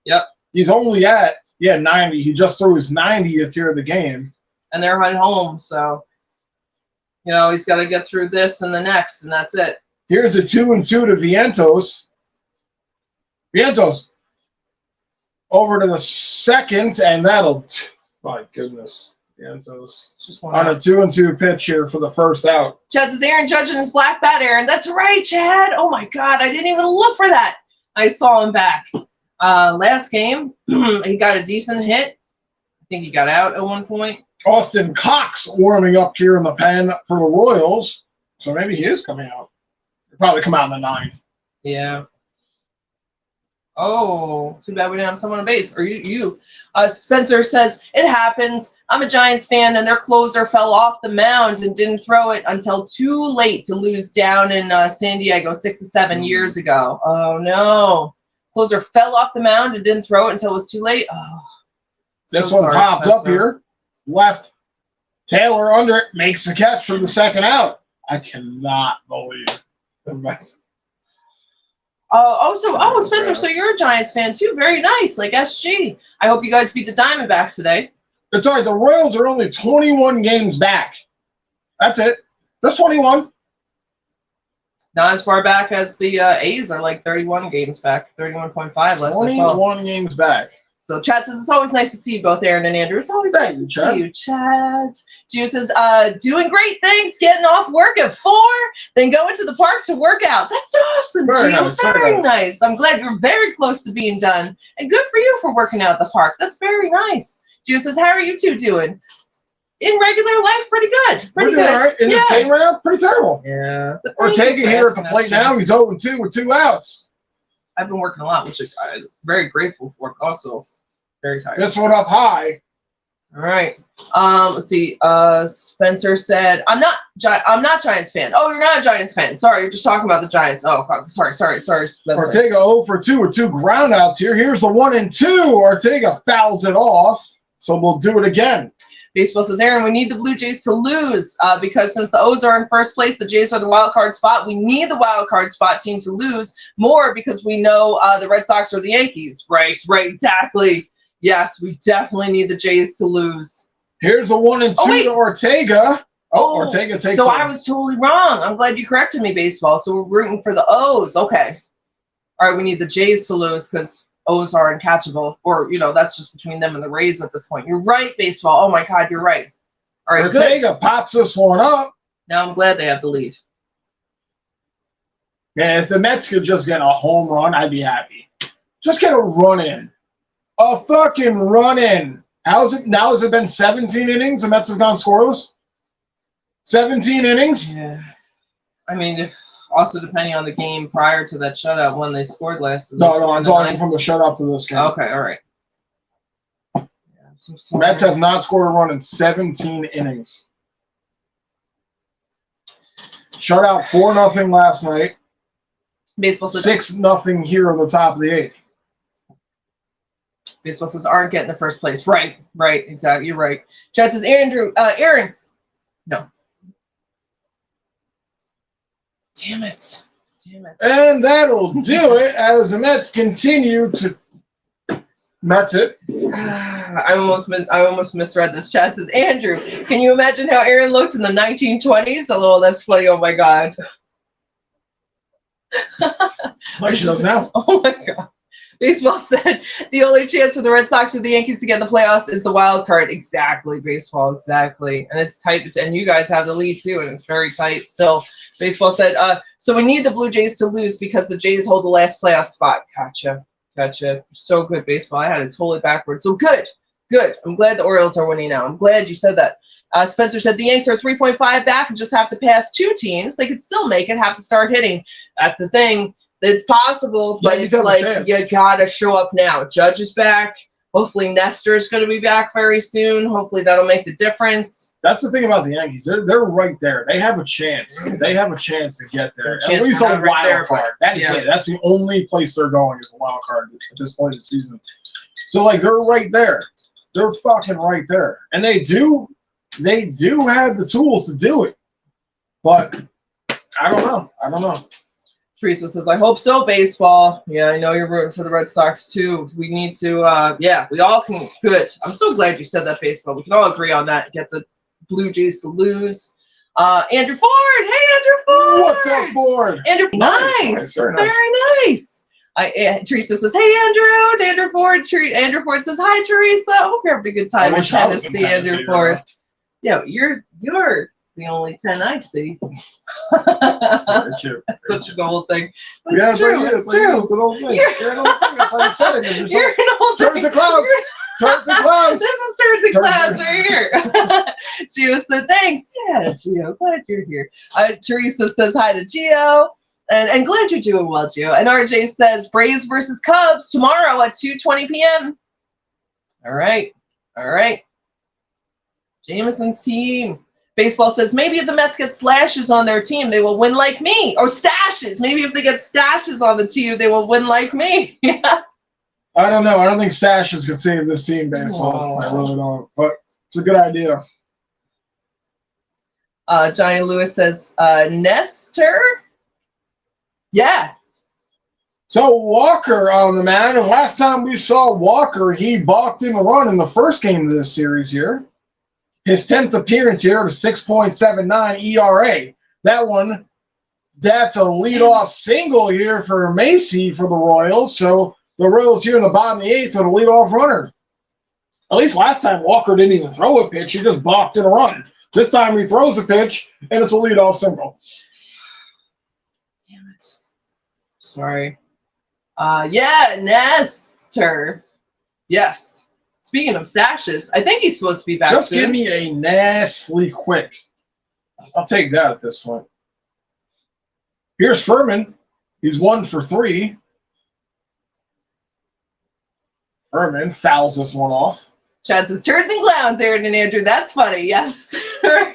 Yep. He's only at 90. He just threw his 90th here of the game. And they're at home, so he's got to get through this and the next, and that's it. Here's a 2-2 to Vientos. Vientos over to the second, and my goodness, Vientos It's just one on a out. 2-2 pitch here for the first out. Chad says Aaron Judge and his black bat, Aaron. That's right, Chad. Oh my God, I didn't even look for that. I saw him back. Last game, he got a decent hit. I think he got out at one point. Austin Cox warming up here in the pen for the Royals, so maybe he is coming out. He'll probably come out in the 9th. Yeah. Oh, too bad we didn't have someone on base. Or you. Spencer says, it happens. I'm a Giants fan, and their closer fell off the mound and didn't throw it until too late to lose down in San Diego 6 to 7 years ago. Oh, no. Closer fell off the mound and didn't throw it until it was too late. Oh, This so one sorry, popped up Spencer. here. Left. Taylor under it. Makes the catch for the second out. I cannot believe the Mets. Spencer, so you're a Giants fan too. Very nice, like SG. I hope you guys beat the Diamondbacks today. It's all right. The Royals are only 21 games back. That's it. Just 21. Not as far back as the A's are, like 31 games back, 31.5 last I saw. 21 games back. So Chad says it's always nice to see you both, Aaron and Andrew. It's always Thank nice you, to Chad. see you, Chad. Gio says, doing great, thanks. Getting off work at 4, then going to the park to work out. That's awesome, Very Gio. nice, Very very nice. I'm glad you're very close to being done. And good for you for working out at the park. That's very nice. Gio says, how are you two doing? In regular life, pretty good. Pretty We're doing good. all right. In this game right now, pretty terrible. Yeah. Ortega here at the plate now. He's 0-2 with 2 outs. I've been working a lot, which I'm very grateful for. Also, very tired. This one up high. All right. Let's see. Spencer said, "I'm not Giants fan." Oh, you're not a Giants fan. Sorry, you're just talking about the Giants. Oh, sorry, Spencer. Ortega 0-2 with 2 ground outs here. Here's the 1-2. Ortega fouls it off. So we'll do it again. Baseball says, Aaron, we need the Blue Jays to lose because since the O's are in first place, the Jays are the wild card spot. We need the wild card spot team to lose more because we know the Red Sox or the Yankees. Right, exactly. Yes, we definitely need the Jays to lose. Here's a 1-2 wait. to Ortega. Ortega takes So it. I was totally wrong. I'm glad you corrected me, baseball. So we're rooting for the O's. Okay. All right, we need the Jays to lose because O's are uncatchable. Or, that's just between them and the Rays at this point. You're right, baseball. Oh, my God, you're right. All right, Ortega pops this one up. Now I'm glad they have the lead. Man, if the Mets could just get a home run, I'd be happy. Just get a run in. A fucking run in. Has it been 17 innings? The Mets have gone scoreless? 17 innings? Yeah. I mean, also depending on the game prior to that shutout when they scored last. No, I'm talking from the shutout to this game. Okay, all right. Yeah, Mets have not scored a run in 17 innings. Shutout 4-0 last night. Baseball says 6-0 here in the top of the 8th. Baseball says aren't getting the first place. Right, exactly. You're right. Chad says Aaron. No. Damn it. And that'll do it as the Mets continue to. That's it. I almost misread this. Chad says, Andrew, can you imagine how Aaron looked in the 1920s? Oh, that's funny. Oh my God. Like she does now. Oh my God. Baseball said the only chance for the Red Sox or the Yankees to get in the playoffs is the wild card. Exactly, baseball, exactly. And it's tight, and you guys have the lead too, and it's very tight still. Baseball said, so we need the Blue Jays to lose because the Jays hold the last playoff spot. Gotcha. So good, baseball. I had it totally backwards. So good. I'm glad the Orioles are winning now. I'm glad you said that. Spencer said the Yanks are 3.5 back and just have to pass 2 teams. They could still make it, have to start hitting. That's the thing. It's possible, but it's like you gotta show up now. Judge is back. Hopefully Nestor's going to be back very soon. Hopefully that'll make the difference. That's the thing about the Yankees. They're right there. They have a chance. They have a chance to get there. At least a wild card. That is it. That's the only place they're going is a wild card at this point in the season. So, they're right there. They're fucking right there. And they do have the tools to do it. But I don't know. Teresa says, I hope so, baseball. Yeah, I know you're rooting for the Red Sox, too. We need to, we all can. Good. I'm so glad you said that, baseball. We can all agree on that. Get the Blue Jays to lose. Andrew Ford. Hey, Andrew Ford. What's up, Ford? Andrew, nice. Very nice. Teresa says, hey, Andrew. Andrew Ford says, hi, Teresa. I hope you're having a good time in Tennessee, Andrew Ford. Yeah, you're the only 10 I see. Very cute. That's such an old thing. But Yeah, it's true. It's true. It's an old thing. You're an old thing. That's how you said it. You're an old Turns to clouds. Turns to clouds. This is Turns to Clouds right here. Gio said, thanks. Yeah, Gio. Glad you're here. Teresa says hi to Gio. And glad you're doing well, Gio. And RJ says, Braves versus Cubs tomorrow at 2:20 p.m. All right. Jameson's team. Baseball says, maybe if the Mets get slashes on their team, they will win like me. Or stashes. Maybe if they get stashes on the team, they will win like me. Yeah. I don't know. I don't think stashes could save this team, baseball. I really don't. But it's a good idea. Johnny Lewis says, Nestor? Yeah. So Walker on the man. And last time we saw Walker, he balked in a run in the first game of this series here. His 10th appearance here to 6.79 ERA. That's a leadoff single here for Macy for the Royals. So the Royals here in the bottom of the 8th with a leadoff runner. At least last time Walker didn't even throw a pitch. He just balked in a run. This time he throws a pitch, and it's a leadoff single. Damn it. Sorry. Nestor. Yes. Speaking of stashes, I think he's supposed to be back Just soon. give me a Nestle quick. I'll take that at this point. Here's Furman. He's 1 for 3. Furman fouls this one off. Chad says, turds and clowns, Aaron and Andrew. That's funny. Yes. Right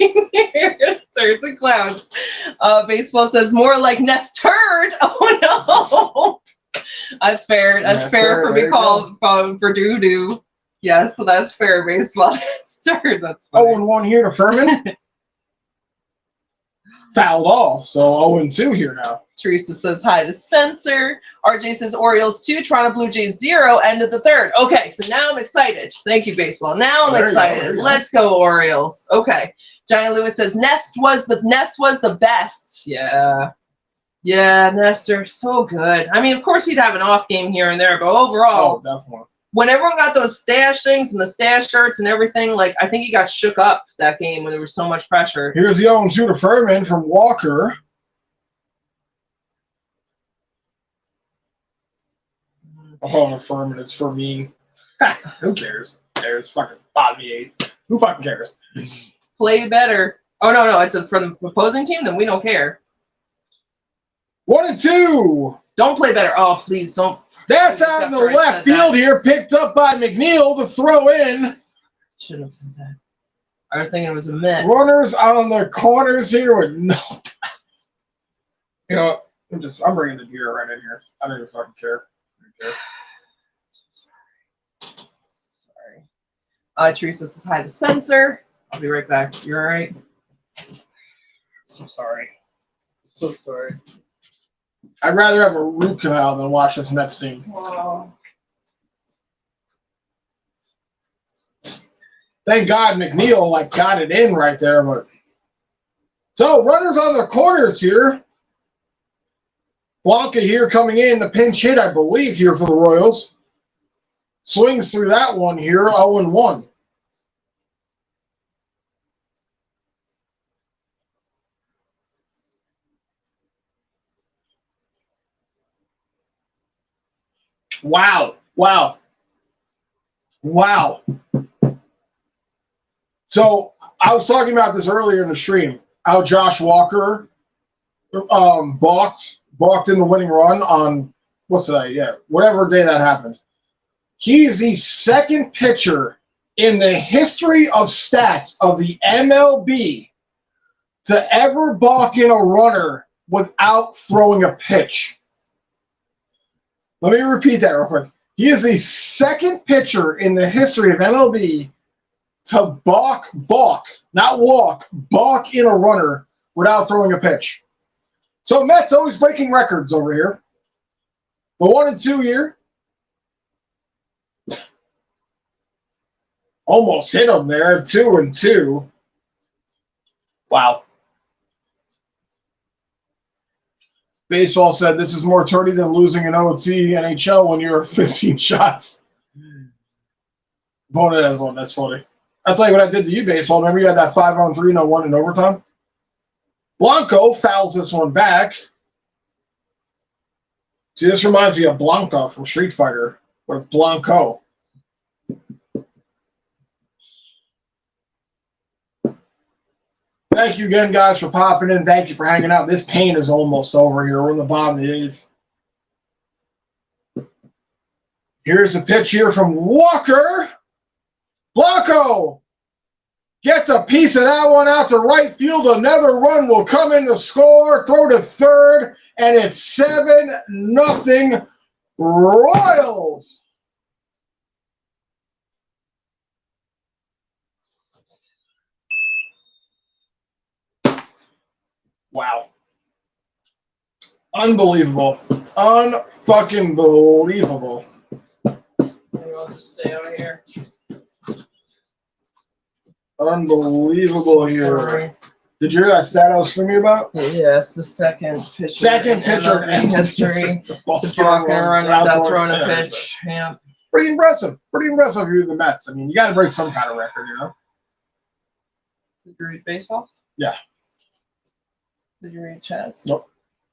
here. Turds and clowns. Baseball says, more like Nesturd. Oh, no. That's fair. That's fair for me calling for doo-doo. Yes, so that's fair, baseball. Nesturd. That's funny. 0-1 here to Furman. fouled off. So 0-2 here now. Teresa says hi to Spencer. RJ says Orioles 2, Toronto Blue Jays 0, end of the third. Okay, so now I'm excited. Thank you, baseball. Now I'm There you go, excited. there you go. Let's go, Orioles. Okay. Giant Lewis says Nest was the best. Yeah. Yeah, Nestor, so good. I mean, of course he'd have an off game here and there, but overall, Oh, definitely. when everyone got those stash things and the stash shirts and everything, like I think he got shook up that game when there was so much pressure. Here's the 0-2 to Furman from Walker. I'm calling it Furman. It's Fermin. Who cares? Who cares? Fucking bottom of the eighth. Who fucking cares? Play better. Oh no, it's from the opposing team. Then we don't care. 1-2. Don't play better. Oh please don't. That's out in the After I left said field that. here, picked up by McNeil to throw in. Should have said that. I was thinking it was a myth. Runners on the corners here with no. You know what? I'm bringing the deer right in here. I don't even fucking care. I don't care. Sorry. Teresa says hi to Spencer. I'll be right back. You're all right. So sorry. So sorry. I'd rather have a root canal than watch this Mets team. Wow. Thank God McNeil got it in right there, but so runners on the corners here. Blanca here coming in, the pinch hit, I believe, here for the Royals. Swings through that one here, 0-1. Wow. So I was talking about this earlier in the stream. How Josh Walker balked in the winning run on what's today? Yeah, whatever day that happened. He's the second pitcher in the history of stats of the MLB to ever balk in a runner without throwing a pitch. Let me repeat that real quick. He is the second pitcher in the history of MLB to balk, not walk, balk in a runner without throwing a pitch. So Mets always breaking records over here. The 1-2 here. Almost hit him there, 2-2. Wow. Baseball said this is more tourney than losing an OT NHL when you're 15 shots. Opponent has one. That's funny. That's like what I did to you, baseball. Remember you had that 5-on-3, no one in overtime? Blanco fouls this one back. See, this reminds me of Blanca from Street Fighter, but it's Blanco. Thank you again, guys, for popping in. Thank you for hanging out. This pain is almost over here. We're in the bottom of the eighth. Here's a pitch here from Walker. Blanco gets a piece of that one out to right field. Another run will come in to score. Throw to third, and it's 7-0 Royals. Wow. Unbelievable. Unfucking believable. Maybe I'll just stay out here. Unbelievable here. Sorry. Did you hear that stat I was screaming about? Yes, the second pitcher. Second pitcher in history to block and run without throwing a pitch. Yeah. Pretty impressive. Pretty impressive if you're the Mets. I mean, you got to break some kind of record, you know? Did you read baseballs? Yeah. Did you read Chad's? Nope.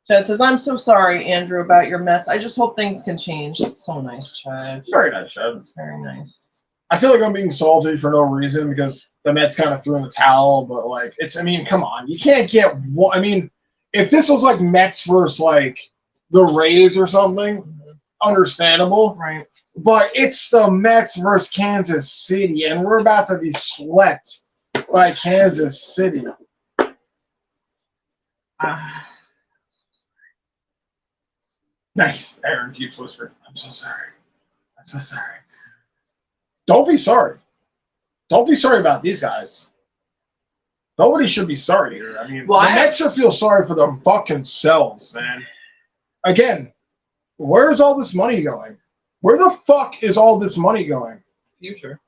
Chad says, I'm so sorry, Andrew, about your Mets. I just hope things can change. It's so nice, Chad. Very nice, Chad. It's very nice. I feel like I'm being salty for no reason because the Mets kind of threw in the towel, but come on. You can't get one. I mean, if this was like Mets versus the Rays or something, understandable. Right. But it's the Mets versus Kansas City, and we're about to be swept by Kansas City. Nice. Aaron keeps whispering, I'm so sorry. I'm so sorry. Don't be sorry. Don't be sorry about these guys. Nobody should be sorry here. I mean, Well, the Mets should feel sorry for their fucking selves, man. Again, where's all this money going? Where the fuck is all this money going? Future.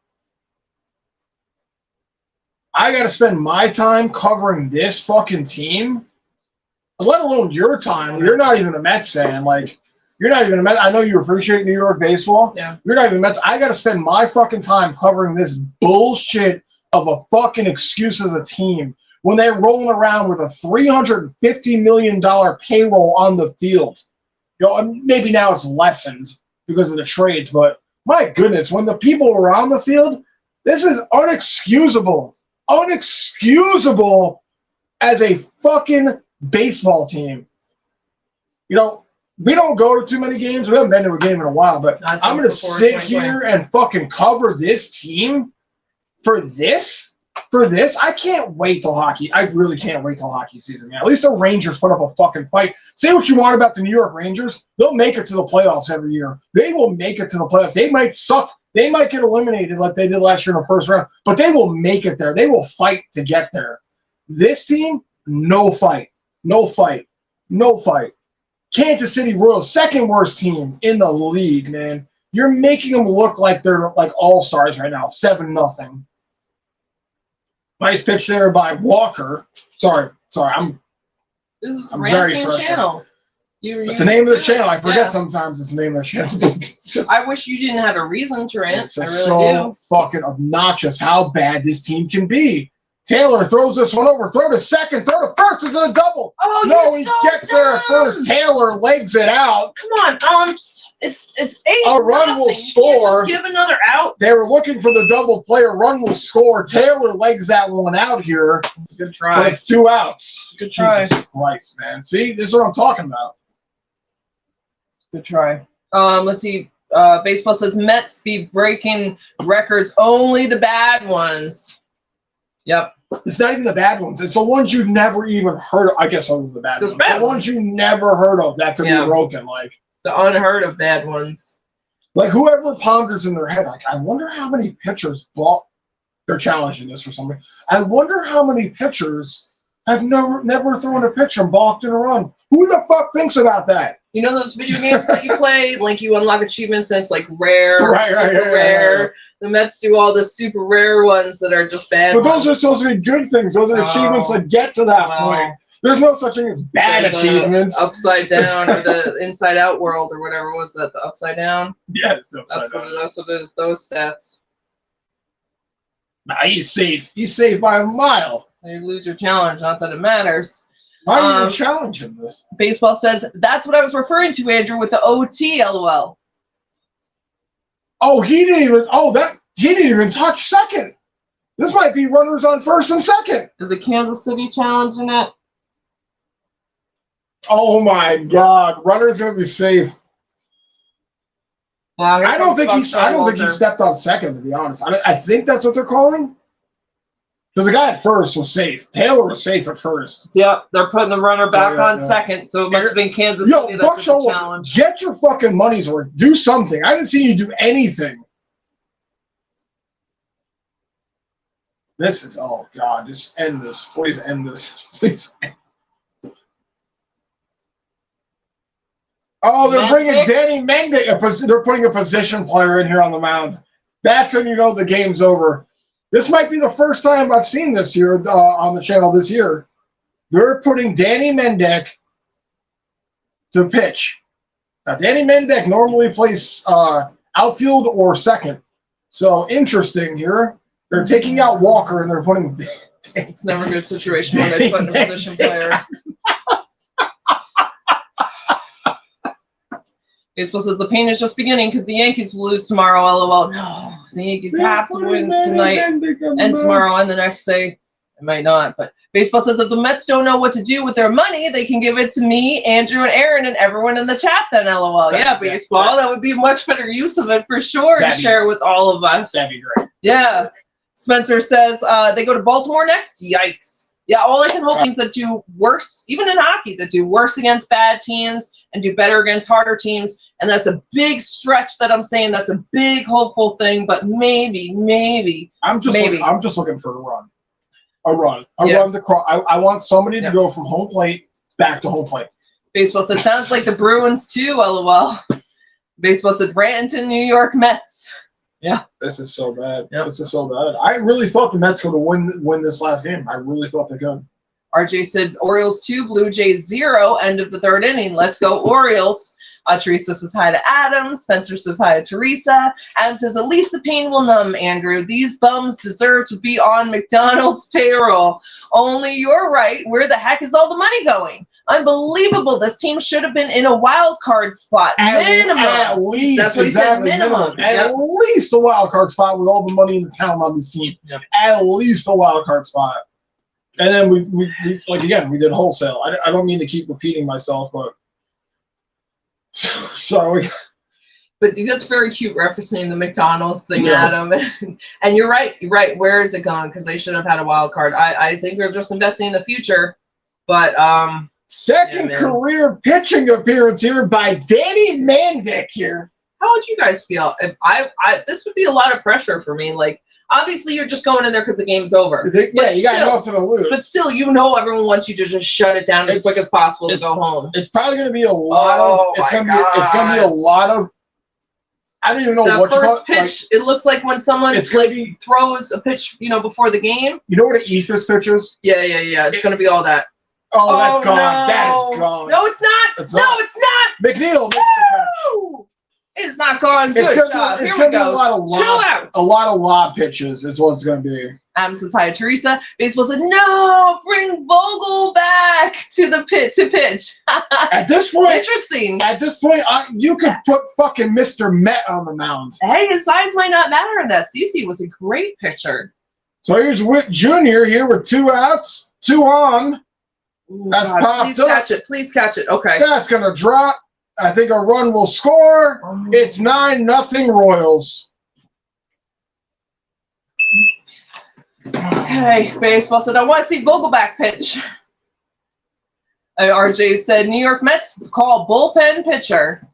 I got to spend my time covering this fucking team, let alone your time. You're not even a Mets fan. Like, you're not even a Mets. I know you appreciate New York baseball. Yeah. You're not even a Mets. I got to spend my fucking time covering this bullshit of a fucking excuse as a team when they're rolling around with a $350 million payroll on the field. You know, maybe now it's lessened because of the trades, but my goodness, when the people are on the field, this is unexcusable. Unexcusable as a fucking baseball team. You know, we don't go to too many games. We haven't been to a game in a while, but I'm going to sit here and fucking cover this team for this. For this, I can't wait till hockey. I really can't wait till hockey season, man. At least the Rangers put up a fucking fight. Say what you want about the New York Rangers. They'll make it to the playoffs every year. They will make it to the playoffs. They might suck. They might get eliminated like they did last year in the first round, but they will make it there. They will fight to get there. This team, no fight. No fight. No fight. Kansas City Royals, second worst team in the league, man. You're making them look like they're like all-stars right now, 7-0. Nice pitch there by Walker. Sorry. This is I'm Ranting very frustrated. Channel. It's the name of the channel. I forget sometimes it's the name of the channel. I wish you didn't have a reason to rant. It's I just really so do. fucking obnoxious how bad this team can be. Taylor throws this one over. Throw to second. Throw to first. Is it a double? Oh, No, you're he so gets there at dumb. first. Taylor legs it out. Come on, it's 8. A run will You can't score. just give another out. They were looking for the double play. A run will score. Taylor legs that one out here. It's a good But try. it's 2 outs. Good try. Jesus Christ, man. See, this is what I'm talking about. Good try. Let's see. Baseball says Mets be breaking records. Only the bad ones. Yep. It's not even the bad ones. It's the ones you've never even heard of. I guess other than the bad ones. The ones you never heard of that could be broken. The unheard of bad ones. Like whoever ponders in their head, like, I wonder how many pitchers balk. They're challenging this for somebody. I wonder how many pitchers have never thrown a pitch and balked in a run. Who the fuck thinks about that? You know those video games that you play? Like you unlock achievements and it's like rare, super rare. Right. The Mets do all the super rare ones that are just bad. But those are supposed to be good things. Those are achievements that get to that point. There's no such thing as bad achievements. Upside down or the inside out world or whatever was that, the upside down? Yeah, it's upside down. That's what it is, those stats. Nah, he's safe. He's safe by a mile. You lose your challenge, not that it matters. Why are you even challenging this? Baseball says, that's what I was referring to, Andrew, with the OT, LOL. Oh, he didn't even touch second. This might be runners on first and second. Is it Kansas City challenging it? Oh my God, runner's gonna be safe. I don't think he stepped on second, to be honest. I think that's what they're calling. Because the guy at first was safe. Taylor was safe at first. Yep, they're putting the runner back on second, so it must have been Kansas City that did the challenge. Get your fucking money's worth. Do something. I haven't seen you do anything. This is, oh God, just end this. Please end this. Please end. Oh, they're bringing Danny Mendick. They're putting a position player in here on the mound. That's when you know the game's over. This might be the first time I've seen this here on the channel this year. They're putting Danny Mendick to pitch. Now, Danny Mendick normally plays outfield or second. So, interesting here. They're taking out Walker and they're putting... It's never a good situation when they put in a position player. Baseball says the pain is just beginning because the Yankees will lose tomorrow. LOL. No, the Yankees have to win tonight and tomorrow and the next day. It might not, but baseball says if the Mets don't know what to do with their money, they can give it to me, Andrew, and Aaron, and everyone in the chat. Then, LOL. Yeah, baseball. That would be a much better use of it for sure to share with all of us. That'd be great. Yeah. Spencer says they go to Baltimore next. Yikes. Yeah, all I can hope teams that do worse, even in hockey, that do worse against bad teams and do better against harder teams. And that's a big stretch that I'm saying. That's a big hopeful thing, but maybe. I'm just looking for a run. A run Yeah. to cross. I want somebody Yeah. to go from home plate back to home plate. Baseball said, sounds like the Bruins too, LOL. Baseball said, Branton, New York Mets. Yeah. This is so bad. Yep. This is so bad. I really thought the Mets would win this last game. I really thought they could. RJ said, Orioles 2, Blue Jays 0, end of the third inning. Let's go, Orioles. Teresa says hi to Adam. Spencer says hi to Teresa. Adam says, at least the pain will numb, Andrew. These bums deserve to be on McDonald's payroll. Only you're right. Where the heck is all the money going? Unbelievable. This team should have been in a wild card spot. Minimum. At least. That's what exactly, he said, minimum. At least a wild card spot with all the money in the town on this team. Yep. At least a wild card spot. And then we like, again, we did wholesale. I don't mean to keep repeating myself, but sorry. But that's very cute referencing the McDonald's thing, Yes. Adam. And you're right. You're right. Where is it going? Because they should have had a wild card. I think they're just investing in the future. But Second man. career pitching appearance here by Danny Mendick here. how would you guys feel if I this would be a lot of pressure for me? Like, obviously you're just going in there because the game's over. Yeah, you got still- nothing to lose. But still, you know, everyone wants you to just shut it down as quick as possible to go home. It's probably going to be a lot Oh, of. It's my going to be a God. lot of. I don't even know That what you first call it. pitch, it looks like when someone It's going to be. throws a pitch, before the game. You know what an ethos pitch is? Yeah. It's going to be all that. Oh, that's gone. No. That is gone. No, it's not. It's No, not. it's not. McNeil makes the catch. Woo! It's not gone. Good It's job. gonna Here be we a go. lot of 2 outs. a lot of lob pitches is what it's going to be. Adam says hi to Teresa. Baseball said, no, bring Vogel back to the pit to pitch. At this point, Interesting. You could put fucking Mr. Met on the mound. Hey, and size might not matter in that. CeCe was a great pitcher. So here's Witt Jr. here with 2 outs, 2 on. Ooh, That's God, popped please up. catch it. Please catch it. Okay. That's going to drop. I think a run will score. It's 9-0 Royals. Okay. Baseball said, I want to see Vogelback pitch. RJ said, New York Mets call bullpen pitcher.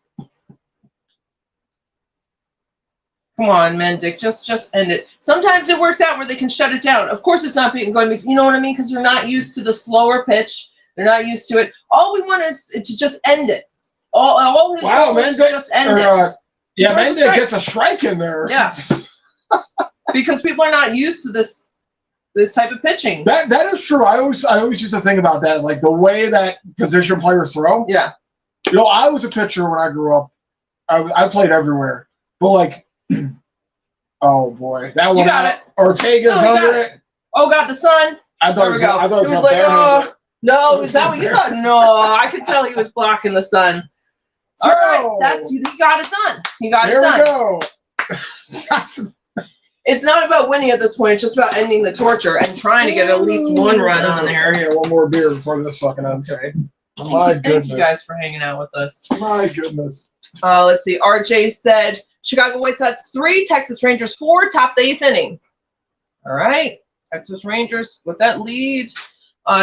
Come on, Mendick, just end it. Sometimes it works out where they can shut it down. Of course, it's not going to be, you know what I mean? Because they're not used to the slower pitch. They're not used to it. All we want is to just end it. All his Wow, goal is to Mendick. just end it. Yeah, Where's the Mendick strike? gets a strike in there. Yeah. Because people are not used to this type of pitching. That is true. I always used to think about that, like the way that position players throw. Yeah. I was a pitcher when I grew up. I played everywhere, but like, oh boy, that one. You got it. Ortega's Oh, you got under it. Oh, God, the sun. I thought There we go. I thought He it was was like, barehanded. oh, no, is that what you thought? No, I could tell he was blocking the sun. All right, So, he got it done. He got There it done. we go. It's not about winning at this point. It's just about ending the torture and trying to get at least one run on there. Yeah, one more beer before this fucking ends. Okay. My Thank you goodness. guys for hanging out with us. My goodness. Let's see. RJ said Chicago White Sox 3, Texas Rangers 4, top the 8th inning. All right. Texas Rangers with that lead.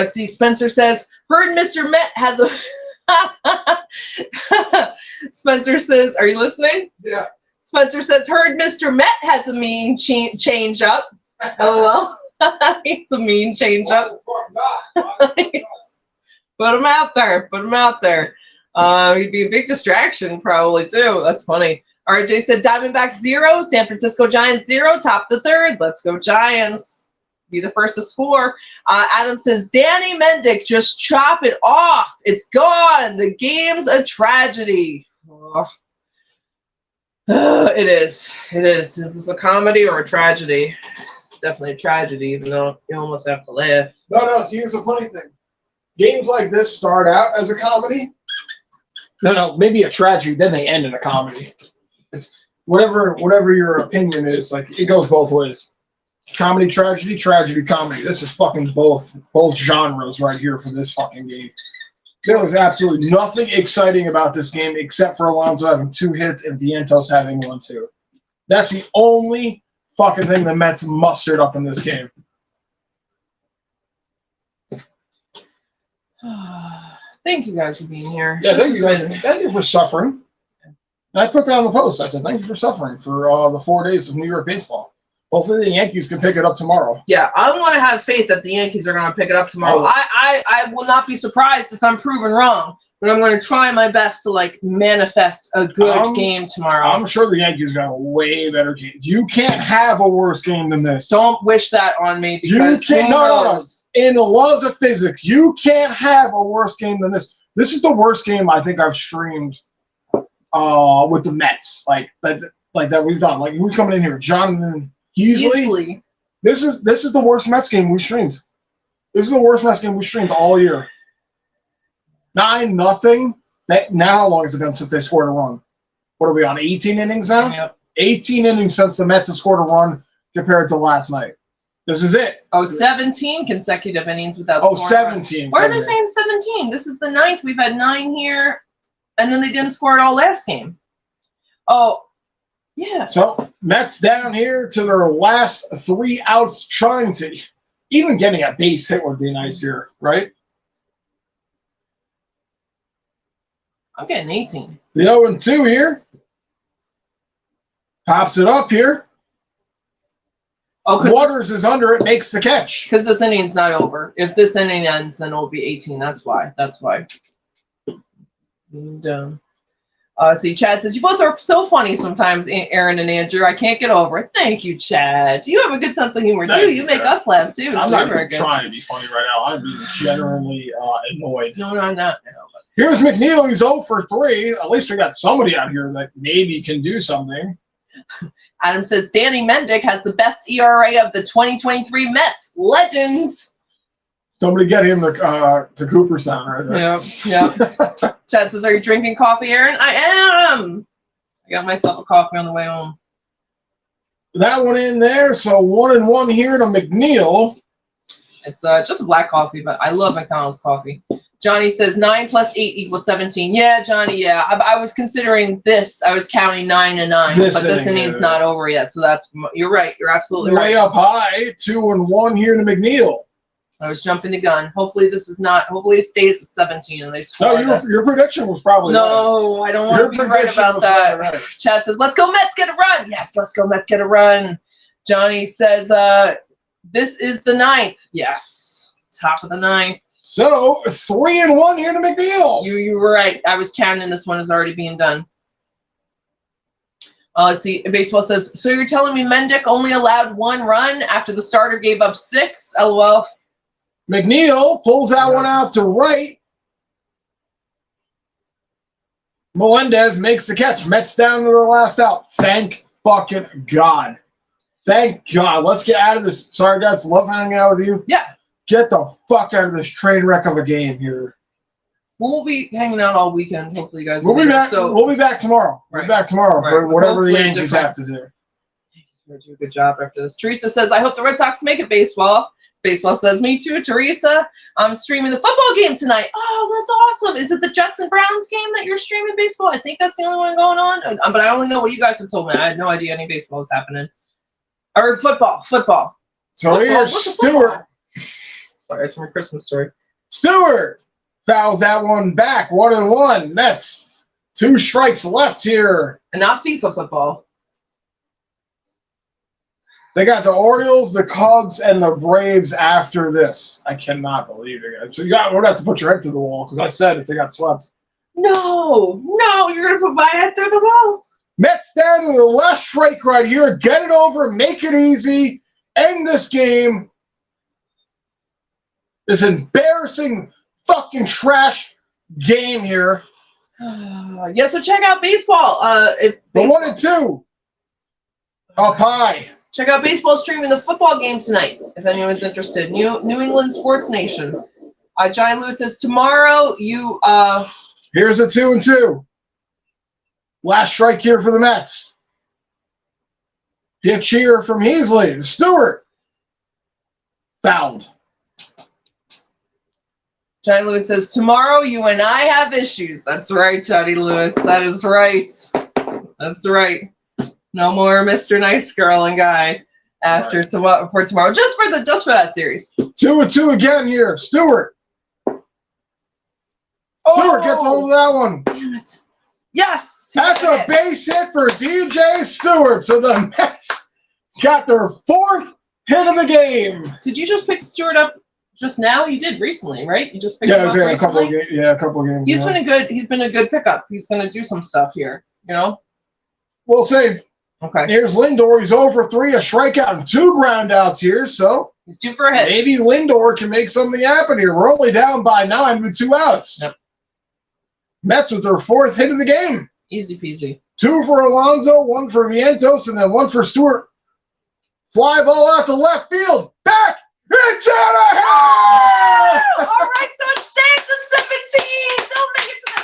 See, Spencer says, heard Mr. Met has a... Spencer says, are you listening? Yeah. Spencer says, heard Mr. Met has a mean change up. LOL. It's a mean change up. Put him out there. Put him out there. He'd be a big distraction probably too. That's funny. RJ said Diamondbacks 0, San Francisco Giants 0, top the 3rd. Let's go Giants. Be the first to score. Adam says Danny Mendick, just chop it off. It's gone. The game's a tragedy. Oh. It is. It is. Is this a comedy or a tragedy? It's definitely a tragedy, even though you almost have to laugh. No, see, here's the funny thing. Games like this start out as a comedy. No, maybe a tragedy, then they end in a comedy. It's whatever your opinion is, like, it goes both ways. Comedy, tragedy, tragedy, comedy. This is fucking both genres right here for this fucking game. There was absolutely nothing exciting about this game except for Alonso having 2 hits and Vientos having 1 too. That's the only fucking thing the Mets mustered up in this game. Thank you guys for being here. Yeah, This thank you has guys. been- Thank you for suffering. And I put that on the post. I said, thank you for suffering for the 4 days of New York baseball. Hopefully the Yankees can pick it up tomorrow. Yeah, I want to have faith that the Yankees are going to pick it up tomorrow. Oh. I will not be surprised if I'm proven wrong, but I'm going to try my best to like manifest a good game tomorrow. I'm sure the Yankees got a way better game. You can't have a worse game than this. Don't wish that on me because you can't. who No. knows? In the laws of physics, you can't have a worse game than this. This is the worst game I think I've streamed with the Mets. Like that we've done. Like who's coming in here? Jonathan Heasley. Easily. This is the worst Mets game we streamed. This is the worst Mets game we streamed all year. 9-0. Now how long has it been since they scored a run? What are we on? 18 innings now? Yep. 18 innings since the Mets have scored a run compared to last night. This is it. 17 consecutive innings without Oh, scoring a run. 17. Why are they saying 17? This is the 9th. We've had 9 here, and then they didn't score at all last game. Oh, yeah. So Mets down here to their last 3 outs, trying to even getting a base hit would be nice here, right? I'm getting 18. The 0-2 here. Pops it up here. Oh, Waters is under it, makes the catch. because this inning's not over. If this inning ends, then it'll be 18. That's why. And, see, Chad says, you both are so funny sometimes, Aaron and Andrew. I can't get over it. Thank you, Chad. You have a good sense of humor, Thank too. you, You make Chad. us laugh, too. I'm So not very even good. trying to be funny right now. I'm being genuinely annoyed. No, I'm not. No, but Here's McNeil. He's 0 for 3. At least we got somebody out here that maybe can do something. Adam says, Danny Mendick has the best ERA of the 2023 Mets. Legends. Somebody get him to Cooperstown right there. Yeah. Chad says, are you drinking coffee, Aaron? I am. I got myself a coffee on the way home. That one in there. So 1-1 here to McNeil. It's just a black coffee, but I love McDonald's coffee. Johnny says 9 + 8 = 17. Yeah, Johnny, yeah. I was considering this. I was counting 9 and 9, This but this inning, inning's yeah. not over yet. So you're right. You're absolutely Way right. up high. 2-1 here to McNeil. I was jumping the gun. Hopefully it stays at 17 and they score No, this. your prediction was probably right. No, I don't want Your to be right prediction about was that. right. Chad says, let's go Mets, get a run. Yes, let's go Mets, get a run. Johnny says, this is the 9th. Yes, top of the 9th. So 3-1 here to McNeil. You were right. I was counting this one as already being done. Let's see. Baseball says, so you're telling me Mendick only allowed 1 run after the starter gave up 6? LOL. McNeil pulls that one out to right. Melendez makes the catch. Mets down to their last out. Thank fucking God. Thank God. Let's get out of this. Sorry, guys. Love hanging out with you. Yeah. Get the fuck out of this train wreck of a game here. We'll be hanging out all weekend. Hopefully, you guys We'll will be there. back. So, We'll be back tomorrow. We'll be Right. back tomorrow for Right. whatever the Hopefully Yankees different. have to do. We'll do a good job after this. Teresa says, I hope the Red Sox make it, baseball. Baseball says, me too, Teresa. I'm streaming the football game tonight. Oh, that's awesome. Is it the Jets and Browns game that you're streaming baseball? I think that's the only one going on. But I only know what you guys have told me. I had no idea any baseball was happening. Or football. So Football. here's What's a Stewart. football? Sorry, it's from a Christmas story. Stewart fouls that one back. 1-1. Mets. 2 strikes left here. And not FIFA football. They got the Orioles, the Cubs, and the Braves after this. I cannot believe it. So we're gonna have to put your head to the wall because I said if they got swept. No, you're going to put my head through the wall. Mets down to the last strike right here. Get it over. Make it easy. End this game. This embarrassing fucking trash game here. Yeah, so check out baseball. The 1-2. Up high. Check out baseball streaming the football game tonight, if anyone's interested. New England Sports Nation. Johnny Lewis says, tomorrow you... Here's a 2-2. Last strike here for the Mets. Pitch here from Heasley. Stewart. Fouled. Johnny Lewis says, tomorrow you and I have issues. That's right, Johnny Lewis. That is right. That's right. No more Mr. Nice Girl and Guy after tomorrow. Just for that series. 2-2 again here. Stewart. Stewart gets hold of that one. Damn it. Yes. That's a base hit for DJ Stewart. So the Mets got their 4th hit of the game. Did you just pick Stewart up just now? You did recently, right? You just picked him up A recently? couple of games. He's been a good pickup. He's going to do some stuff here, you know? We'll see. Okay. Here's Lindor. He's over 3, a strikeout, and 2 groundouts here. So He's due for a hit. maybe Lindor can make something happen here. We're only down by 9 with 2 outs. Yep. Mets with their 4th hit of the game. Easy peasy. 2 for Alonso, 1 for Vientos, and then 1 for Stewart. Fly ball out to left field. Back. It's out of here! All right, so it stays at 17. Don't make it to the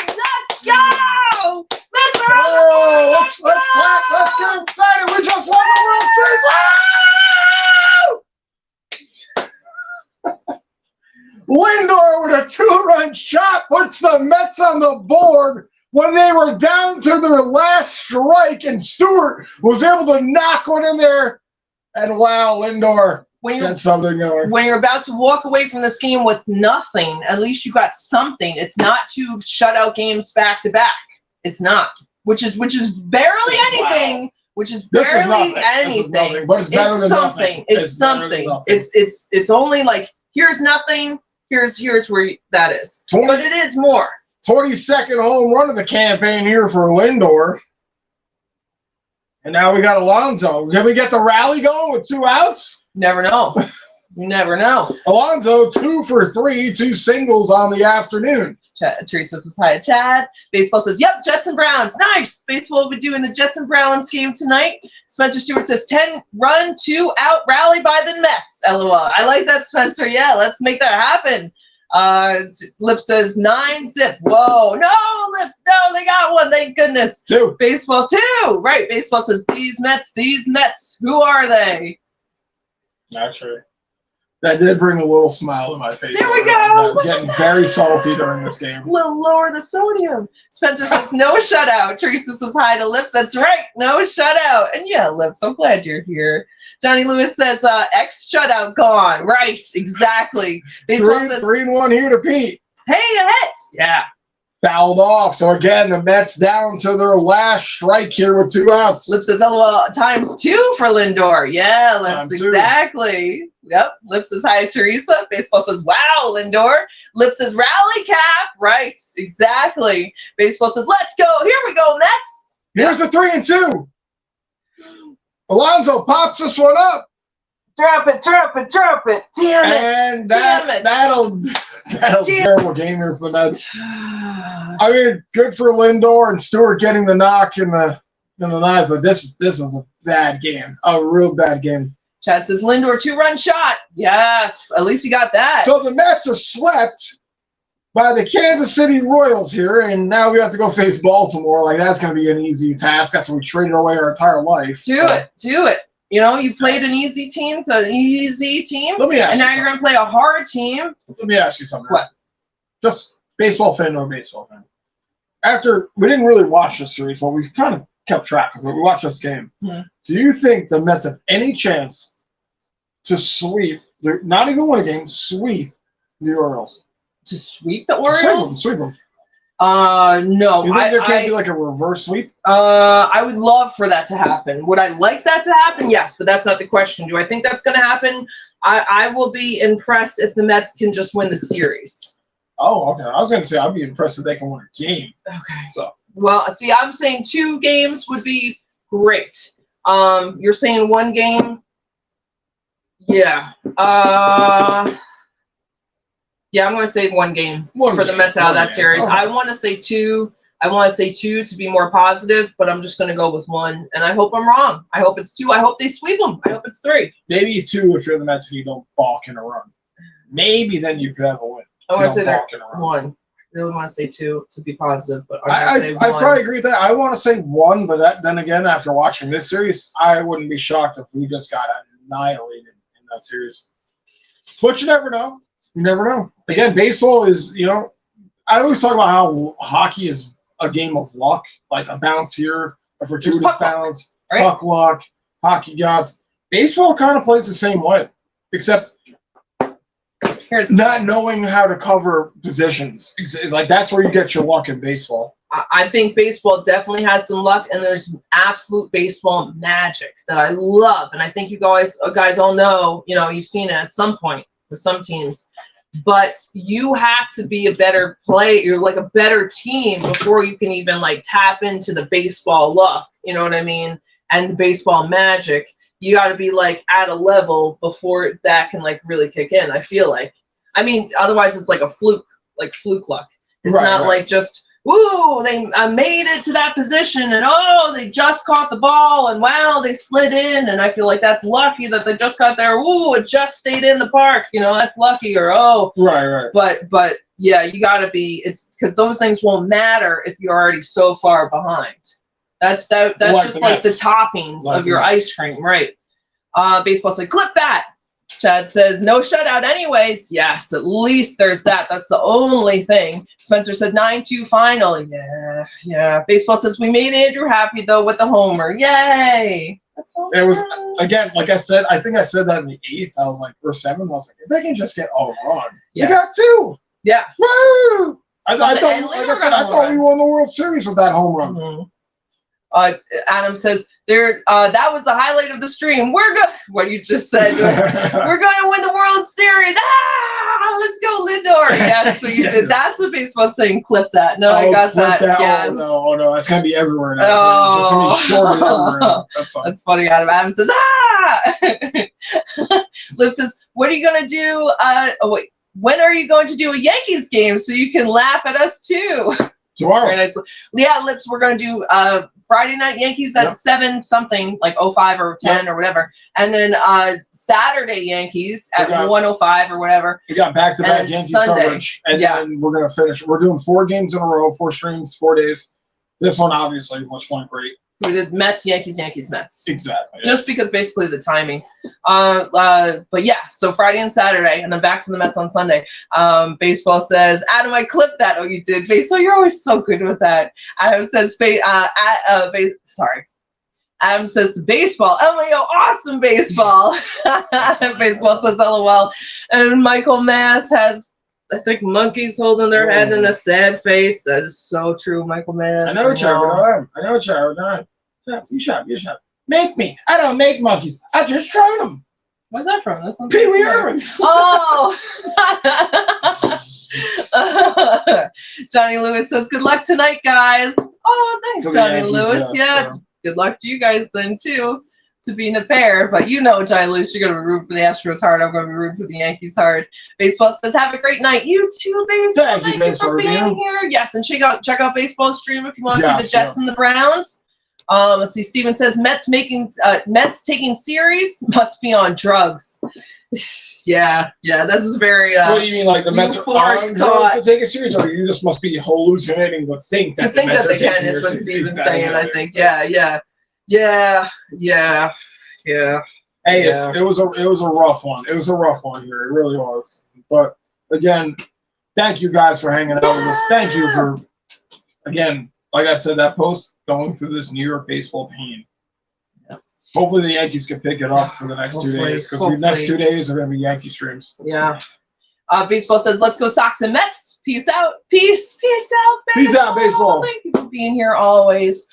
18. Let's go! Mets are on the board. Let's clap. Let's get excited. We just won the World Series. Lindor with a 2-run shot puts the Mets on the board when they were down to their last strike, and Stewart was able to knock one in there. And wow, Lindor did something going. When you're about to walk away from this game with nothing, at least you got something. It's not 2 shutout games back to back. It's not, which is barely anything. Wow. Which is This is barely nothing. anything. This is nothing, but it's better than something. nothing. It's better than something. nothing. It's only like here's nothing. Here's where that is. 20 But it is more. 22nd home run of the campaign here for Lindor. And now we got Alonso. Can we get the rally going with 2 outs? Never know. You never know. Alonso, 2 for 3, 2 singles on the afternoon. Teresa says hi to Chad. Baseball says, yep, Jets and Browns. Nice. Baseball will be doing the Jets and Browns game tonight. Spencer Stewart says 10-run, 2-out rally by the Mets. LOL. I like that, Spencer. Yeah, let's make that happen. Lip says 9-zip. Whoa. No, Lips. No, they got one. Thank goodness. 2. Baseball 2. Right. Baseball says these Mets. Who are they? Not sure. That did bring a little smile to my face. There we go. I was getting very salty during this game. A little lower the sodium. Spencer says no shutout. Teresa says hi to Lips. That's right. No shutout. And yeah, Lips, I'm glad you're here. Johnny Lewis says X shutout gone. Right. Exactly. Baseball says 3-1 here to Pete. hey, a hit. Yeah. Fouled off. So again, the Mets down to their last strike here with 2 outs. Lips says LOL ×2 for Lindor. Yeah, Lips, ×2. exactly. Yep. Lips says hi to Teresa. Baseball says, wow, Lindor. Lips says rally cap. Right. Exactly. Baseball says, let's go. Here we go, Mets. Here's the 3-2. Alonso pops this one up. Drop it. Damn it. And that'll be a terrible game here for the Mets. I mean, good for Lindor and Stewart getting the knock in the 9th, but this is a bad game. A real bad game. Chad says Lindor 2-run shot. Yes, at least he got that. So the Mets are swept by the Kansas City Royals here, and now we have to go face Baltimore. Like, that's going to be an easy task after we traded away our entire life. Do it. You know, you played an easy team to an easy team, Let me ask and you now you're going to play a hard team. Let me ask you something. What? Just baseball fan or baseball fan. After we didn't really watch the series, but we kind of kept track of it. We watched this game. Hmm. Do you think the Mets have any chance to sweep? Not even win a game. Sweep the Orioles. To sweep the Orioles? Sweep them. No. You think there can't be like a reverse sweep? I would love for that to happen. Would I like that to happen? Yes, but that's not the question. Do I think that's going to happen? I will be impressed if the Mets can just win the series. Oh, okay. I was going to say I'd be impressed if they can win a game. Okay. So. Well, see, I'm saying 2 games would be great. You're saying 1 game? Yeah. Yeah, I'm going to say 1 game for the Mets out of that series. Okay. I want to say 2. I want to say 2 to be more positive, but I'm just going to go with 1. And I hope I'm wrong. I hope it's 2. I hope they sweep them. I hope it's 3. Maybe 2 if you're the Mets and you don't balk in a run. Maybe then you could have a win. I want to say that 1. I really want to say 2 to be positive, but I probably agree with that. I want to say 1, but then again, after watching this series, I wouldn't be shocked if we just got annihilated in that series. But you never know. You never know. Again, baseball is, I always talk about how hockey is a game of luck, like a bounce here, a fortuitous bounce, right? Puck luck, hockey gods. Baseball kind of plays the same way, except not knowing how to cover positions. Like, that's where you get your luck in baseball. I think baseball definitely has some luck, and there's absolute baseball magic that I love. And I think you guys all know, you've seen it at some point with some teams. But you have to be a better player, you're like a better team before you can even like tap into the baseball luck. You know what I mean? And the baseball magic. You got to be like at a level before that can like really kick in. I feel like. I mean, otherwise it's like a fluke luck. It's not like just. Woo, they made it to that position, and they just caught the ball, and wow, they slid in, and I feel like that's lucky that they just got there. Woo, it just stayed in the park, that's lucky, or right. But yeah, you gotta be. It's because those things won't matter if you're already so far behind. That's Like just like the Mets. toppings Like of your the Mets. ice cream, right? Baseball said, clip that. Chad says, no shutout anyways. Yes, at least there's that. That's the only thing. Spencer said 9-2 final. Yeah. Baseball says, we made Andrew happy, though, with the homer. Yay. That's all. It was, again, like I said, I think I said that in the 8th. I was like, or 7th. I was like, if they can just get all on. Yeah. They got 2. Yeah. Woo! I Something- thought, and like Lindor I said, got a I home thought run. we won the World Series with that home run. Mhm. Adam says, that was the highlight of the stream. We're good. What you just said. We're going to win the World Series. Let's go, Lindor. Yes, so you Yes. did. That's what baseball saying. Clip that. No, I got flip that. Yes. Oh, no, that's going to be everywhere now. It's just going to be shorted everywhere now. That's fine. That's funny, Adam. Adam says, Liv says, what are you going to do? Wait, when are you going to do a Yankees game so you can laugh at us too? Tomorrow. Very nice. Yeah, Lips, we're going to do Friday night Yankees at 7 something, like 05 or 10 or whatever. And then Saturday Yankees at 1:05 or whatever. We got back-to-back And Yankees Sunday. coverage. And then we're going to finish. We're doing 4 games in a row, 4 streams, 4 days. This one, obviously, was went great. So we did Mets, Yankees, Mets. Exactly. Just because basically the timing. But yeah, so Friday and Saturday, and then back to the Mets on Sunday. Baseball says, Adam, I clipped that. Oh, you did. Baseball, you're always so good with that. Adam says, sorry. Adam says to baseball, LAO, awesome baseball. Baseball says, LOL. And Michael Mass has, I think, monkeys holding their head in a sad face. That is so true, Michael Mass. I know what you're doing. You shot. Make me. I don't make monkeys. I just train them. Where's that from? This one's Pee Wee Herman. Oh. Johnny Lewis says, good luck tonight, guys. Oh, thanks, To the Johnny Yankees, Lewis. Yeah, so. good luck to you guys then, too, to being a pair. But Johnny Lewis, you're going to root for the Astros hard. I'm going to root for the Yankees hard. Baseball says, have a great night. You too, Baseball. Thank you, Thank you for Baseball, being here. Yes, and check out Baseball Stream if you want to see the Yes, Jets and the Browns. Let's see. Steven says Mets taking series must be on drugs. yeah. This is very. What do you mean, like the Mets are on drugs to take a series, or you just must be hallucinating to think that the Mets they are can taking is your what series. Steven's Exactly. saying. I think. Yeah. Hey, it was a rough one. It was a rough one here. It really was. But again, thank you guys for hanging out with us. Thank you for, again, like I said, that post going through this New York baseball pain. Yep. Hopefully the Yankees can pick it up for the next 2 days, because the next 2 days are going to be Yankee streams. Yeah. Baseball says, let's go Sox and Mets. Peace out. Peace out, baseball. Peace out, baseball. Thank you for being here always.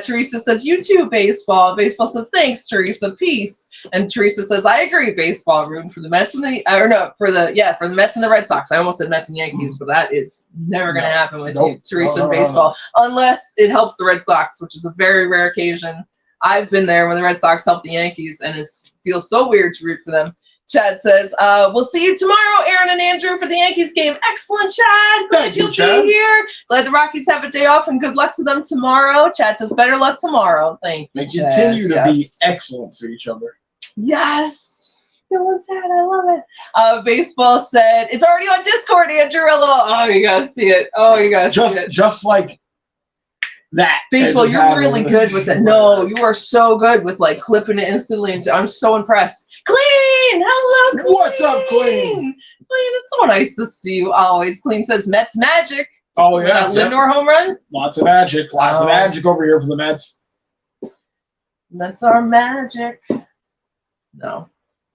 Teresa says, you too, baseball. Baseball says, thanks, Teresa. Peace. And Teresa says, I agree, baseball. Rooting for the Mets and for the Mets and the Red Sox. I almost said Mets and Yankees, but that is never going to happen with you, Teresa, and baseball, unless it helps the Red Sox, which is a very rare occasion. I've been there when the Red Sox helped the Yankees, and it feels so weird to root for them. Chad says, we'll see you tomorrow, Aaron and Andrew, for the Yankees game. Excellent, Chad. Glad you'll be here. Glad the Rockies have a day off, and good luck to them tomorrow. Chad says, better luck tomorrow. Thank you, Chad. Continue to be excellent to each other. Yes. Feeling sad. I love it. Baseball said, it's already on Discord, Andrew. Oh, you got to see it. See it. Just like that. Baseball, you're really good with it. No, you are so good with like clipping it instantly. I'm so impressed. Clean! Hello, Clean! What's up, Clean? Clean, it's so nice to see you always. Clean says Mets magic. Oh, yeah. Lindor home run? Lots of magic. Lots of magic over here for the Mets. Mets are magic. No.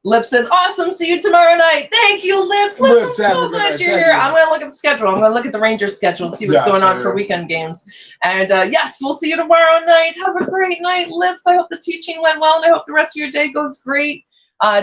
Lip says, awesome, see you tomorrow night. Thank you, Lips. Lips, I'm have a so good glad night. you're Thank here. you. I'm going to look at the schedule. I'm going to look at the Rangers schedule and see what's Yeah, going on so, for yeah. weekend games. And yes, we'll see you tomorrow night. Have a great night, Lips. I hope the teaching went well, and I hope the rest of your day goes great.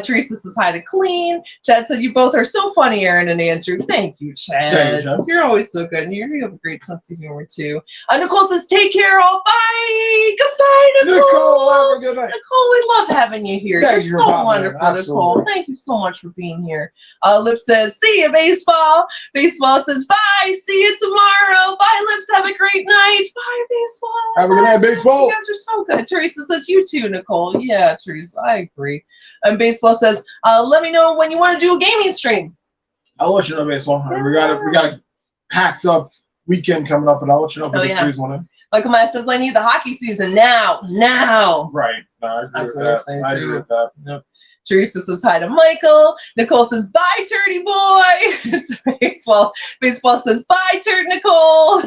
Teresa says hi to Clean. Chad said, you both are so funny, Aaron and Andrew. Thank you, Chad. Thank you, Chad. You're always so good. And you have a great sense of humor, too. Nicole says, take care, all. Bye. Goodbye, Nicole. Nicole, have a good night. Nicole, we love having you here. Thank You're you for so popping in. wonderful, Nicole. Absolutely. Thank you so much for being here. Lip says, see you, baseball. Baseball says, bye. See you tomorrow. Bye, Lips. Have a great night. Bye, baseball. Have a good night, Bye, baseball. You guys are so good. Teresa says, you too, Nicole. Yeah, Teresa, I agree. And baseball says, let me know when you want to do a gaming stream. I'll let you know, baseball. We got a packed up weekend coming up, and I'll let you know if Oh, we can yeah. squeeze one in. Like Matt says, I need the hockey season now. Right. No, I agree That's with what I'm that. saying, I too. agree with that. Yep. Teresa says hi to Michael. Nicole says, bye, Turdy boy. It's baseball. Baseball says, bye, Turd Nicole.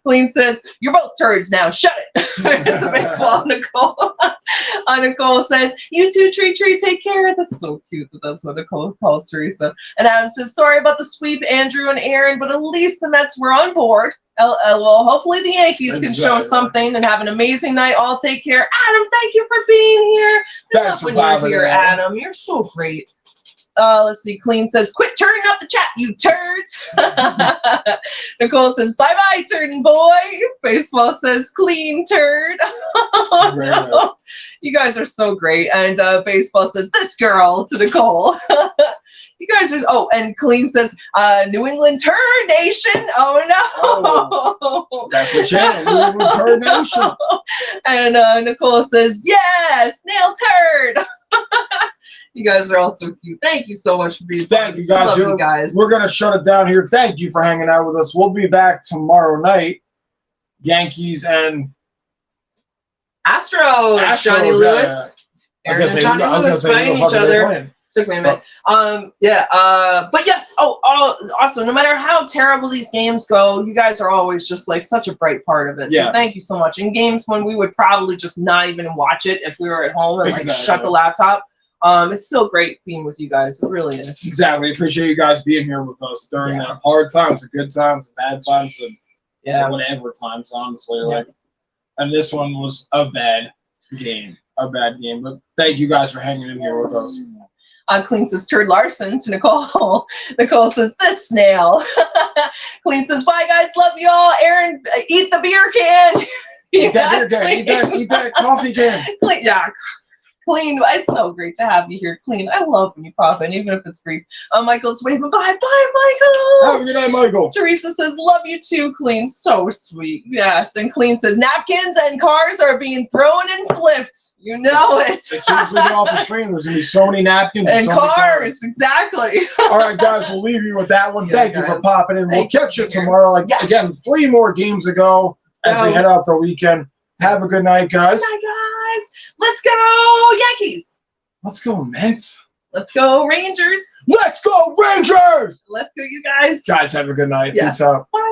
Clean says, you're both turds now. Shut it. It's a baseball, Nicole. Nicole says, you too, Tree, take care. That's so cute that that's what Nicole calls Teresa. And Adam says, sorry about the sweep, Andrew and Aaron, but at least the Mets were on board. Well, hopefully the Yankees can show Exactly. something and have an amazing night. All take care. Adam, thank you for being here. I Thanks love for when you're popping here, in. Adam. You're so great. Let's see. Clean says, quit turning up the chat, you turds. Nicole says, bye-bye, turning boy. Baseball says, clean turd. Oh, Very no. nice. You guys are so great. And baseball says, this girl to Nicole. You guys are, and Clean says, New England Turd Nation. Oh, no. That's the channel. New England Turd Nation. And Nicole says, yes, nail turd. You guys are all so cute. Thank you so much for being Thank you guys. Love you guys. We're gonna shut it down here. Thank you for hanging out with us. We'll be back tomorrow night. Yankees and Astros, Johnny Astros, Lewis. I was Aaron gonna and say, Johnny I was gonna Lewis say, who the fighting fuck each are they other. playing? Took me a minute. But yes. Also, no matter how terrible these games go, you guys are always just like such a bright part of it. So Yeah. thank you so much. In games when we would probably just not even watch it if we were at home and like Exactly. shut the laptop. It's still great being with you guys. It really is. Exactly. Appreciate you guys being here with us during the hard times, the good times, the bad times, and Yeah. whatever times, honestly. Yeah. Like, and this one was a bad game. But thank you guys for hanging in here with us. Clean says Turd Larson to Nicole. Nicole says this snail. Clean says bye guys, love you all. Aaron, eat the beer can. Eat that beer can. Eat that coffee can. Clean, yeah. Clean, it's so great to have you here. Clean, I love when you pop in, even if it's brief. Michael's waving bye, Michael. Have a good night, Michael. Teresa says, love you too, Clean. So sweet. Yes. And Clean says, napkins and cars are being thrown and flipped. You know it. As soon as we get off the stream, there's going to be so many napkins And so many cars. Exactly. All right, guys, we'll leave you with that one. Yeah, Thank you for guys. popping in. We'll Thank you catch you for being tomorrow. Like, Yes. again, 3 more games to go as we Go. head out the weekend. Have a good night, guys. Good night, guys. Let's go, Yankees. Let's go, Mets. Let's go, Rangers. Let's go, Rangers! Let's go, you guys. Guys, have a good night. Yes. Peace out. Bye.